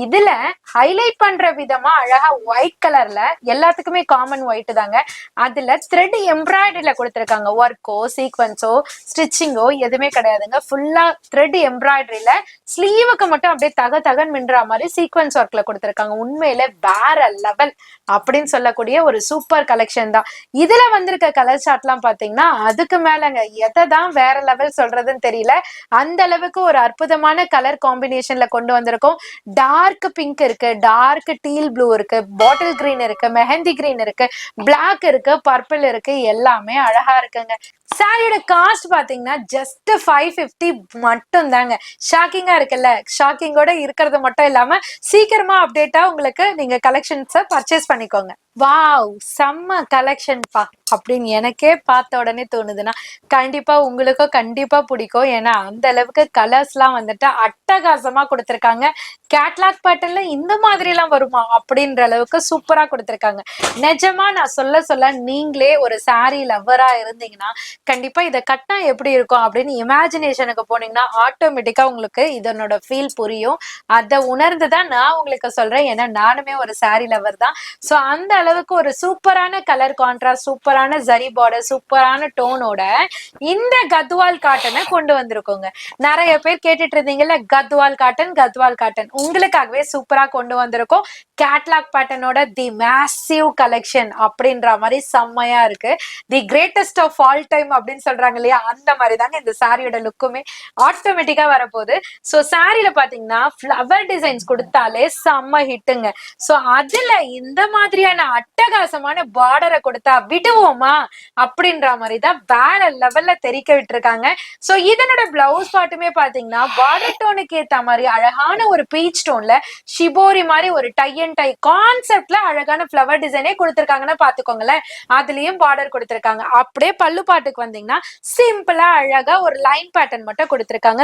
இதுல ஹைலைட் பண்ற விதமா அழகா ஒயிட் கலர்ல, எல்லாத்துக்குமே காமன் ஒயிட் தாங்க, அதுல த்ரெட் எம்ப்ராய்டரியில கொடுத்திருக்காங்க. ஒர்க்கோ சீக்வென்ஸோ ஸ்டிச்சிங்கோ எதுவுமே கிடையாதுங்க. ஃபுல்லா த்ரெட் எம்ப்ராய்டரியில ஸ்லீவுக்கு மட்டும் அப்படியே தகன் மின்ற மாதிரி சீக்வென்ஸ் ஒர்க்ல கொடுத்திருக்காங்க. உண்மையில வேற லெவல் அப்படின்னு சொல்லக்கூடிய ஒரு சூப்பர் கலெக்ஷன் தான். இதுல வந்திருக்க கலர் சார்ட் எல்லாம் பாத்தீங்கன்னா அதுக்கு மேலங்க, எதைதான் வேற லெவல் சொல்றதுன்னு தெரியல. அந்த அளவுக்கு ஒரு அற்புதமான கலர் காம்பினேஷன்ல கொண்டு வந்திருக்கோம். டார்க் பிங்க் இருக்கு, டார்க் டீல் ப்ளூ இருக்கு, பாட்டில் கிரீன் இருக்கு, மெஹந்தி கிரீன் இருக்கு, பிளாக் இருக்கு, பர்பிள் இருக்கு, எல்லாமே அழகா இருக்குங்க. சாரியோட காஸ்ட் பாத்தீங்கன்னா ஜஸ்ட் 550 மட்டும் தாங்க. ஷாக்கிங்கா இருக்குல்ல? ஷாக்கிங்கோட இருக்கிறது மட்டும் இல்லாம சீக்கிரமா அப்டேட்டா உங்களுக்கு நீங்க கலெக்ஷன்ஸை பர்ச்சேஸ் பண்ணிக்கோங்க. வாவ், செம்ம கலெக்ஷன் பா அப்படின்னு எனக்கே பார்த்த உடனே தோணுதுன்னா கண்டிப்பா உங்களுக்கும் கண்டிப்பா பிடிக்கும். ஏன்னா அந்த அளவுக்கு கலர்ஸ் எல்லாம் வந்துட்டு அட்டகாசமா கொடுத்திருக்காங்க. கேட்லாக் பேட்டர்ன்ல இந்த மாதிரி எல்லாம் வருமா அப்படின்ற அளவுக்கு சூப்பரா கொடுத்திருக்காங்க. நிஜமா நான் சொல்ல நீங்களே ஒரு சாரி லவ்வரா இருந்தீங்கன்னா கண்டிப்பா இதை கட்டினா எப்படி இருக்கும் அப்படின்னு இமேஜினேஷனுக்கு போனீங்கன்னா ஆட்டோமேட்டிக்கா உங்களுக்கு இதனோட ஃபீல் புரியும். அதை உணர்ந்துதான் நான் உங்களுக்கு சொல்றேன். ஏன்னா நானுமே ஒரு சாரி லவர் தான். சோ அந்த அளவுக்கு ஒரு சூப்பரான கலர் கான்ட்ராஸ்ட், சூப்பரான ஜரி பார்டர், சூப்பரான டோனோட இந்த கத்வால் காட்டனை கொண்டு வந்திருக்கோங்க. நிறைய பேர் கேட்டுட்டு இருந்தீங்கல்ல, கத்வால் காட்டன் உங்களுக்காகவே சூப்பரா கொண்டு வந்திருக்கோம். கேட்லாக் பேட்டர்னோட தி மேசிவ் கலெக்ஷன் அப்படின்ற மாதிரி செம்மையா இருக்கு. The greatest of all time அப்படின்னு சொல்றாங்க இல்லையா, அந்த மாதிரி தாங்க இந்த சாரியோட லுக்குமே ஆட்டோமேட்டிக்கா வரப்போகுது. ஸோ சாரியில பாத்தீங்கன்னா ஃபிளவர் டிசைன்ஸ் கொடுத்தாலே செம்ம ஹிட்டுங்க. ஸோ அதுல இந்த மாதிரியான அட்டகாசமான பார்டரை கொடுத்தா விடுவோமா அப்படின்ற மாதிரி தான் வேற லெவல்ல தெரிக்க விட்டுருக்காங்க. ஸோ இதனோட பிளவுஸ் பாட்டுமே பாத்தீங்கன்னா பார்டர் டோனுக்கு ஏத்த மாதிரி அழகான ஒரு பீச் டோன்ல ஷிபோரி மாதிரி ஒரு டை அண்ட் டை கான்செப்ட்ல அழகான ஃபிளவர் டிசைனே கொடுத்திருக்காங்கன்னா பாத்துக்கோங்களேன். அதுலயும் பார்டர் கொடுத்திருக்காங்க. அப்படியே பல்லு பாட்டுக்கு வந்தீங்கன்னா சிம்பிளா அழகா ஒரு லைன் பேட்டர்ன் மட்டும் கொடுத்திருக்காங்க.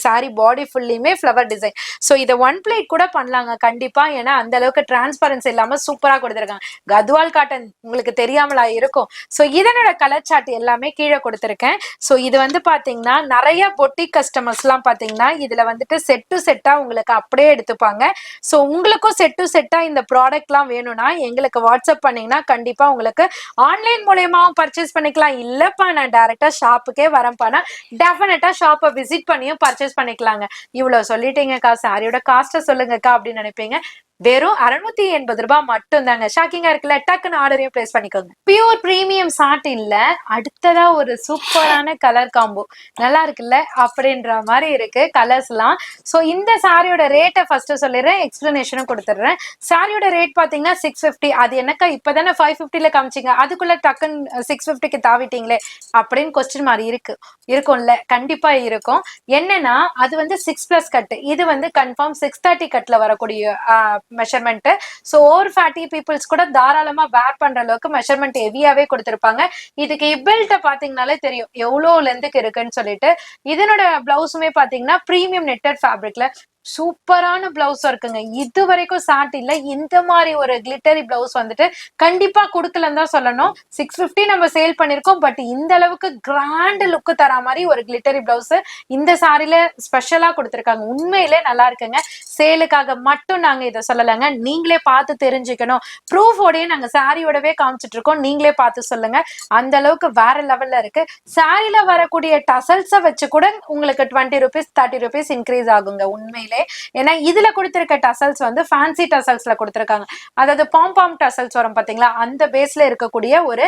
சாரி பாடி ஃபுல்லியுமே ஃபிளவர் டிசைன். ஸோ இதை ஒன் பிளேட் கூட பண்ணலாங்க கண்டிப்பா, ஏன்னா அந்த அளவுக்கு டிரான்ஸ்பரன்சி இல்லாம சூப்பரா கொடுத்திருக்காங்க. கத்வால் காட்டன் உங்களுக்கு தெரியாமலா இருக்கும். ஸோ இதனோட கலர் சார்ட் எல்லாமே கீழே கொடுத்திருக்கேன். ஸோ இது வந்து பாத்தீங்கன்னா நிறைய பொட்டிக் கஸ்டமர்ஸ் எல்லாம் பாத்தீங்கன்னா இதுல வந்துட்டு செட் டு செட்டா உங்களுக்கு அப்படியே எடுத்துப்பாங்க. ஸோ உங்களுக்கும் செட் டு செட்டா இந்த ப்ராடக்ட் எல்லாம் வேணும்னா எங்களுக்கு வாட்ஸ்அப் பண்ணீங்கன்னா கண்டிப்பா உங்களுக்கு ஆன்லைன் மூலயமாவும் பர்ச்சேஸ் பண்ணிக்கலாம். இல்லப்பா நான் டைரக்டா ஷாப்புக்கே வரேன்ப்பானா டெஃபினட்டா ஷாப்பை விசிட் பண்ணியும் பர்ச்சேஸ் பண்ணிக்கலாங்க. இவ்வளவு சொல்லிட்டீங்கக்கா, சாரியோட காஸ்ட்டை சொல்லுங்கக்கா அப்படின்னு நினைப்பீங்க. வெறும் 680 ரூபாய் மட்டும் தாங்க. ஷாக்கிங்கா இருக்குல்ல, டக்குன்னு ஆர்டரையும் பிளேஸ் பண்ணிக்கோங்க. பியூர் பிரீமியம் சாட்டின்ல அடுத்ததா ஒரு சூப்பரான கலர் காம்போ நல்லா இருக்குல்ல அப்படின்ற மாதிரி இருக்கு கலர்ஸ் எல்லாம். ஸோ இந்த சாரியோட ரேட்டை ஃபர்ஸ்ட் சொல்லிடுறேன், எக்ஸ்பிளனேஷனும் கொடுத்துடுறேன். சாரியோட ரேட் பாத்தீங்கன்னா 650. அது என்னக்கா இப்பதானே 550ல காமிச்சிங்க, அதுக்குள்ள டக்குன்னு 650க்கு தாவிட்டீங்களே அப்படின்னு கொஸ்டின் மாதிரி இருக்கும்ல. கண்டிப்பா இருக்கும். என்னன்னா அது வந்து 6+ கட், இது வந்து கன்ஃபார்ம் 630 கட்ல வரக்கூடிய measurement. So over fatty peoples கூட தாராளமா வேர் பண்ற அளவுக்கு மெஷர்மெண்ட் ஹெவியாவே கொடுத்திருப்பாங்க. இதுக்கு பெல்ட்டை பாத்தீங்கன்னாலே தெரியும் எவ்வளவு லென்த்துக்கு இருக்குன்னு சொல்லிட்டு. இதனோட பிளவுஸுமே பாத்தீங்கன்னா பிரீமியம் நெட்டட் ஃபேப்ரிக்ல சூப்பரான பிளவுஸ் இருக்குங்க. இது வரைக்கும் சாட்டின்ல இந்த மாதிரி ஒரு கிளிட்டரி பிளவுஸ் வந்துட்டு கண்டிப்பா கொடுக்கலன்னு தான் சொல்லணும். 650 நம்ம சேல் பண்ணிருக்கோம். பட் இந்த அளவுக்கு கிராண்ட் லுக் தர மாதிரி ஒரு கிளிட்டரி பிளவுஸ் இந்த சாரில ஸ்பெஷலா கொடுத்திருக்காங்க. உண்மையிலே நல்லா இருக்குங்க. சேலுக்காக மட்டும் நாங்க இதை சொல்லலைங்க, நீங்களே பார்த்து தெரிஞ்சுக்கணும். ப்ரூஃபோடய நாங்க சாரியோடவே காமிச்சிட்டு இருக்கோம், நீங்களே பார்த்து சொல்லுங்க. அந்த அளவுக்கு வேற லெவல்ல இருக்கு. சாரில வரக்கூடிய டசல்ஸை வச்சு கூட உங்களுக்கு 20 rupees 30 rupees இன்க்ரீஸ் ஆகுங்க உண்மையிலே. ஏன்னா இதுல கொடுத்திருக்க டசல்ஸ் வந்து ஃபேன்சி டசல்ஸ்ல கொடுத்திருக்காங்க. அதாவது பாம் டசல்ஸ் வரும் பாத்தீங்களா, அந்த பேஸ்ல இருக்கக்கூடிய ஒரு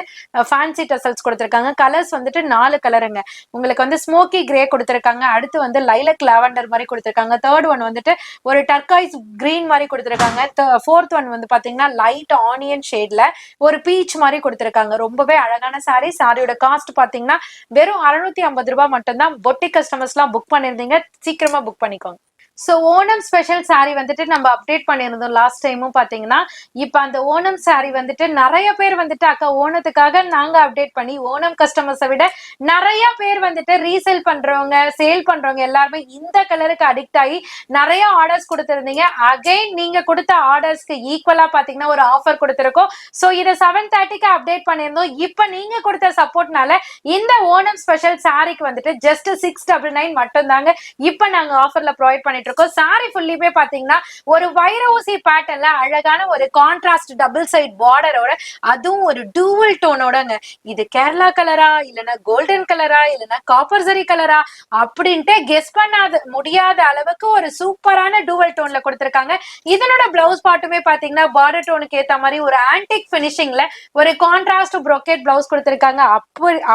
ஃபேன்சி டசல்ஸ் கொடுத்திருக்காங்க. கலர்ஸ் வந்துட்டு 4 கலருங்க. உங்களுக்கு வந்து ஸ்மோக்கி கிரே கொடுத்திருக்காங்க, அடுத்து வந்து லைலக் லாவெண்டர் மாதிரி கொடுத்திருக்காங்க, தேர்ட் ஒன் வந்துட்டு ஒரு டர்காய்ஸ் கிரீன் மாதிரி கொடுத்திருக்காங்க, ஃபோர்த் ஒன் வந்து பாத்தீங்கன்னா லைட் ஆனியன் ஷேட்ல ஒரு பீச் மாதிரி கொடுத்திருக்காங்க. ரொம்பவே அழகான சாரி. சாரியோட காஸ்ட் பாத்தீங்கன்னா வெறும் 650 ரூபாய் மட்டும் தான். பொட்டிக் கஸ்டமர்ஸ் எல்லாம் புக் பண்ணிருந்தீங்க, சீக்கிரமா புக் பண்ணிக்கோங்க. ஸோ ஓணம் ஸ்பெஷல் சாரி வந்துட்டு நம்ம அப்டேட் பண்ணியிருந்தோம் லாஸ்ட் டைமும் பார்த்தீங்கன்னா. இப்போ அந்த ஓணம் சாரி வந்துட்டு நிறைய பேர் வந்துட்டு அக்கா ஓணத்துக்காக நாங்கள் அப்டேட் பண்ணி ஓணம் கஸ்டமர்ஸை விட நிறைய பேர் வந்துட்டு ரீசேல் பண்றவங்க சேல் பண்றவங்க எல்லாருமே இந்த கலருக்கு அடிக்ட் ஆகி நிறைய ஆர்டர்ஸ் கொடுத்துருந்தீங்க. அகைன் நீங்க கொடுத்த ஆர்டர்ஸ்க்கு ஈக்குவலா பார்த்தீங்கன்னா ஒரு ஆஃபர் கொடுத்துருக்கோம். ஸோ இதை 7:30க்கு அப்டேட் பண்ணியிருந்தோம். இப்போ நீங்க கொடுத்த சப்போர்ட்னால இந்த ஓணம் ஸ்பெஷல் சாரிக்கு வந்துட்டு ஜஸ்ட் 699 மட்டும் தாங்க இப்போ நாங்கள் ஆஃபர்ல ப்ரொவைட் பண்ணிட்டு இருக்கோம். சாரி ஃபுல்லியுமே பாத்தீங்கன்னா ஒரு வைர ஊசி பேட்டர்ன்ல அழகான ஒரு கான்ட்ராஸ்ட் டபுள் சைட் பார்டரோட, அதுவும் ஒரு டூவல் டோனோடங்க. இது கேரளா கலரா இல்லைன்னா கோல்டன் கலரா இல்லைன்னா காப்பர் சரி கலரா அப்படின்ட்டு கெஸ் பண்ணாத முடியாத அளவுக்கு ஒரு சூப்பரான டூவல் டோன்ல கொடுத்திருக்காங்க. இதனோட பிளவுஸ் பாட்டுமே பாத்தீங்கன்னா பார்டர் டோனுக்கு ஏத்த மாதிரி ஒரு ஆன்டிக் பினிஷிங்ல ஒரு கான்ட்ராஸ்ட் ப்ரோக்கேட் பிளவுஸ் கொடுத்திருக்காங்க.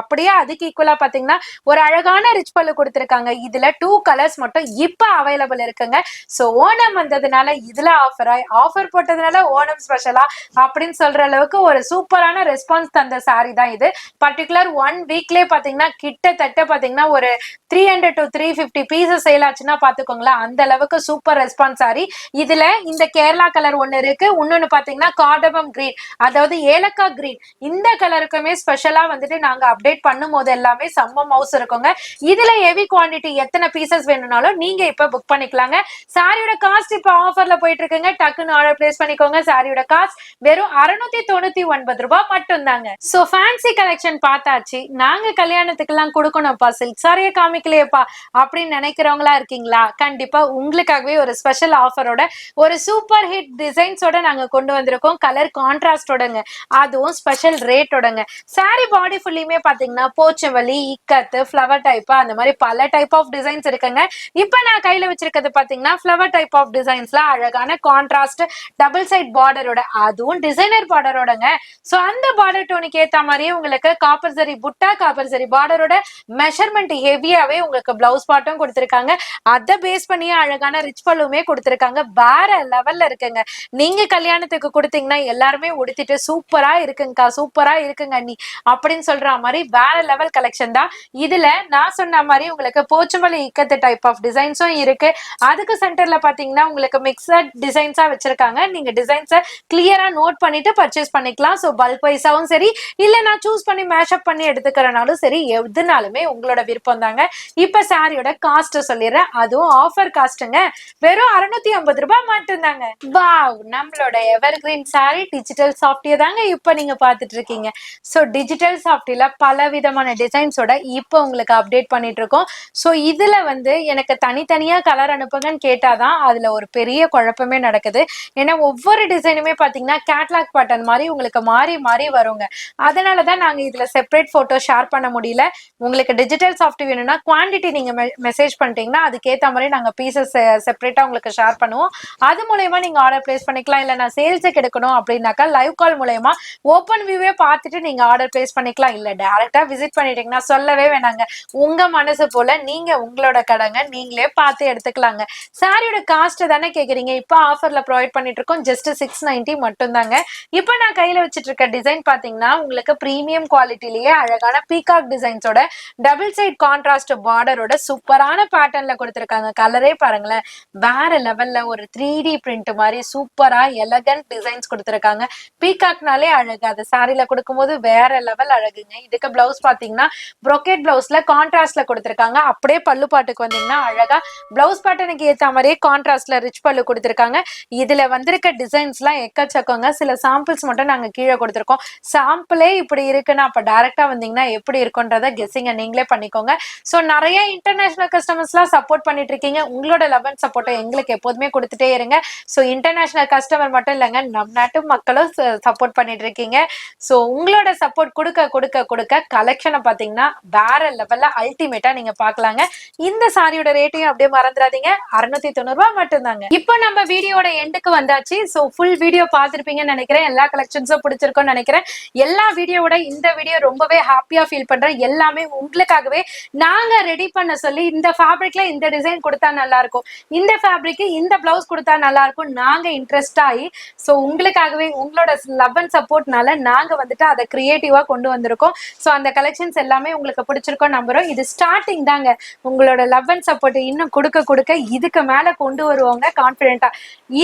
அப்படியே அதுக்கு ஈக்குவலா பாத்தீங்கன்னா ஒரு அழகான ரிச் பல்லு கொடுத்திருக்காங்க. இதுல 2 கலர்ஸ் மட்டும் இப்ப அவைலபிள் இருக்குங்க. சோ ஓணம் வந்ததுனால இதுல ஆஃபர் போட்டதுனால ஓணம் ஸ்பெஷலா அப்படின்னு சொல்ற அளவுக்கு ஒரு சூப்பரான ரெஸ்பான்ஸ் தந்த சாரி தான் இது. பர்டிகுலர் 1 வீக்லயே பாத்தீங்கன்னா கிட்டத்தட்ட பாத்தீங்கன்னா ஒரு 300 to 350 பீசஸ் சேல் ஆச்சுன்னா பாத்துக்கோங்களேன். அந்த அளவுக்கு சூப்பர் ரெஸ்பான்ஸ் சாரி. இதுல இந்த கேரளா கலர் ஒண்ணு இருக்கு, இன்னொன்னு பாத்தீங்கன்னா கார்டமம் கிரீன், அதாவது ஏலக்காய் கிரீன். இந்த கலருக்குமே ஸ்பெஷலா வந்துட்டு நாங்க அப்டேட் பண்ணும் போது எல்லாமே செம்ம மவுஸ் இருக்குங்க. இதுல ஹெவி குவான்டிட்டி எத்தனை பீசஸ் வேணும்னாலும் நீங்க இப்ப புக் பண்ணிக்கலாங்க. சாரியோட காஸ்ட் இப்ப ஆஃபர்ல போயிட்டு இருக்குங்க, டக்குன்னு ஆர்டர் பிளேஸ் பண்ணிக்கோங்க. சாரியோட காஸ்ட் வெறும் 699 ரூபாய் மட்டும் தாங்க. சோ ஃபேன்சி கலெக்ஷன் பார்த்தாச்சு, நாங்க கல்யாணத்துக்கு எல்லாம் கொடுக்கணும்ப்பா, சில்க் சாரியை காமிக்கலையப்பா அப்படின்னு நினைக்கிறவங்களா இருக்கீங்களா? கண்டிப்பா உங்களுக்காகவே ஒரு ஸ்பெஷல் ஆஃபரோட ஒரு சூப்பர் ஹிட் டிசைன்ஸோட நாங்க கொண்டு வந்திருக்கோம். கலர் கான்ட்ராஸ்டோடங்க, அதுவும் ஸ்பெஷல் ரேட்டோடங்க. சாரி பாடி ஃபுல்லியுமே பாத்தீங்கன்னா போச்சவலி, இக்கத்து, ஃபிளவர் டைப், அந்த மாதிரி பல டைப் ஆஃப் டிசைன்ஸ் இருக்குங்க. இப்ப நான் கையில வச்சிருக்கிறது இருக்கிறது பாத்தீங்கன்னா ஃபிளவர் டைப் ஆஃப் டிசைன்ஸ்ல அழகான கான்ட்ராஸ்ட் டபுள் சைட் பார்டரோட, அதுவும் டிசைனர் பார்டரோடங்க. சோ அந்த பார்டர் டோனுக்கு ஏத்த மாதிரியே உங்களுக்கு காப்பர் சரி புட்டா, காப்பர் சரி பார்டரோட மெஷர்மெண்ட் ஹெவியாவே உங்களுக்கு பிளவுஸ் பார்ட்டும் கொடுத்திருக்காங்க. அதை பேஸ் பண்ணியே அழகான ரிச் பல்லுமே கொடுத்திருக்காங்க. வேற லெவல்ல இருக்குங்க. நீங்க கல்யாணத்துக்கு கொடுத்தீங்கன்னா எல்லாருமே உடுத்திட்டு சூப்பரா இருக்குங்கக்கா, சூப்பரா இருக்குங்க நீ அப்படின்னு சொல்ற மாதிரி வேற லெவல் கலெக்ஷன் தான். இதுல நான் சொன்ன மாதிரி உங்களுக்கு போச்சமல்லி இக்கத்து டைப் ஆஃப் டிசைன்ஸும் இருக்கு. அதுக்கு சென்டர்ல பாத்தீங்கன்னா உங்களுக்கு மிக்சட் டிசைன்ஸா வச்சிருக்காங்க. நீங்க டிசைன்ஸை கிளியரா நோட் பண்ணிட்டு பர்ச்சேஸ் பண்ணிக்கலாம். ஸோ பல்க் வைஸாவும் சரி, இல்ல நான் சூஸ் பண்ணி மேஷப் பண்ணி எடுத்துக்கிறனாலும் சரி, எதுனாலுமே உங்களோட விருப்பம் தாங்க. இப்ப சாரியோட காஸ்ட் சொல்லிடுறேன். அதுவும் ஆஃபர் காஸ்ட்டுங்க, வெறும் 650 ரூபாய் மட்டும்தாங்க. வாவ், நம்மளோட எவர் கிரீன் சாரி டிஜிட்டல் சாஃப்ட்வேர் தாங்க இப்ப நீங்க பாத்துட்டு இருக்கீங்க. ஸோ டிஜிட்டல் சாஃப்ட்வேர்ல பல விதமான டிசைன்ஸோட இப்போ உங்களுக்கு அப்டேட் பண்ணிட்டு இருக்கோம். ஸோ இதுல வந்து எனக்கு தனித்தனியா கலர் அனுப்புங்கன்னு கேட்டாதான் அதுல ஒரு பெரிய குழப்பமே நடக்குது. ஏன்னா ஒவ்வொரு டிசைனுமே பாத்தீங்கன்னா கேட்லாக் பேட்டர்ன் மாதிரி உங்களுக்கு மாறி மாறி வருங்க. அதனாலதான் நாங்க இதுல செப்பரேட் போட்டோ ஷேர் பண்ண முடியல. உங்களுக்கு டிஜிட்டல் சாஃப்ட்வேர் வேணும்னா குவான்டிட்டி நீங்க மெசேஜ் பண்ணிட்டீங்கன்னா அதுக்கேற்ற மாதிரி நாங்க பீசஸ் செப்பரேட்டா உங்களுக்கு ஷேர் பண்ணுவோம். அது மூலயமா நீங்க ஆர்டர் பிளேஸ் பண்ணிக்கலாம். இல்ல நான் சேல்ஸுக்கு எடுக்கணும் அப்படின்னாக்கா லைவ் கால் மூலயமா ஓப்பன் வியூவே பார்த்துட்டு நீங்க ஆர்டர் பிளேஸ் பண்ணிக்கலாம். இல்ல டைரக்டா விசிட் பண்ணிட்டீங்கன்னா சொல்லவே வேணாங்க, உங்க மனசு போல நீங்க உங்களோட கடைங்க நீங்களே பார்த்து எடுத்துக்கலாங்க. சாரியோட காஸ்ட் தானே கேக்குறீங்க. இப்ப ஆஃபர்ல ப்ரொவைட் பண்ணிட்டு இருக்கோம். ஜஸ்ட் 690 மட்டும் தாங்க. இப்ப நான் கையில வச்சிட்டு இருக்க டிசைன் பாத்தீங்கன்னா உங்களுக்கு பிரீமியம் குவாலிட்டிலேயே அழகான பீகாக் டிசைன்ஸோட டபுள் சைட் கான்ட்ராஸ்ட் பார்டரோட சூப்பரான பேட்டர்ன்ல கொடுத்திருக்காங்க. கலரே பாருங்களேன், வேற லெவல்ல ஒரு 3D பிரிண்ட் மாதிரி சூப்பரா எலகன்ட் டிசைன்ஸ் கொடுத்திருக்காங்க. பீகாக்னாலே அழகு, அது சாரில கொடுக்கும்போது வேற லெவல் அழகுங்க. இதுக்கு பிளவுஸ் பாத்தீங்கன்னா ப்ரோகேட் பிளவுஸ்ல கான்ட்ராஸ்ட்ல கொடுத்திருக்காங்க. அப்படியே பல்லு பாட்டுக்கு வந்தீங்கன்னா அழகா பிளவுஸ் பேட்டர்னுக்கு ஏத்த மாதிரியே கான்ட்ராஸ்ட்ல ரிச் பல்லு கொடுத்திருக்காங்க. இதுல வந்திருக்க டிசைன்ஸ் எல்லாம் எக்கச்சக்கங்க. சில சாம்பிள்ஸ் மட்டும் நாங்க கீழே கொடுத்திருக்கோம். சாம்பிளே இப்படி இருக்குன்னா அப்ப டைரக்டா வந்தீங்கன்னா எப்படி இருக்குன்றத கெஸ்ஸிங்க நீங்களே பண்ணிக்கோங்க. சோ நிறைய இன்டர்நேஷனல் கஸ்டமர்ஸ் எல்லாம் சப்போர்ட் பண்ணிட்டு இருக்கீங்க. உங்களோட லவ் அண்ட் சப்போர்ட்டை எங்களுக்கு எப்போதுமே கொடுத்துட்டே இருங்க. சோ இன்டர்நேஷனல் கஸ்டமர் மட்டும் இல்லைங்க, நம் நாட்டு மக்களும் சப்போர்ட் பண்ணிட்டு இருக்கீங்க. சோ உங்களோட சப்போர்ட் கொடுக்க கொடுக்க கொடுக்க கலெக்ஷனை பாத்தீங்கன்னா வேற லெவல்ல அல்டிமேட்டா நீங்க பாக்கலாங்க. இந்த சாரியோட ரேட்டையும் அப்படியே மறந்துடாதீங்க, 690 ரூபாய் மட்டும்தாங்க. இப்போ நம்ம வீடியோட எண்டுக்கு வந்தாச்சு. சோ ஃபுல் வீடியோ பார்த்திருப்பீங்கன்னு நினைக்கிறேன். எல்லா கலெக்ஷன்ஸும் பிடிச்சிருக்கும்னு நினைக்கிறேன். எல்லா வீடியோவோட இந்த வீடியோ ரொம்பவே ஹாப்பியா ஃபீல் பண்றேன். எல்லாமே உங்களுக்காகவே நாங்க ரெடி பண்ண சொல்லி, இந்த ஃபேப்ரிக்ல இந்த டிசைன் கொடுத்தா நல்லா இருக்கும், இந்த ஃபேப்ரிக் இந்த பிளவுஸ் கொடுத்தா நல்லா இருக்கும், நாங்க இன்ட்ரெஸ்ட் ஆகி சோ உங்களுக்காகவே உங்களோட லவ் அண்ட் சப்போர்ட்னால நாங்க வந்துட்டு அதை கிரியேட்டிவா கொண்டு வந்திருக்கோம். சோ அந்த கலெக்ஷன்ஸ் எல்லாமே உங்களுக்கு பிடிச்சிருக்கோம் நம்புறோம். இது ஸ்டார்டிங் தாங்க. உங்களோட லவ் அண்ட் சப்போர்ட் இன்னும் கொடுக்க கொடுக்க இதுக்கு மேல கொண்டு வருவாங்க கான்பிடென்ட்டா.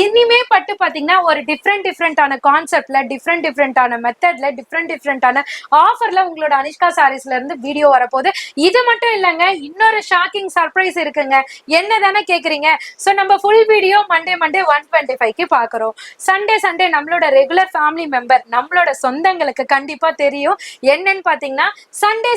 இனிமே பட்டு பாத்தீங்கன்னா ஒரு டிஃப்ரெண்டான கான்செப்ட்ல, டிஃப்ரெண்டான மெத்தட்ல, டிஃப்ரெண்டான ஆஃபர்ல உங்களோட அனிஷ்கா சாரீஸ்ல இருந்து வீடியோ வரப்போகுது. இது மட்டும் இல்லைங்க, இன்னொரு ஷாக்கிங் சர்ப்ரைஸ் இருக்குங்க. என்னதானே கேக்குறீங்க? சோ நம்ம ஃபுல் வீடியோ மண்டே 125க்கு பாக்குறோம். சண்டே நம்மளோட ரெகுலர் ஃபேமிலி மெம்பர், நம்மளோட சொந்தங்களுக்கு கண்டிப்பா தெரியும் என்னன்னு பாத்தீங்கன்னா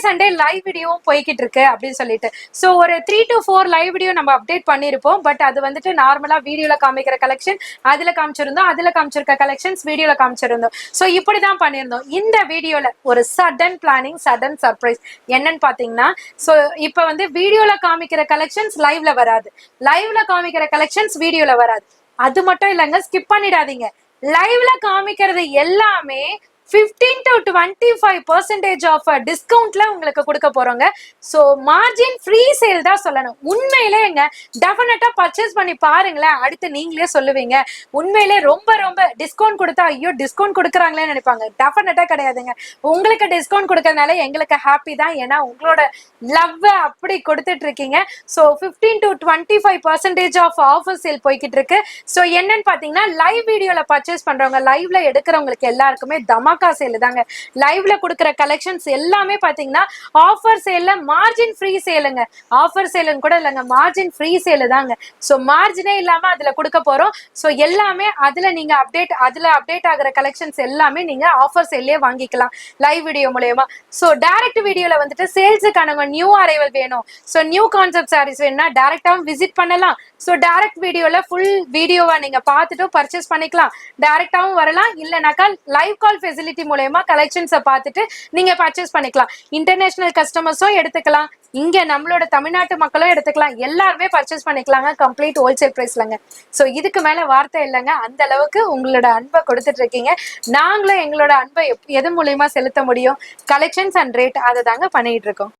சண்டே லைவ் வீடியோவும் போய்கிட்டு இருக்கு அப்படின்னு சொல்லிட்டு. சோ ஒரு 3 to 4 லைவ் வீடியோ நம்ம அப்டேட் பண்ணிருப்போம். பட் அது வந்துட்டு நார்மலா வீடியோல காமிக்கிற கலெக்ஷன் அதுல காமிச்சிருந்தோம், அதுல காமிச்சிருக்க கலெக்ஷன்ஸ் வீடியோல காமிச்சிருந்தோம். சோ இப்படிதான் பண்ணிருந்தோம். இந்த வீடியோல ஒரு சடன் பிளானிங், சடன் சர்ப்ரைஸ் என்னன்னு பாத்தீங்கன்னா, சோ இப்ப வந்து வீடியோல காமிக்கிற கலெக்ஷன்ஸ் லைவ்ல வராது, லைவ்ல காமிக்கிற கலெக்ஷன்ஸ் வீடியோல வராது. அது மட்டும் இல்லைங்க, ஸ்கிப் பண்ணிடாதீங்க. லைவ்ல காமிக்கிறது எல்லாமே 15 to 25% ஆஃப் டிஸ்கவுண்ட்ல உங்களுக்கு கொடுக்க போறோங்க. சோ மார்ஜின் ஃப்ரீ சேல் தான் சொல்லணும். உண்மையிலேங்க டெஃபினட்டா பர்ச்சேஸ் பண்ணி பாருங்களேன், அடுத்து நீங்களே சொல்லுவீங்க உண்மையிலே ரொம்ப டிஸ்கவுண்ட் கொடுத்தா ஐயோ டிஸ்கவுண்ட் கொடுக்குறாங்களேன்னு நினைப்பாங்க. டெஃபினட்டா கிடையாதுங்க. உங்களுக்கு டிஸ்கவுண்ட் கொடுக்கறதுனால எங்களுக்கு ஹாப்பி தான். ஏன்னா உங்களோட லவ் அப்படி கொடுத்துட்டு இருக்கீங்க. So 15 to 25% off offer sale போய்கிட்டு இருக்கு. ஸோ என்னன்னு பாத்தீங்கன்னா லைவ் வீடியோல பர்ச்சேஸ் பண்றவங்க, லைவ்ல எடுக்கிறவங்களுக்கு எல்லாருக்குமே தமாக்கா சேல் தாங்க. லைவ்ல கொடுக்குற கலெக்ஷன்ஸ் எல்லாமே பாத்தீங்கன்னா ஆஃபர் சேல்ல மார்ஜின் ஃப்ரீ சேலுங்க. ஆஃபர் சேலுன்னு கூட இல்லைங்க, மார்ஜின் ஃப்ரீ சேலு தாங்க. ஸோ மார்ஜினே இல்லாம அதுல கொடுக்க போறோம். ஸோ எல்லாமே அதுல நீங்க அப்டேட் ஆகிற கலெக்ஷன்ஸ் எல்லாமே நீங்க ஆஃபர் சேல்லே வாங்கிக்கலாம் லைவ் வீடியோ மூலமா. ஸோ டைரக்ட் வீடியோல வந்துட்டு சேல்ஸுக்கான நியூ அரைவல் வேணும், ஸோ நியூ கான்செப்ட் சாரீஸ் வேணும்னா டைரக்டாவும் விசிட் பண்ணலாம். ஸோ டைரக்ட் வீடியோல ஃபுல் வீடியோவா நீங்க பார்த்துட்டு பர்ச்சேஸ் பண்ணிக்கலாம். டைரக்டாவும் வரலாம், இல்லைனாக்கா லைவ் கால் ஃபெசிலிட்டி விசிபிலிட்டி மூலயமா கலெக்ஷன்ஸை பார்த்துட்டு நீங்க பர்ச்சேஸ் பண்ணிக்கலாம். இன்டர்நேஷனல் கஸ்டமர்ஸும் எடுத்துக்கலாம், இங்க நம்மளோட தமிழ்நாட்டு மக்களும் எடுத்துக்கலாம், எல்லாருமே பர்ச்சேஸ் பண்ணிக்கலாங்க கம்ப்ளீட் ஹோல்சேல் பிரைஸ்லங்க. ஸோ இதுக்கு மேல வார்த்தை இல்லைங்க, அந்த அளவுக்கு உங்களோட அன்பை கொடுத்துட்டு இருக்கீங்க. நாங்களும் எங்களோட அன்பை எது மூலியமா செலுத்த முடியும்? கலெக்ஷன்ஸ் அண்ட் ரேட் அதை தாங்க பண்ணிட்டு இருக்கோம்.